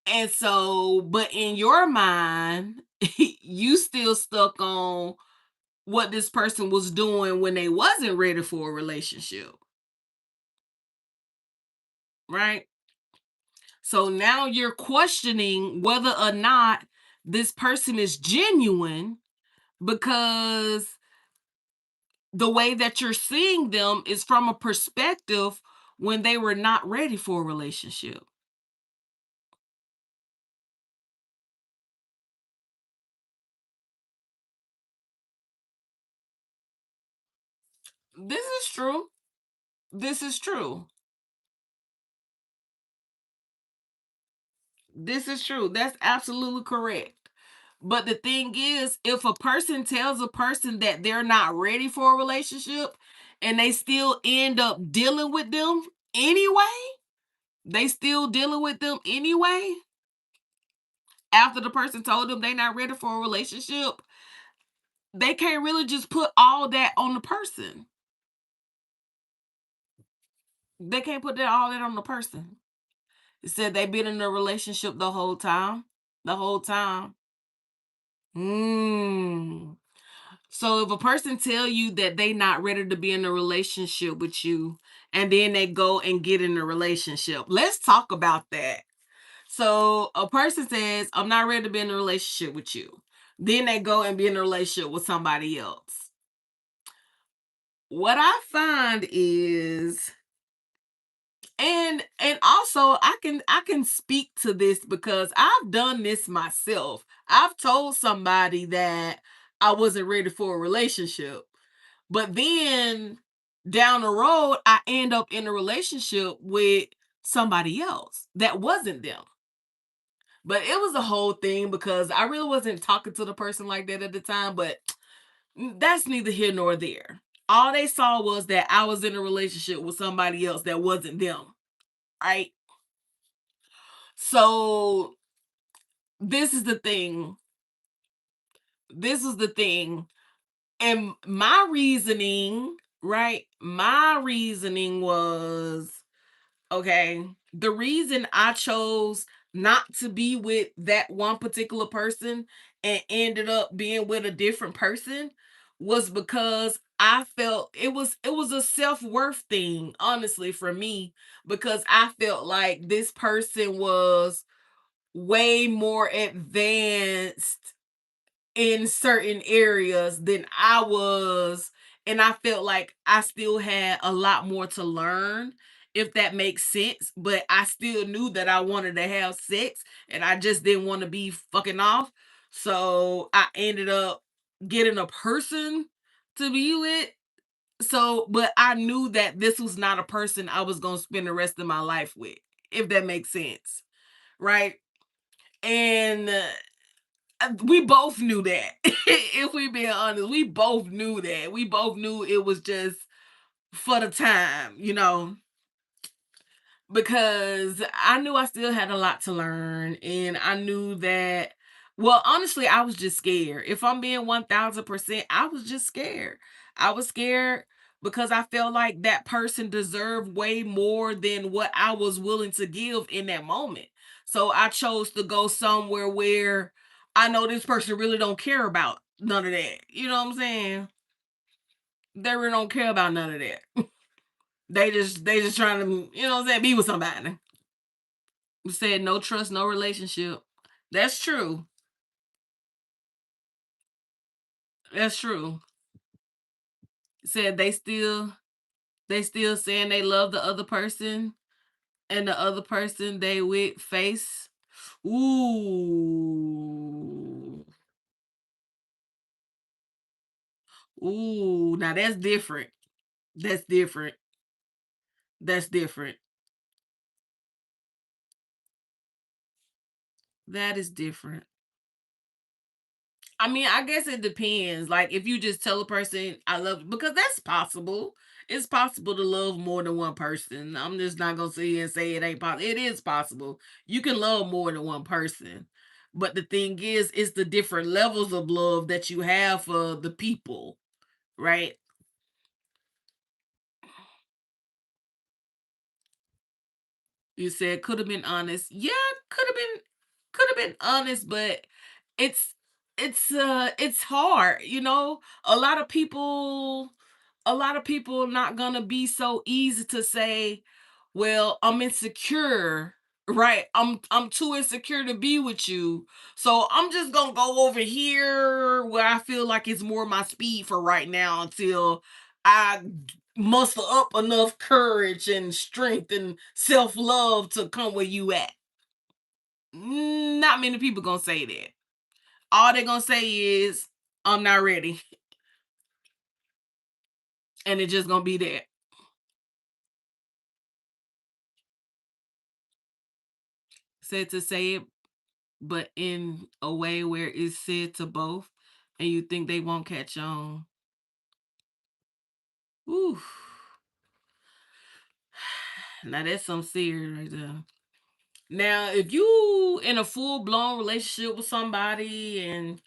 And so, but in your mind, you still stuck on what this person was doing when they wasn't ready for a relationship, right? So now you're questioning whether or not this person is genuine because the way that you're seeing them is from a perspective when they were not ready for a relationship. This is true. This is true. This is true. That's absolutely correct. But the thing is, if a person tells a person that they're not ready for a relationship and they still end up dealing with them anyway, they still dealing with them anyway after the person told them they're not ready for a relationship, they can't really just put all that on the person. They can't put that all that on the person. It said they've been in a relationship the whole time. The whole time. Mm. So if a person tell you that they not ready to be in a relationship with you, and then they go and get in a relationship, let's talk about that. So a person says, I'm not ready to be in a relationship with you. Then they go and be in a relationship with somebody else. What I find is, and also I can speak to this because I've done this myself. I've told somebody that I wasn't ready for a relationship, but then down the road I end up in a relationship with somebody else that wasn't them. But it was a whole thing because I really wasn't talking to the person like that at the time, but that's neither here nor there. All they saw was that I was in a relationship with somebody else that wasn't them, right? So this is the thing. This is the thing. And my reasoning, right? My reasoning was, okay, the reason I chose not to be with that one particular person and ended up being with a different person was because I felt it was a self-worth thing, honestly, for me, because I felt like this person was way more advanced in certain areas than I was. And I felt like I still had a lot more to learn, if that makes sense. But I still knew that I wanted to have sex and I just didn't want to be fucking off. So I ended up getting a person to be with. So, but I knew that this was not a person I was going to spend the rest of my life with, if that makes sense. Right. And we both knew that. If we being honest, we both knew that. We both knew it was just for the time, because I knew I still had a lot to learn, and I knew that. Well, honestly, I was just scared. If I'm being 1000%, I was just scared. I was scared because I felt like that person deserved way more than what I was willing to give in that moment. So I chose to go somewhere where I know this person really don't care about none of that. You know what I'm saying? They really don't care about none of that. They just trying to, what I'm saying, be with somebody. Said no trust, no relationship. That's true. That's true. Said they still saying they love the other person, and the other person they with face. Ooh. Ooh, now that's different. That's different. That's different. That is different. I mean, I guess it depends. Like, if you just tell a person I love you, because that's possible. It's possible to love more than one person. I'm just not gonna sit here and say it ain't possible. It is possible. You can love more than one person. But the thing is, it's the different levels of love that you have for the people, right? You said could have been honest. Yeah, could have been honest, but it's it's hard, A lot of people not gonna be so easy to say, well, I'm insecure, right? I'm too insecure to be with you. So I'm just gonna go over here where I feel like it's more my speed for right now until I muster up enough courage and strength and self-love to come where you at. Not many people gonna say that. All they gonna say is, I'm not ready. And it just gonna be that. Said to say it, but in a way where it's said to both, and you think they won't catch on. Ooh. Now that's some serious right there. Now, if you in a full blown relationship with somebody and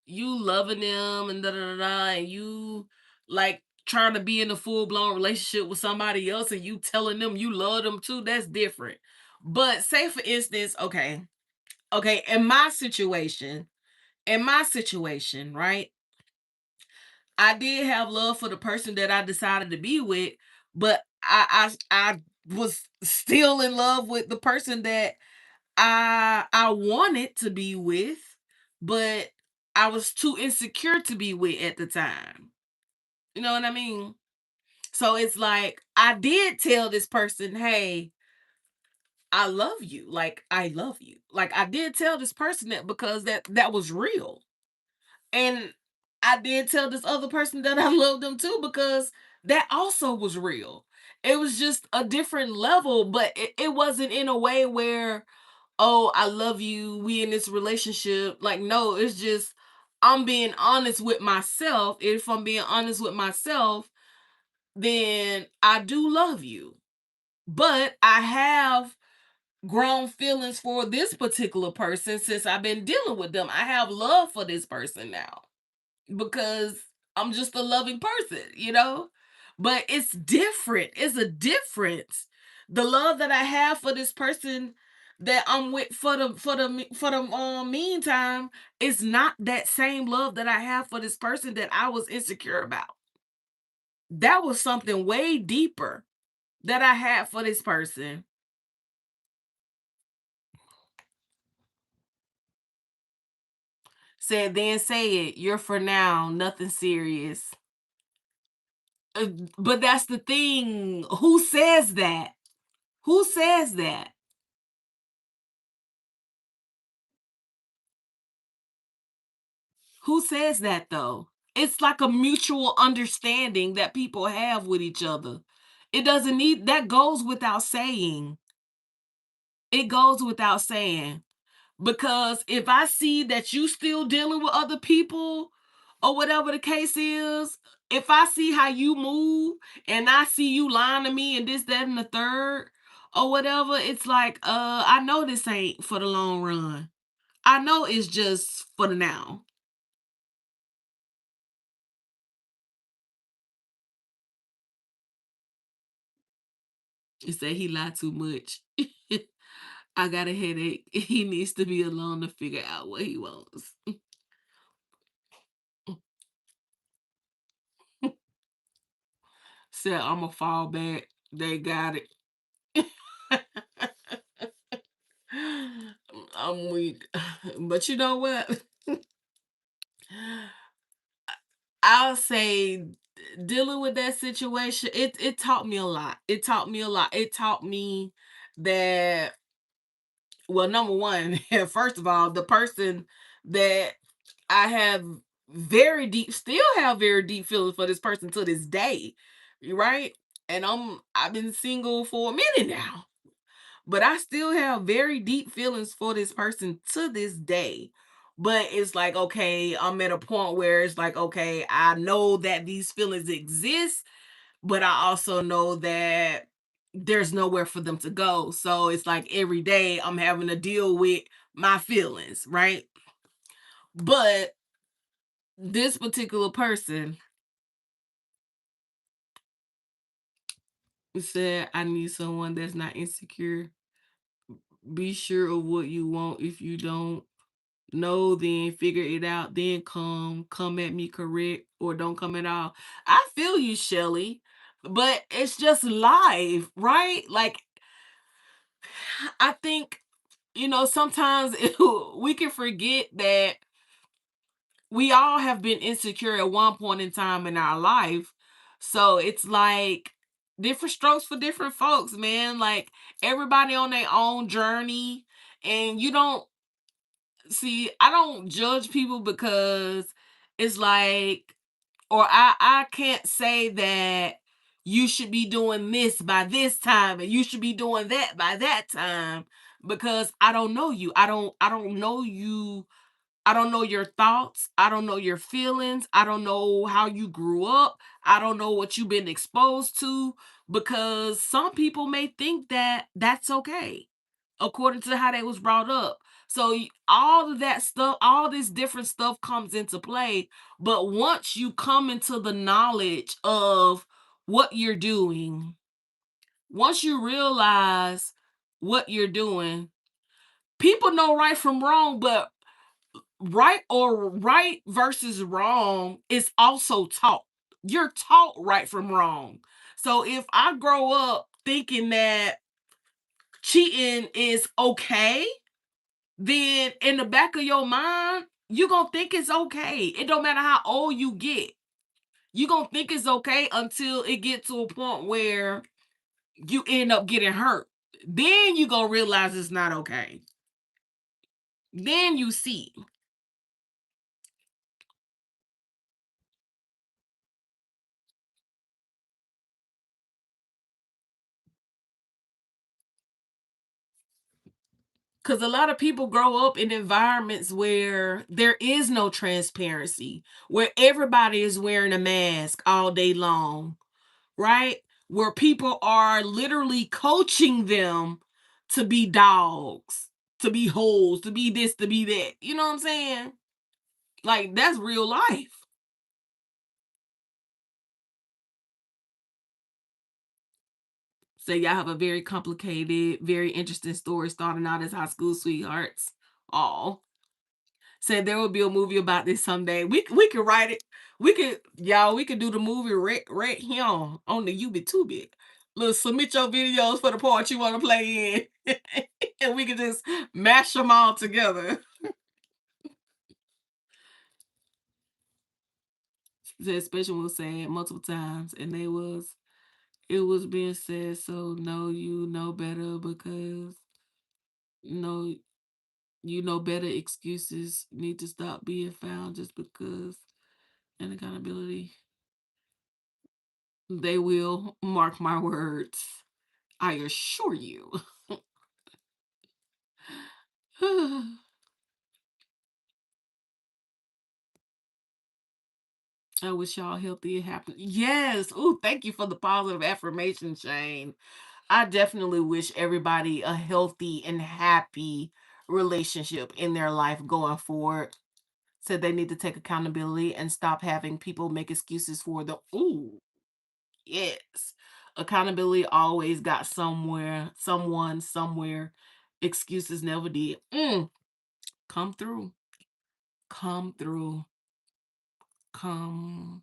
you loving them and da da da da, and you like trying to be in a full blown relationship with somebody else and you telling them you love them too, that's different. But say for instance, okay, in my situation, right? I did have love for the person that I decided to be with, but I was still in love with the person that I wanted to be with, but I was too insecure to be with at the time. You know what I mean? So it's like I did tell this person, "Hey, I love you. Like I love you." Like I did tell this person that because that was real. And I did tell this other person that I loved them too because that also was real. It was just a different level, but it wasn't in a way where, oh, I love you, we in this relationship. Like, no, it's just I'm being honest with myself. If I'm being honest with myself, then I do love you. But I have grown feelings for this particular person since I've been dealing with them. I have love for this person now because I'm just a loving person. But it's different. It's a difference. The love that I have for this person that I'm with for the meantime is not that same love that I have for this person that I was insecure about. That was something way deeper that I had for this person. Said then say it. You're for now, nothing serious. But that's the thing. Who says that? Who says that? Who says that though? It's like a mutual understanding that people have with each other. It doesn't need that goes without saying. It goes without saying. Because if I see that you still dealing with other people or whatever the case is, if I see how you move and I see you lying to me and this, that, and the third, or whatever, it's like, I know this ain't for the long run. I know it's just for the now. He said he lied too much. I got a headache. He needs to be alone to figure out what he wants. said, "I'ma fall back." They got it. I'm weak. But you know what? I'll say dealing with that situation, it taught me a lot. It taught me a lot. It taught me that, well, number one, first of all, the person that I have still have very deep feelings for this person to this day, right? And I've been single for a minute now, but I still have very deep feelings for this person to this day. But it's like, okay, I'm at a point where it's like, okay, I know that these feelings exist, but I also know that there's nowhere for them to go. So it's like every day I'm having to deal with my feelings, right? But this particular person said, I need someone that's not insecure. Be sure of what you want. If you don't know, then figure it out. Then come at me correct, or don't come at all. I feel you, Shelly, but it's just life, right? Like, I think, sometimes we can forget that we all have been insecure at one point in time in our life. So it's like different strokes for different folks, man. Like, everybody on their own journey. And you don't see, I don't judge people because it's like, or I can't say that you should be doing this by this time and you should be doing that by that time, because I don't know you. I don't know you. I don't know your thoughts. I don't know your feelings. I don't know how you grew up. I don't know what you've been exposed to, because some people may think that that's okay according to how they was brought up. So all of that stuff, all this different stuff comes into play. But once you come into the knowledge of what you're doing, once you realize what you're doing, people know right from wrong, but right versus wrong is also taught. You're taught right from wrong. So if I grow up thinking that cheating is okay, then in the back of your mind, you're gonna think it's okay. It don't matter how old you get. You're gonna think it's okay until it gets to a point where you end up getting hurt. Then you gonna realize it's not okay. Then you see. Because a lot of people grow up in environments where there is no transparency, where everybody is wearing a mask all day long, right? Where people are literally coaching them to be dogs, to be hoes, to be this, to be that. You know what I'm saying? Like, that's real life. So y'all have a very complicated, very interesting story starting out as high school sweethearts. Oh, said there will be a movie about this someday. We could write it. We could do the movie right here on the YouTube. Look, submit your videos for the part you want to play in, and we can just mash them all together. The special was said multiple times, and it was being said. So no, you know better, because no, you know better. Excuses need to stop being found just because. And accountability, they will, mark my words. I assure you. I wish y'all healthy and happy. Yes. Oh, thank you for the positive affirmation, Shane. I definitely wish everybody a healthy and happy relationship in their life going forward. Said they need to take accountability and stop having people make excuses for them. Ooh, yes. Accountability always got somewhere, someone, somewhere. Excuses never did. Come through. Come through. Come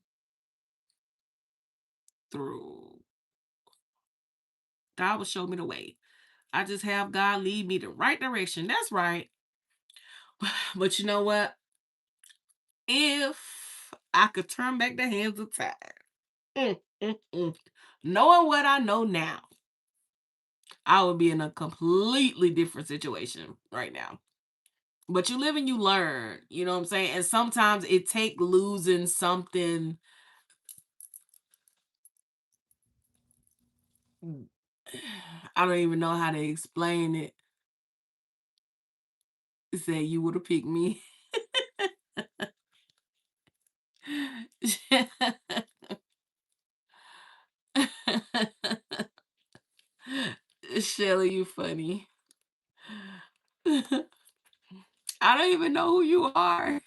through. God will show me the way. I just have God lead me the right direction. That's right. But you know what? If I could turn back the hands of time, mm, mm. knowing what I know now, I would be in a completely different situation right now. But you live and you learn, you know what I'm saying? And sometimes it take losing something. I don't even know how to explain it. Say you would have picked me. Shelly, you funny. I don't even know who you are.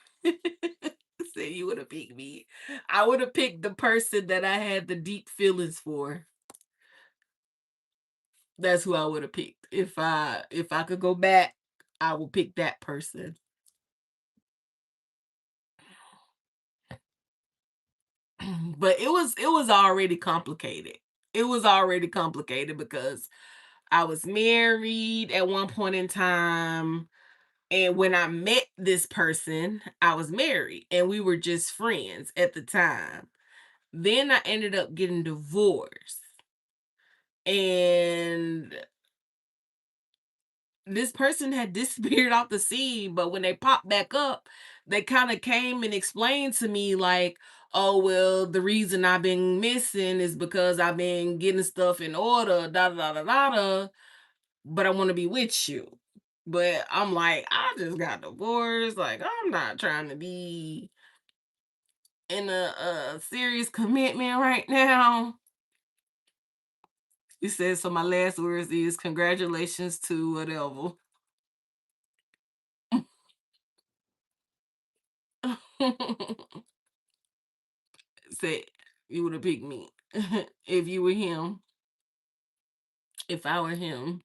Say you would have picked me. I would have picked the person that I had the deep feelings for. That's who I would have picked. If I could go back, I would pick that person. But it was already complicated. It was already complicated because I was married at one point in time. And when I met this person, I was married and we were just friends at the time. Then I ended up getting divorced. And this person had disappeared off the scene, but when they popped back up, they kind of came and explained to me like, "Oh, well, the reason I've been missing is because I've been getting stuff in order, da da da da da, da, but I want to be with you." But I'm like, I just got divorced. Like, I'm not trying to be in a serious commitment right now. He said, so my last words is congratulations to whatever. Said you would have picked me if you were him. If I were him,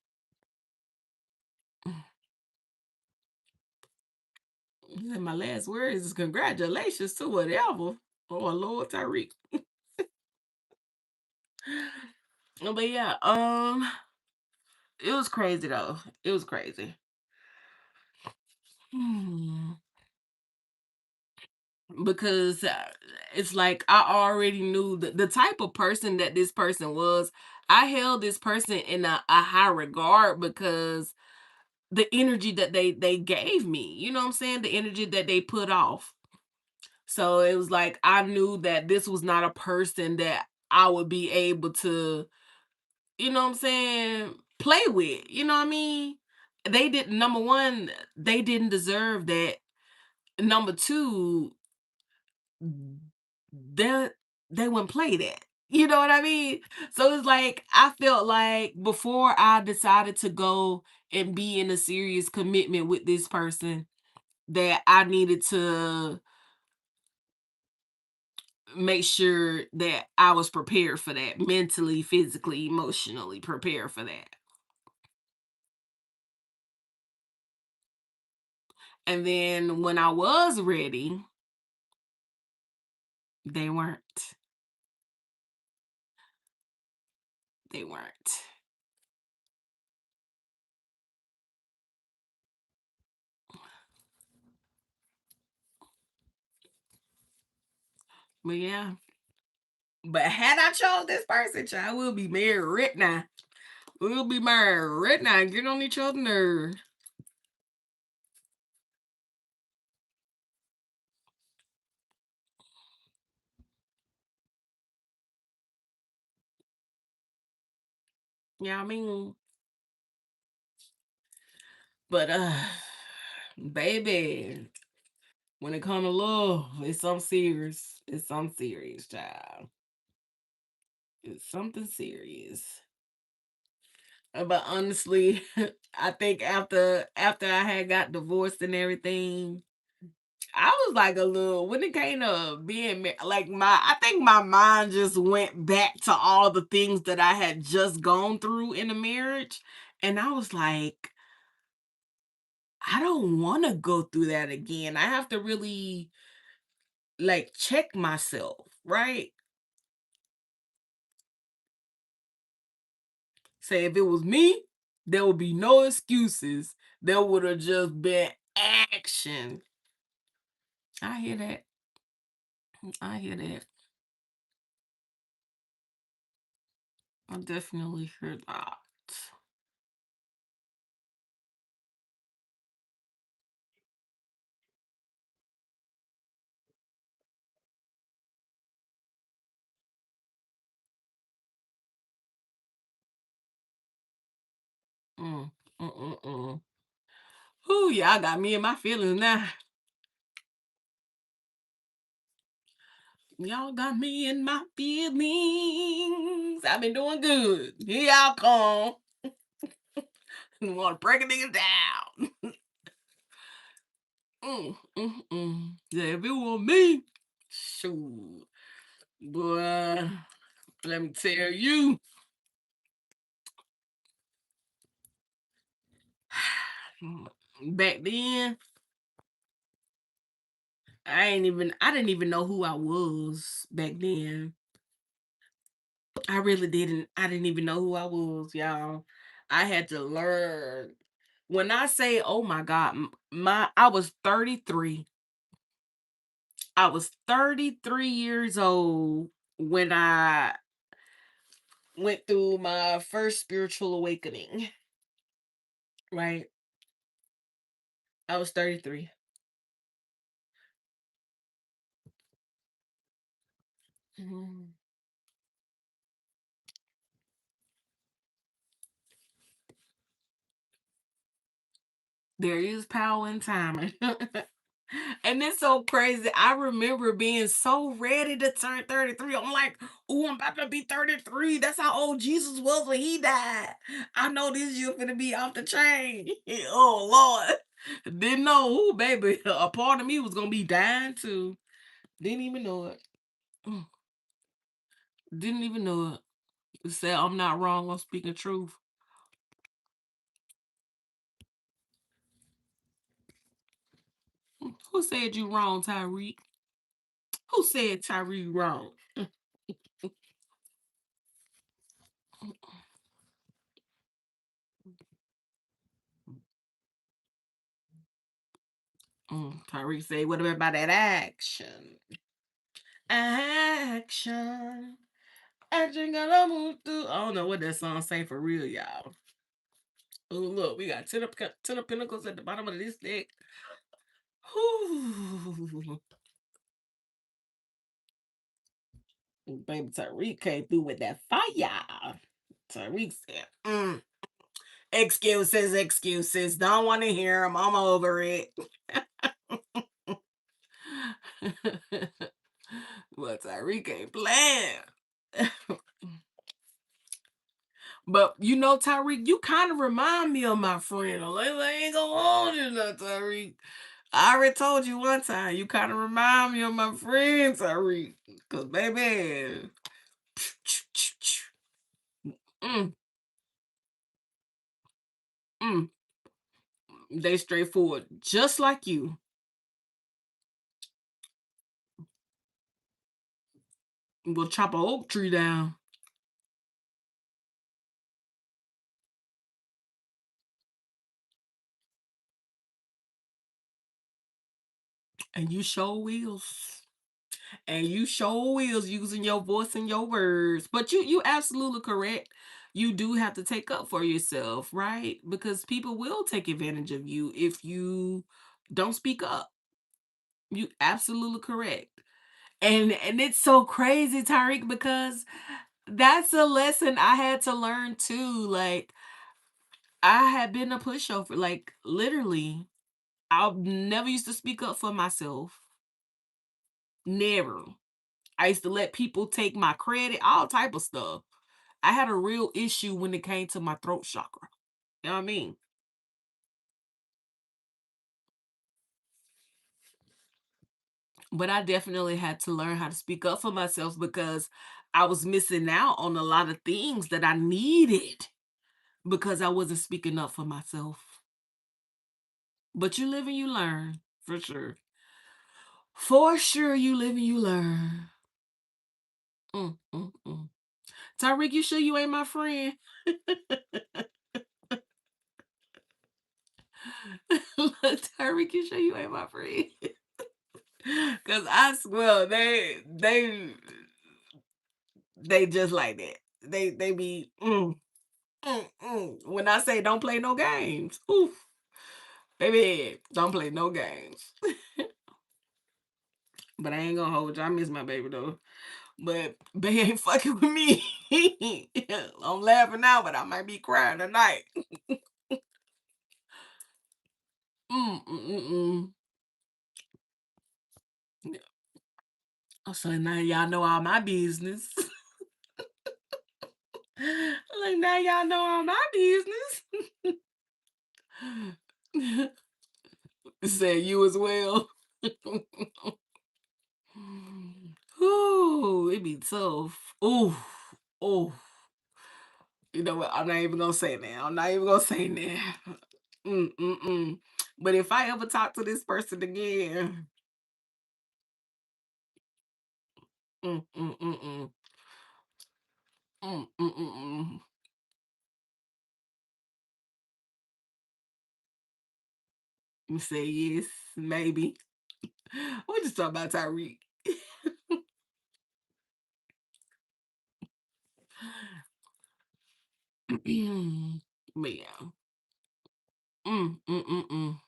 he said, my last words is congratulations to whatever. Oh Lord, Tyreek. But yeah, it was crazy though. It was crazy. Hmm. Because it's like I already knew the type of person that this person was. I held this person in a high regard because the energy that they gave me, you know what I'm saying? The energy that they put off. So it was like I knew that this was not a person that I would be able to, you know what I'm saying, play with. You know what I mean? They didn't, number one, they didn't deserve that. Number two, they they wouldn't play that. You know what I mean? So it's like I felt like before I decided to go and be in a serious commitment with this person that I needed to make sure that I was prepared for that mentally, physically, emotionally prepared for that. And then when I was ready, they weren't. They weren't. But yeah. But had I chose this person, child, we'll be married right now. We'll be married right now. Get on each other's nerves. Yeah, I mean, but baby, when it comes to love, it's something serious. It's something serious, child. It's something serious. But honestly, I think after I had got divorced and everything, I was like a little when it came to being like I think my mind just went back to all the things that I had just gone through in a marriage, and I was like, I don't want to go through that again. I have to really like check myself, right? Say if it was me, there would be no excuses. There would have just been action. I hear that. I hear that. I definitely hear that. Mm, mm. Ooh, y'all got me in my feelings now. Y'all got me in my feelings. I've been doing good. Here y'all come. You want to break a nigga down. Yeah, if it were me, shoot. Boy, let me tell you. Back then, I didn't even know who I was back then. I really didn't. I didn't even know who I was, y'all. I had to learn. When I say, oh my God, I was 33. I was 33 years old when I went through my first spiritual awakening. Right? I was 33. Mhm. There is power in timing. And it's so crazy. I remember being so ready to turn 33. I'm like, oh, I'm about to be 33. That's how old Jesus was when he died. I know this year finna be off the chain. Oh, Lord. Didn't know who, baby. A part of me was gonna be dying too. Didn't even know it. Mm, Didn't even know it. Said I'm not wrong on speaking truth. Who said you wrong, Tyreek? Who said Tyreek wrong? Tyreek said, what about that action? Action. Action gonna move through. I don't know what that song say for real, y'all. Oh, look, we got 10 of Pentacles at the bottom of this deck. Whew. Baby Tyreek came through with that fire. Tyreek said, excuses, excuses. Don't want to hear them. I'm over it. Well, Tyreek ain't playing. But you know, Tyreek, you kind of remind me of my friend. I ain't gonna hold you now, Tyreek. I already told you one time, you kind of remind me of my friend, Tyreek. Cause baby, mm, mm, they straightforward, just like you. We'll chop a oak tree down, and you show wheels. And you show wheels using your voice and your words. But you absolutely correct. You do have to take up for yourself, right? Because people will take advantage of you if you don't speak up. You absolutely correct. And it's so crazy, Tariq, because that's a lesson I had to learn too. Like I had been a pushover, like literally. I never used to speak up for myself. Never. I used to let people take my credit, all type of stuff. I had a real issue when it came to my throat chakra. You know what I mean? But I definitely had to learn how to speak up for myself because I was missing out on a lot of things that I needed because I wasn't speaking up for myself. But you live and you learn, for sure. For sure, you live and you learn. Mm. Tyreek, you sure you ain't my friend? Tyreek, you sure you ain't my friend? Cause I swear they just like that. They be when I say don't play no games. Oof, baby, don't play no games. But I ain't gonna hold you. I miss my baby though. But they ain't fucking with me. I'm laughing now, but I might be crying tonight. Mm, mm, mm, mm. Yeah. So now y'all know all my business. Like now y'all know all my business. Said you as well. Ooh, it be tough. Ooh, oh. You know what? I'm not even gonna say that. I'm not even gonna say that. Mm. But if I ever talk to this person again, mm, mm, mm, mm, mm. You say yes, maybe. We just talking about Tyreek. But yeah. Mm.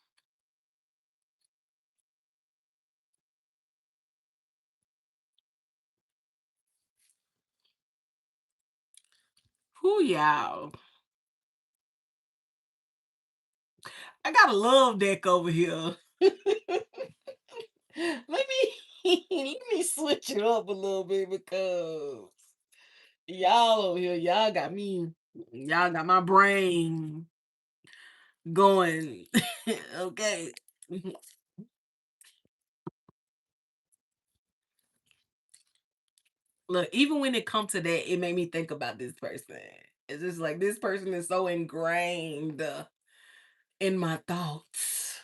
Who y'all? I got a love deck over here. let let me switch it up a little bit because y'all over here, y'all got my brain going. Okay. Look, even when it comes to that, it made me think about this person. It's just like this person is so ingrained in my thoughts.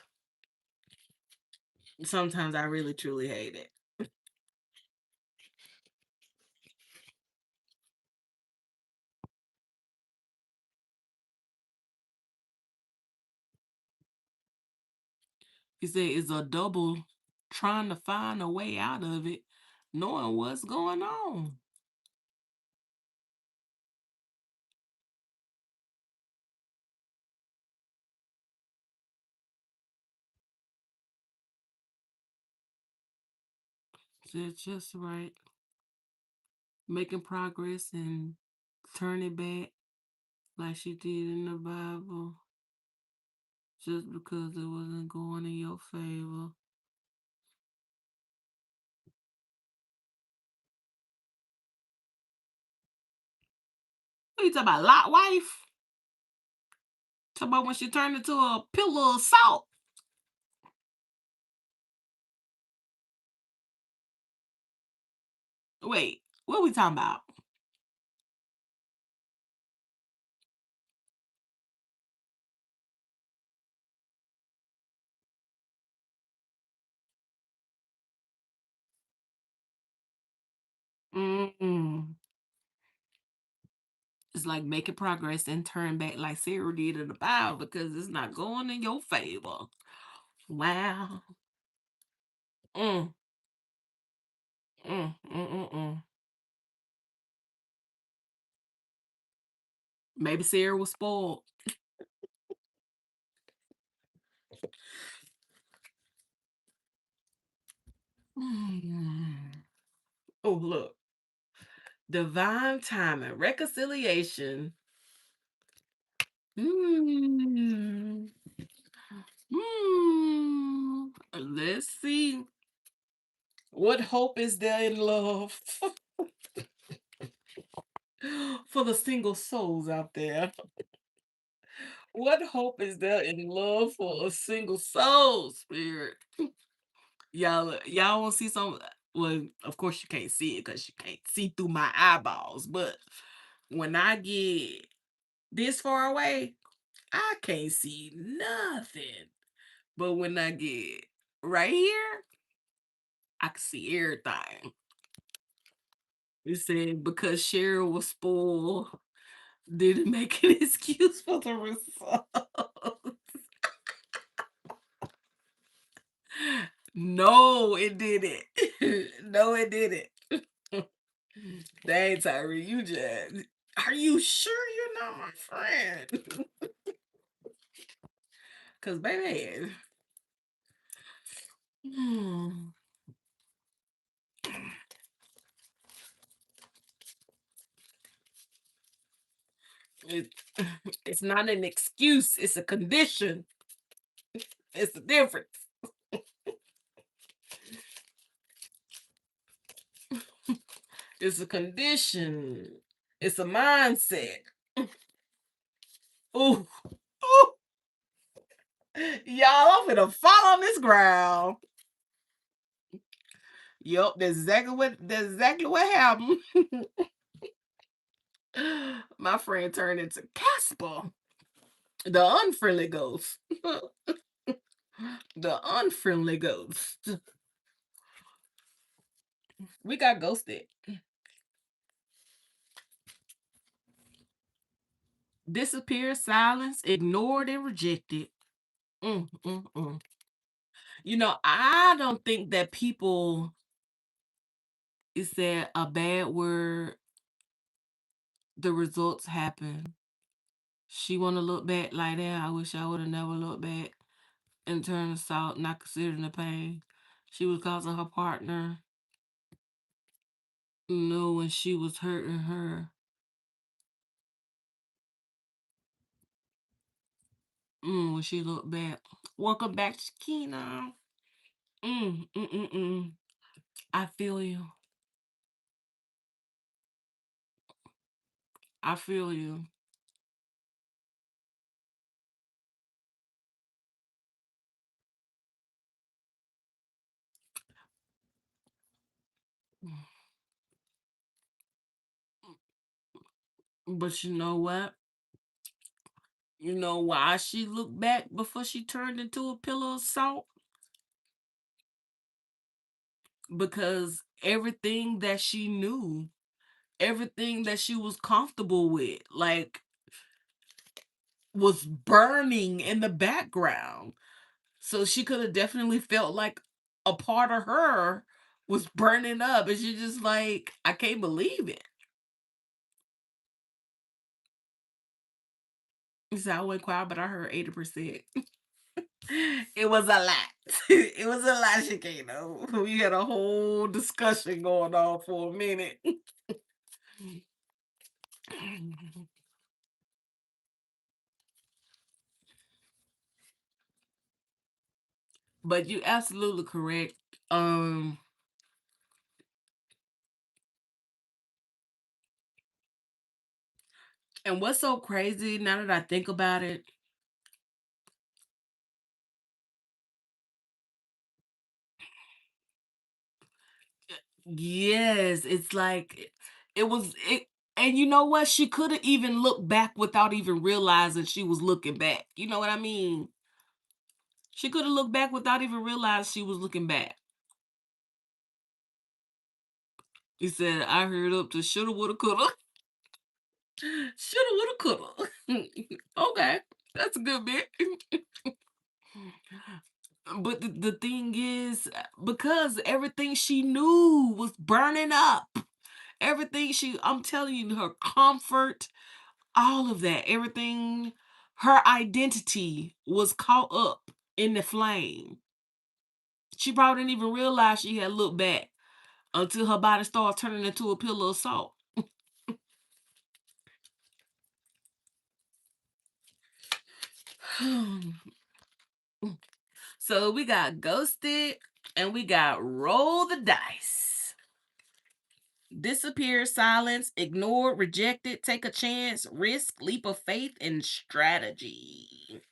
Sometimes I really truly hate it. He said it's a double trying to find a way out of it, knowing what's going on. Said just right. Making progress and turn it back like she did in the Bible just because it wasn't going in your favor. What you talking about, Lot wife? Talking about when she turned into a pillar of salt. Wait, what we talking about? Mm-mm. It's like making progress and turn back like Sarah did in the Bible because it's not going in your favor. Wow. Mm, mm. Maybe Sarah was spoiled. Mm. Oh, look. Divine timing, reconciliation. Mm. Let's see. What hope is there in love for the single souls out there? What hope is there in love for a single soul, spirit? Y'all want to see some? Well, of course you can't see it because you can't see through my eyeballs. But when I get this far away, I can't see nothing. But when I get right here, I can see everything. It said because Cheryl was spoiled, didn't make an excuse for the result. No, it didn't. No, it didn't. Dang, Tyree, you just. Are you sure you're not my friend? Cause baby, hmm, it, it's not an excuse. It's a condition. It's a difference. It's a condition. It's a mindset. Ooh, ooh, y'all, I'm gonna fall on this ground. Yup, that's exactly what happened. My friend turned into Casper, the unfriendly ghost. The unfriendly ghost. We got ghosted. Disappeared, silenced, ignored, and rejected. Mm, mm, mm. I don't think that people is that a bad word. The results happen. She want to look back like that. I wish I would have never looked back and turned to salt, not considering the pain she was causing her partner. When she was hurting her. When she looked back. Welcome back, Shakina. Mm, mm, mm, mm. I feel you. I feel you. But you know what? You know why she looked back before she turned into a pillow of salt? Because everything that she knew, everything that she was comfortable with, like, was burning in the background. So she could have definitely felt like a part of her was burning up. And she just like, I can't believe it. So I went quiet, but I heard 80%. It was a lot. It was a lot, Shakino. We had a whole discussion going on for a minute. But you absolutely correct. Um, and what's so crazy now that I think about it, yes, it's like it was it. And you know what? She could have even looked back without even realizing she was looking back. You know what I mean? She could have looked back without even realizing she was looking back. He said, I heard up to shoulda, woulda, coulda. Shoulda, woulda, coulda. Okay, that's a good bit. But the thing is, because everything she knew was burning up. Everything I'm telling you, her comfort, all of that, everything, her identity was caught up in the flame. She probably didn't even realize she had looked back until her body started turning into a pillow of salt. So we got ghosted and we got roll the dice. Disappear, silence, ignore, rejected, take a chance, risk, leap of faith, and strategy.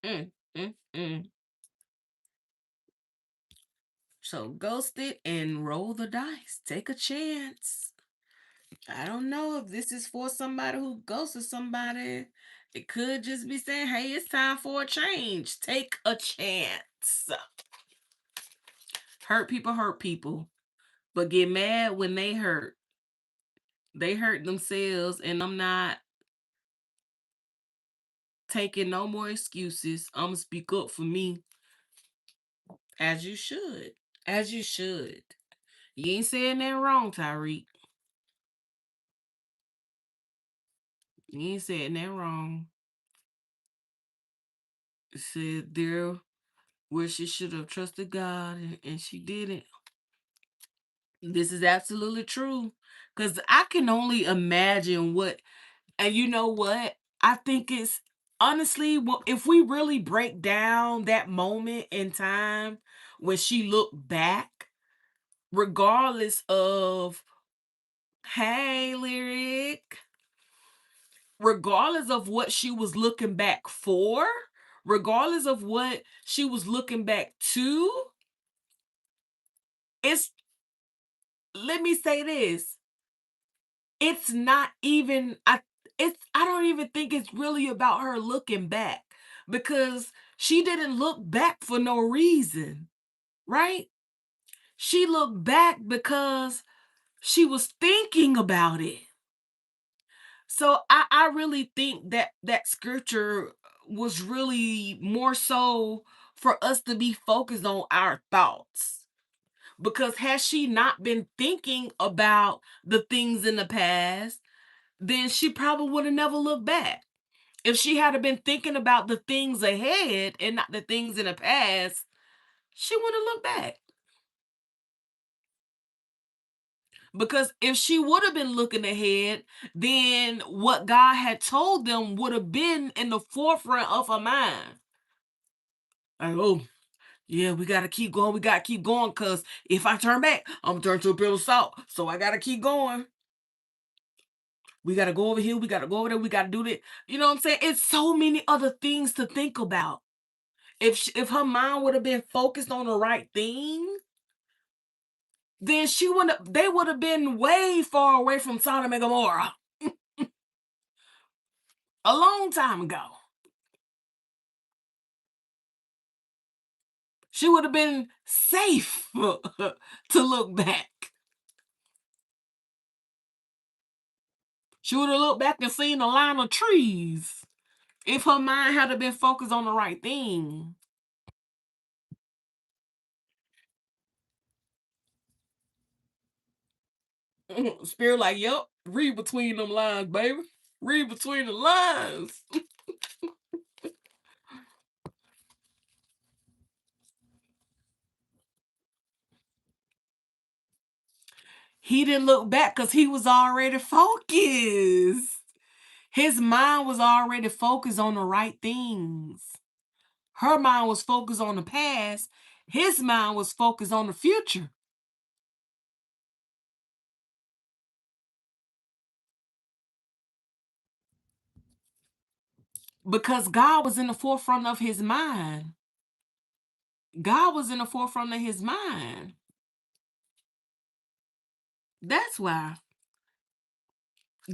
Mm, mm, mm. So ghosted and roll the dice. Take a chance. I don't know if this is for somebody who ghosted somebody. It could just be saying, hey, it's time for a change. Take a chance. Hurt people, but get mad when they hurt. They hurt themselves, and I'm not taking no more excuses. I'm gonna speak up for me, as you should. As you should. You ain't saying that wrong, Tyreek. You ain't saying that wrong. It said there where she should have trusted God, and she didn't. This is absolutely true. Because I can only imagine what, and you know what? I think it's honestly, well, if we really break down that moment in time when she looked back, regardless of, hey, Lyric, regardless of what she was looking back for, regardless of what she was looking back to, it's, let me say this, it's not even, I don't even think it's really about her looking back, because she didn't look back for no reason, right? She looked back because she was thinking about it. So I really think that that scripture was really more so for us to be focused on our thoughts. Because had she not been thinking about the things in the past, then she probably would have never looked back. If she had been thinking about the things ahead and not the things in the past, she wouldn't have looked back. Because if she would have been looking ahead, then what God had told them would have been in the forefront of her mind. Like, oh, yeah, we got to keep going. We got to keep going, because if I turn back, I'm going to turn to a pillar of salt. So I got to keep going. We got to go over here. We got to go over there. We got to do that. You know what I'm saying? It's so many other things to think about. If her mind would have been focused on the right thing, then they would have been way far away from Sodom and Gomorrah a long time ago. She would have been safe to look back. She would have looked back and seen a line of trees if her mind had been focused on the right thing. Spirit like, yep, read between them lines, baby. Read between the lines. He didn't look back because he was already focused. His mind was already focused on the right things. Her mind was focused on the past. His mind was focused on the future. Because God was in the forefront of his mind. God was in the forefront of his mind. That's why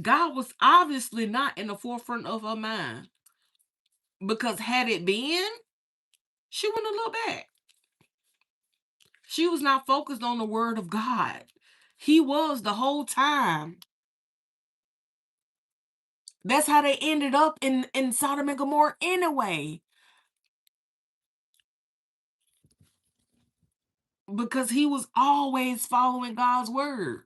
God was obviously not in the forefront of her mind. Because had it been, she wouldn't have looked back. She was not focused on the word of God. He was the whole time. That's how they ended up in Sodom and Gomorrah anyway. Because he was always following God's word.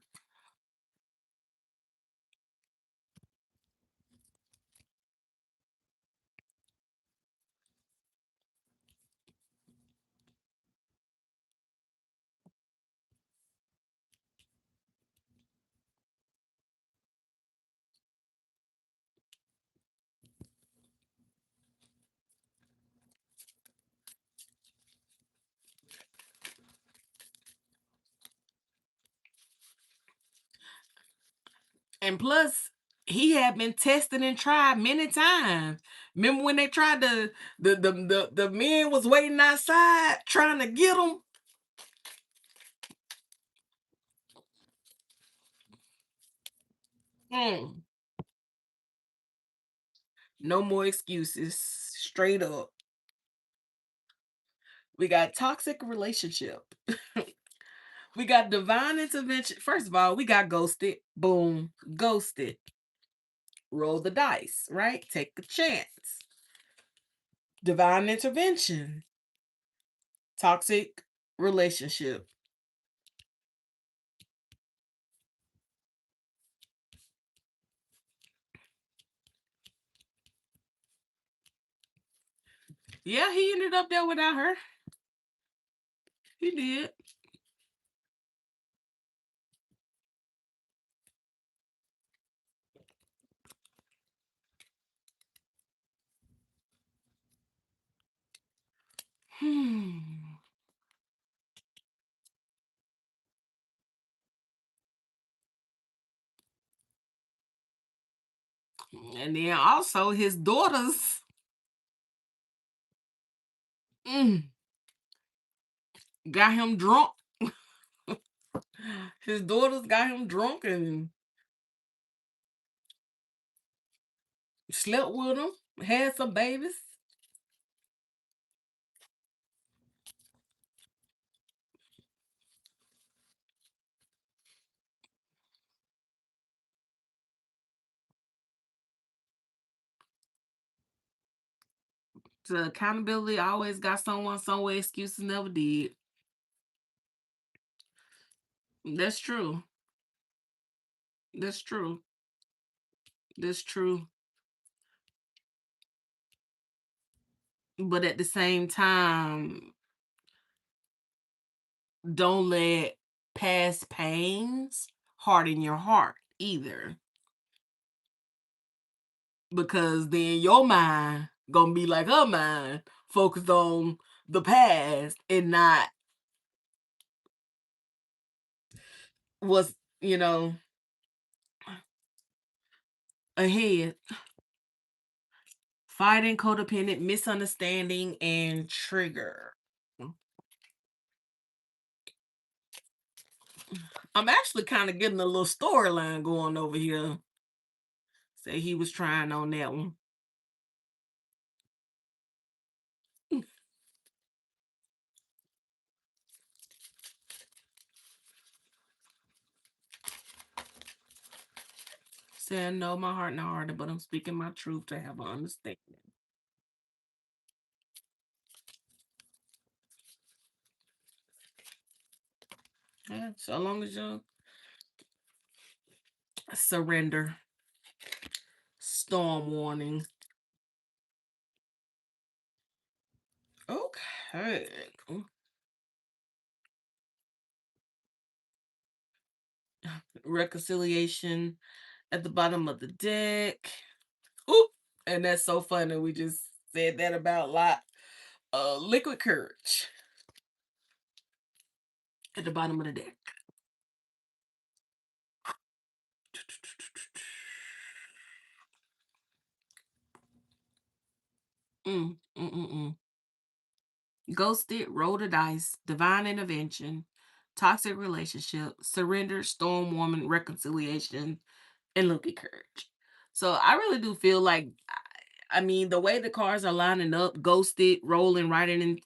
And plus, he had been tested and tried many times. Remember when they tried the men was waiting outside trying to get him? Mm. No more excuses. Straight up. We got toxic relationship. We got divine intervention. First of all, we got ghosted. Boom, ghosted. Roll the dice, right? Take a chance. Divine intervention. Toxic relationship. Yeah, he ended up there without her. He did. Hmm. And then also his daughters mm, got him drunk. His daughters got him drunk and slept with him, had some babies. So accountability always got someone somewhere. Excuses never did. That's true. That's true. That's true. But at the same time, don't let past pains harden your heart either. Because then your mind gonna be like her mind, focused on the past and not what's, ahead. Fighting, codependent, misunderstanding, and trigger. I'm actually kind of getting a little storyline going over here. Say he was trying on that one. Saying no, my heart not harder, but I'm speaking my truth to have an understanding. Yeah, so long as you surrender. Storm warning. Okay. Reconciliation at the bottom of the deck. Oop. And that's so funny. We just said that about a lot. Liquid courage at the bottom of the deck. Mm, mm, mm, mm. Ghosted, roll the dice, divine intervention, toxic relationship, surrender, storm woman, reconciliation, and Loki courage. So I really do feel like, I mean, the way the cards are lining up, ghosted, rolling right into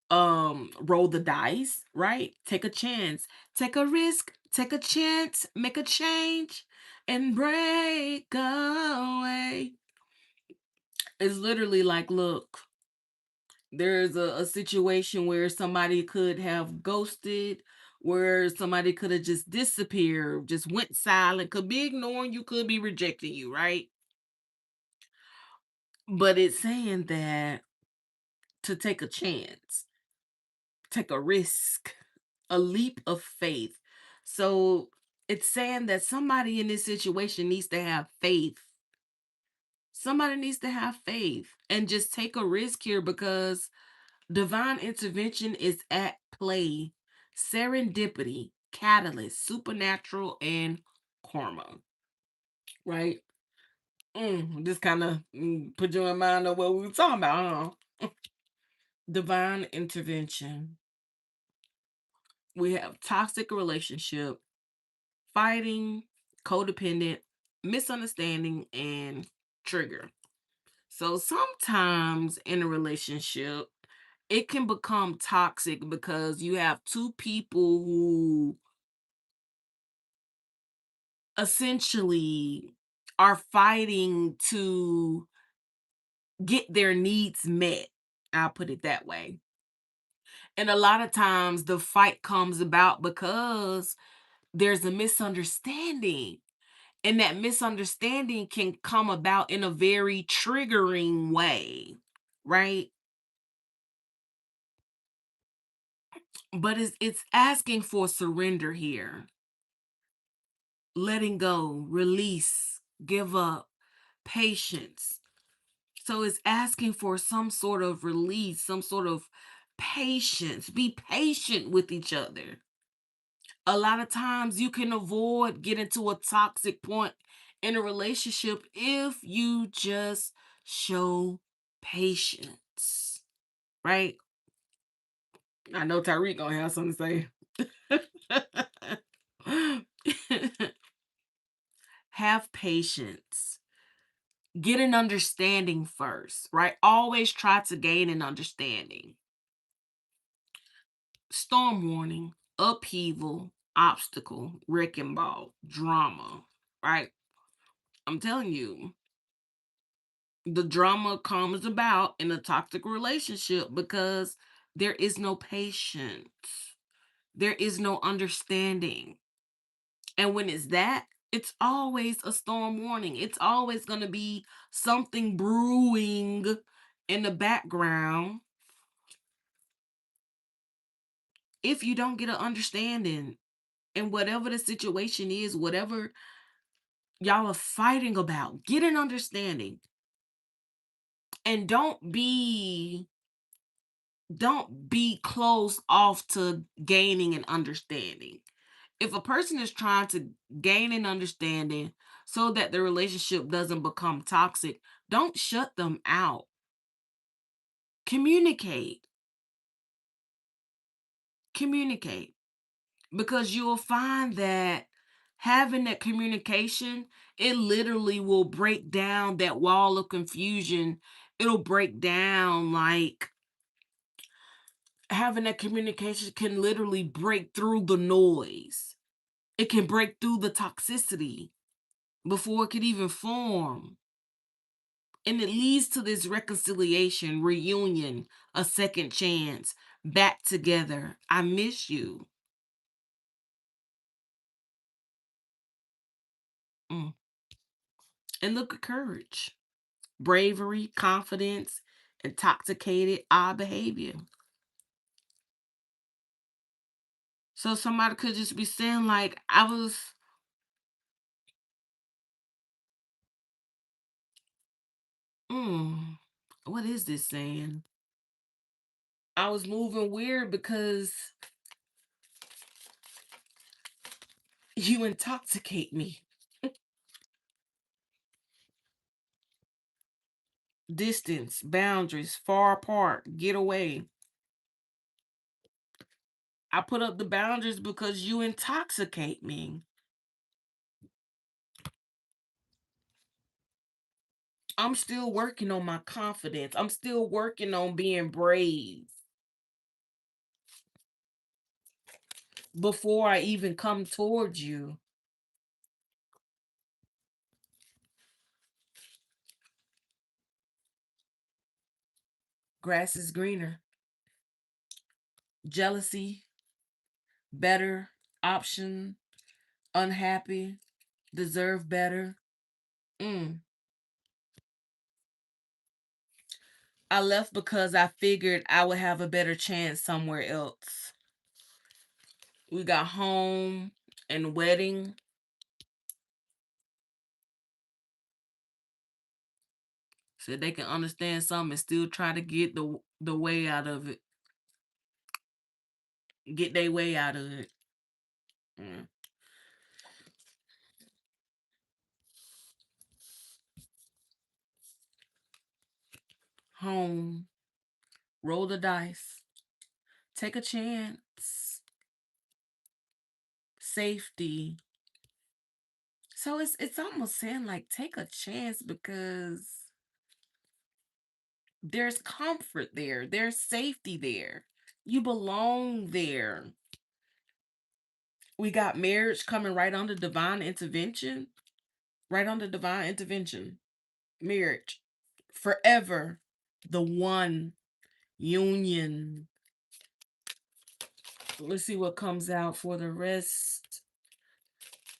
roll the dice, right? Take a chance, take a risk, take a chance, make a change, and break away. It's literally like, look, there's a situation where somebody could have ghosted, where somebody could have just disappeared, just went silent, could be ignoring you, could be rejecting you, right? But it's saying that to take a chance, take a risk, a leap of faith. So it's saying that somebody in this situation needs to have faith. Somebody needs to have faith and just take a risk here because divine intervention is at play. Serendipity, catalyst, supernatural, and karma. Right? This kind of put you in mind of what we were talking about, huh? Divine intervention. We have toxic relationship, fighting, codependent, misunderstanding, and trigger. So sometimes in a relationship, it can become toxic because you have two people who essentially are fighting to get their needs met. I'll put it that way. And a lot of times the fight comes about because there's a misunderstanding. And that misunderstanding can come about in a very triggering way, right? But it's asking for surrender here. Letting go, release, give up, patience. So it's asking for some sort of release, some sort of patience. Be patient with each other. A lot of times you can avoid getting to a toxic point in a relationship if you just show patience, right? I know Tyreek gonna have something to say. Have patience. Get an understanding first, right? Always try to gain an understanding. Storm warning, upheaval, obstacle, wrecking ball, drama, right? I'm telling you, the drama comes about in a toxic relationship because there is no patience, there is no understanding. And when it's that, it's always a storm warning. It's always going to be something brewing in the background if you don't get an understanding. And whatever the situation is, whatever y'all are fighting about, get an understanding. And don't be closed off to gaining an understanding. If a person is trying to gain an understanding so that the relationship doesn't become toxic, don't shut them out. Communicate. Communicate. Because you'll find that having that communication, it literally will break down that wall of confusion. It'll break down, like, having that communication can literally break through the noise. It can break through the toxicity before it could even form. And it leads to this reconciliation, reunion, a second chance, back together. I miss you. Mm. And look at courage, bravery, confidence, intoxicated odd behavior. So somebody could just be saying, like, mm, what is this saying? I was moving weird because you intoxicate me. Distance, boundaries, far apart, get away. I put up the boundaries because you intoxicate me. I'm still working on my confidence. I'm still working on being brave before I even come towards you. Grass is greener. Jealousy, better, option, unhappy, deserve better. Mm. I left because I figured I would have a better chance somewhere else. We got home and wedding. So they can understand something and still try to get the way out of it. Get their way out of it. Mm. Home. Roll the dice. Take a chance. Safety. So it's almost saying, like, take a chance because There's comfort there. There's safety there. You belong there. We got marriage coming right under divine intervention. Right under divine intervention. Marriage. Forever. The one union. Let's see what comes out for the rest.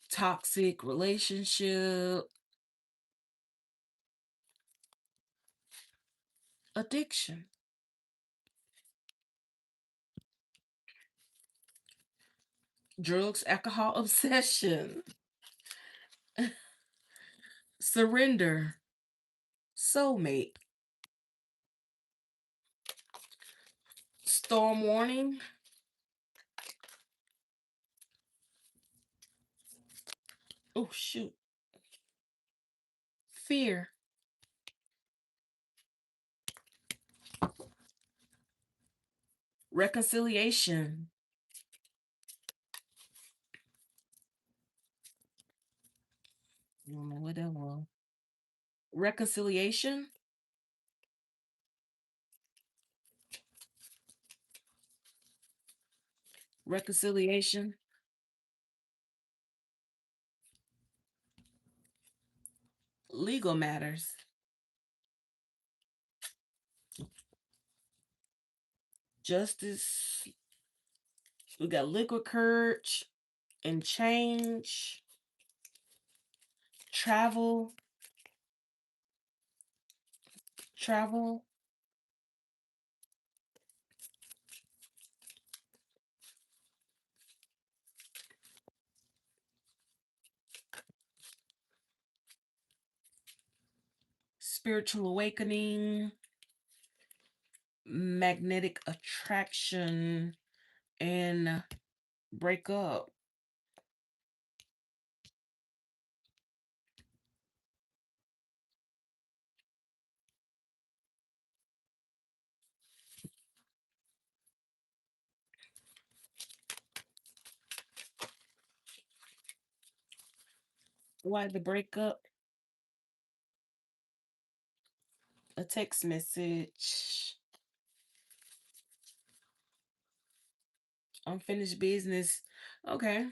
Toxic relationship. Addiction. Drugs, alcohol, obsession. Surrender. Soulmate. Storm warning. Oh, shoot. Fear. Reconciliation. I don't know what that was. Reconciliation. Reconciliation. Legal matters. Justice. We got liquid courage and change. Travel. Travel. Spiritual awakening. Magnetic attraction. And break up. Why the breakup? A text message. Unfinished business. Okay.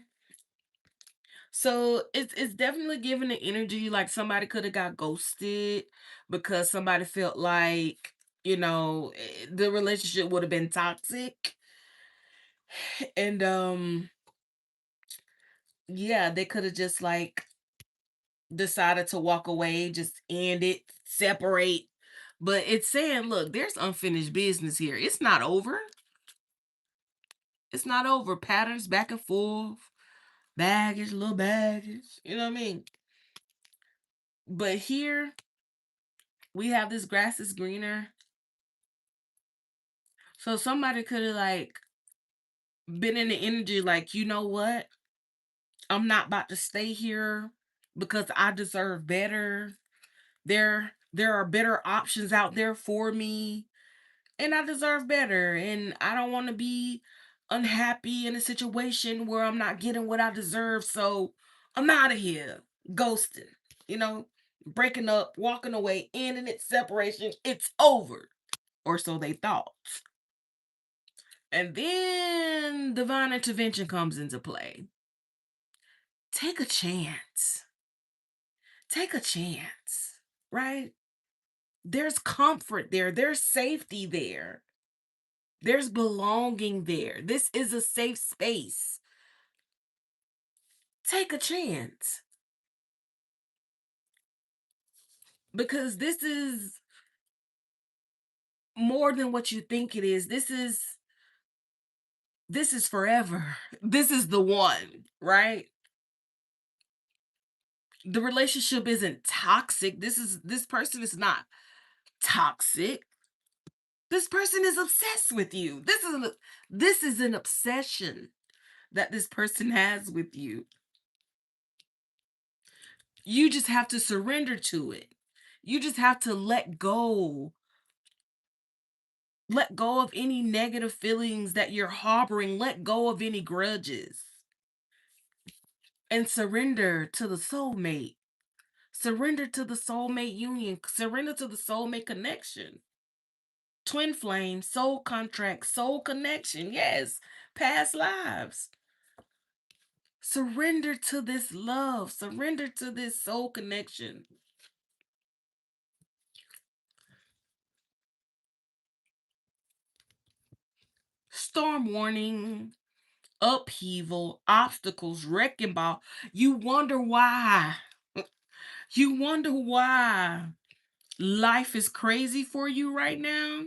So it's definitely giving the energy like somebody could have got ghosted because somebody felt like, the relationship would have been toxic. And yeah, they could have just like decided to walk away, just end it, separate. But it's saying, look, there's unfinished business here. It's not over. It's not over. Patterns back and forth, baggage, little baggage. You know what I mean? But here we have this grass is greener. So somebody could have like been in the energy like, you know what? I'm not about to stay here because I deserve better. There are better options out there for me and I deserve better and I don't want to be unhappy in a situation where I'm not getting what I deserve. So I'm out of here. Ghosting, you know, breaking up, walking away, ending it, separation. It's over. Or so they thought. And then divine intervention comes into play. Take a chance. Take a chance, right? There's comfort there, there's safety there, there's belonging there. This is a safe space. Take a chance because this is more than what you think it is. This is forever. This is the one, right? The relationship isn't toxic. This person is not toxic. This person is obsessed with you. This is an obsession that this person has with you. You just have to surrender to it. You just have to let go. Let go of any negative feelings that you're harboring. Let go of any grudges. And surrender to the soulmate. Surrender to the soulmate union. Surrender to the soulmate connection. Twin flame, soul contract, soul connection. Yes, past lives. Surrender to this love. Surrender to this soul connection. Storm warning, upheaval, obstacles, wrecking ball. You wonder why. You wonder why life is crazy for you right now.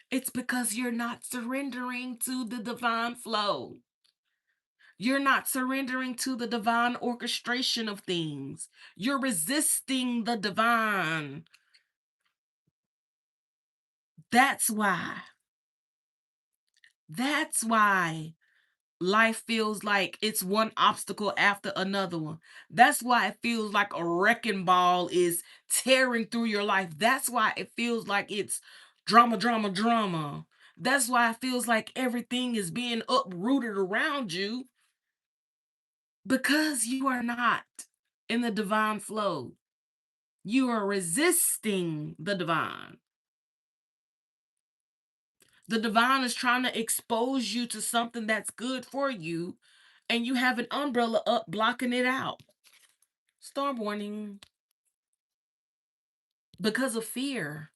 It's because you're not surrendering to the divine flow. You're not surrendering to the divine orchestration of things. You're resisting the divine. That's why. That's why life feels like it's one obstacle after another one. That's why it feels like a wrecking ball is tearing through your life. That's why it feels like it's drama, drama, drama. That's why it feels like everything is being uprooted around you because you are not in the divine flow. You are resisting the divine. The divine is trying to expose you to something that's good for you, and you have an umbrella up blocking it out. Storm warning. Because of fear.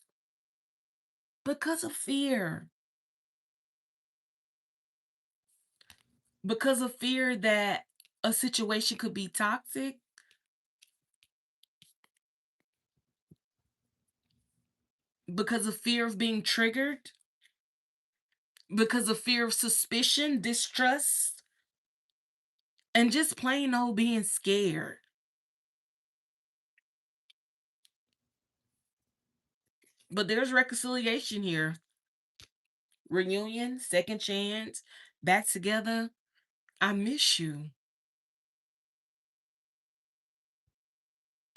Because of fear. Because of fear that a situation could be toxic. Because of fear of being triggered. Because of fear of suspicion, distrust, and just plain old being scared. But there's reconciliation here. Reunion, second chance, back together. I miss you.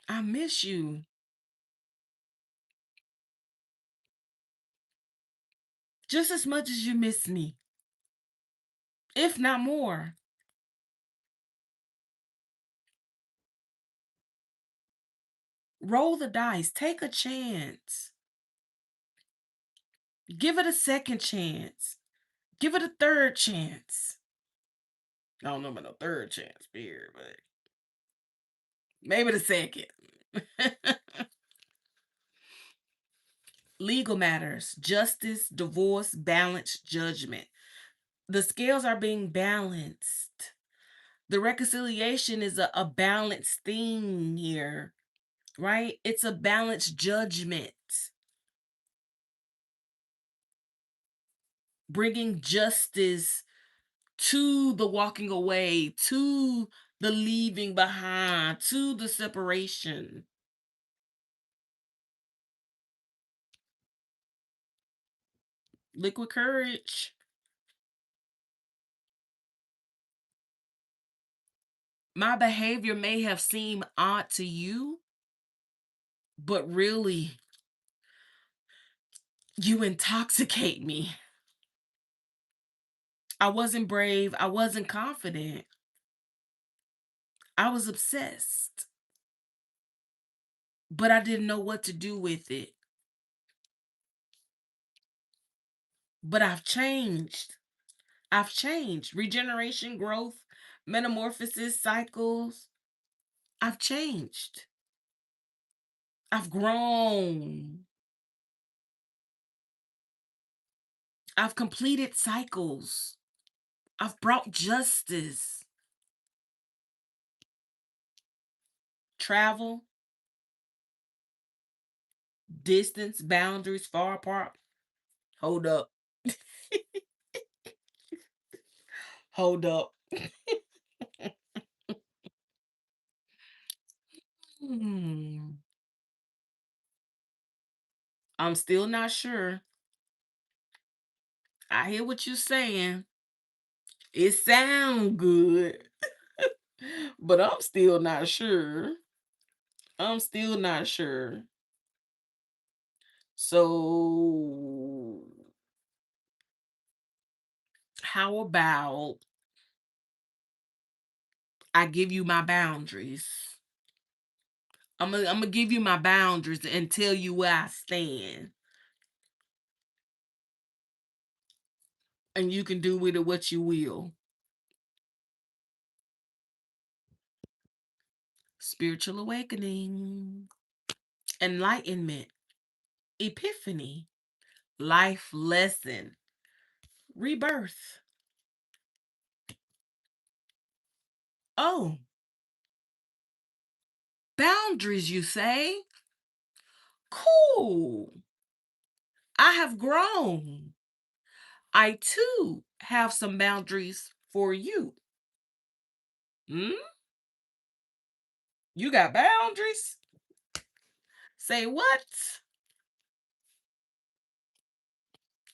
I miss you. Just as much as you miss me, if not more. Roll the dice, take a chance. Give it a second chance. Give it a third chance. I don't know about no third chance beer, but maybe the second. Legal matters, justice, divorce, balance, judgment. The scales are being balanced. The reconciliation is a balanced thing here, right? It's a balanced judgment, bringing justice to the walking away, to the leaving behind, to the separation. Liquid courage. My behavior may have seemed odd to you, but really, you intoxicate me. I wasn't brave. I wasn't confident. I was obsessed, but I didn't know what to do with it. But I've changed. I've changed. Regeneration, growth, metamorphosis, cycles. I've changed. I've grown. I've completed cycles. I've brought justice. Travel, distance, boundaries, far apart. Hold up. Hold up. Hmm. I'm still not sure. I hear what you're saying. It sounds good, but I'm still not sure. I'm still not sure. So, how about I give you my boundaries? I'm gonna give you my boundaries and tell you where I stand. and you can do with it what you will. Spiritual awakening, enlightenment, epiphany, life lesson, rebirth. Oh, boundaries, you say? Cool. I have grown. I too have some boundaries for you. Hmm? You got boundaries? Say what?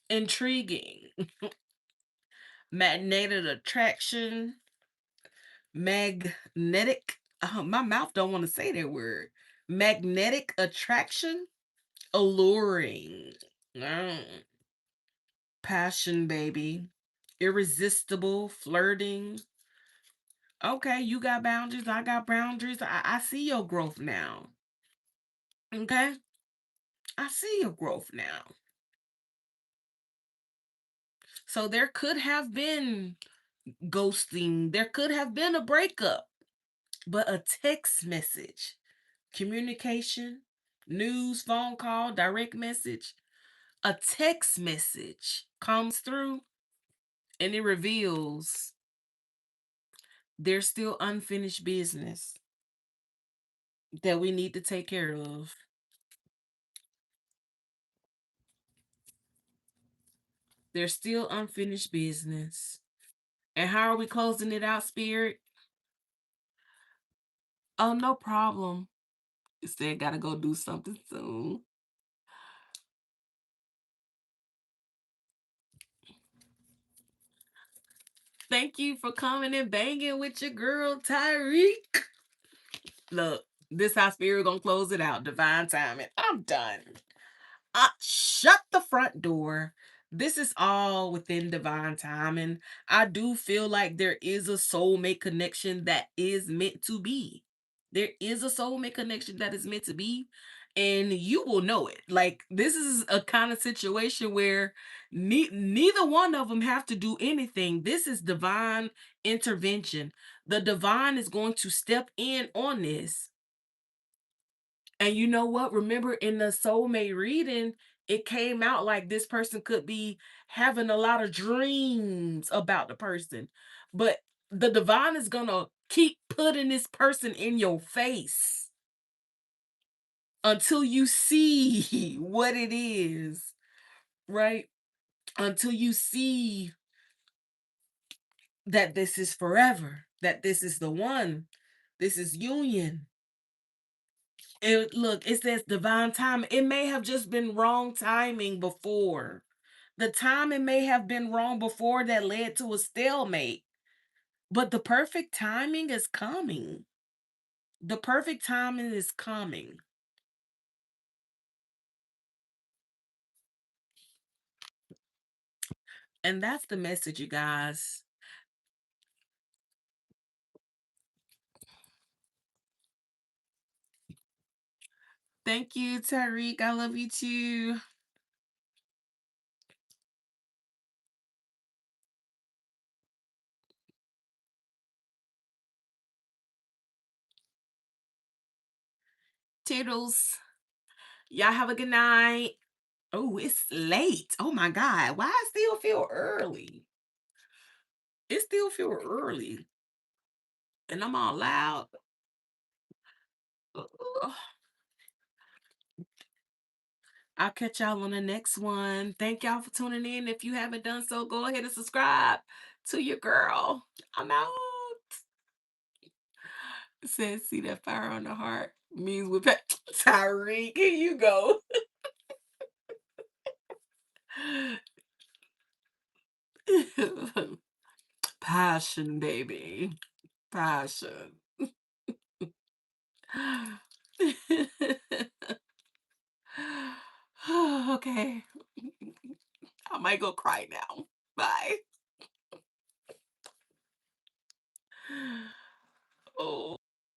Intriguing. Magnetic attraction, magnetic. My mouth don't want to say that word. Magnetic attraction, alluring. Mm. Passion, baby. Irresistible, flirting. Okay, you got boundaries. I got boundaries. I see your growth now. Okay? I see your growth now. So there could have been ghosting, there could have been a breakup, but a text message, communication, news, phone call, direct message, a text message comes through and it reveals there's still unfinished business that we need to take care of. There's still unfinished business. And how are we closing it out, Spirit? Oh, no problem. You said gotta go do something soon. Thank you for coming and banging with your girl, Tyreek. Look, this how Spirit gonna close it out. Divine timing. I'm done. Shut the front door. This is all within divine timing. I do feel like there is a soulmate connection that is meant to be. There is a soulmate connection that is meant to be, and you will know it. Like, this is a kind of situation where neither one of them have to do anything. This is divine intervention. The divine is going to step in on this. And you know what? Remember in the soulmate reading, it came out like this person could be having a lot of dreams about the person. But the divine is going to keep putting this person in your face until you see what it is, right? Until you see that this is forever, that this is the one, this is union. Look, it says divine time. It may have just been wrong timing before. The timing may have been wrong before that led to a stalemate. But the perfect timing is coming. The perfect timing is coming. And that's the message, you guys. Thank you, Tariq. I love you too. Toodles. Y'all have a good night. Oh, it's late. Oh my God. Why I still feel early? It still feel early. And I'm all loud. Ugh. I'll catch y'all on the next one. Thank y'all for tuning in. If you haven't done so, go ahead and subscribe to your girl. I'm out. It says, see that fire on the heart means with Tyreek. Here you go. Passion, baby. Passion. Okay. I might go cry now. Bye.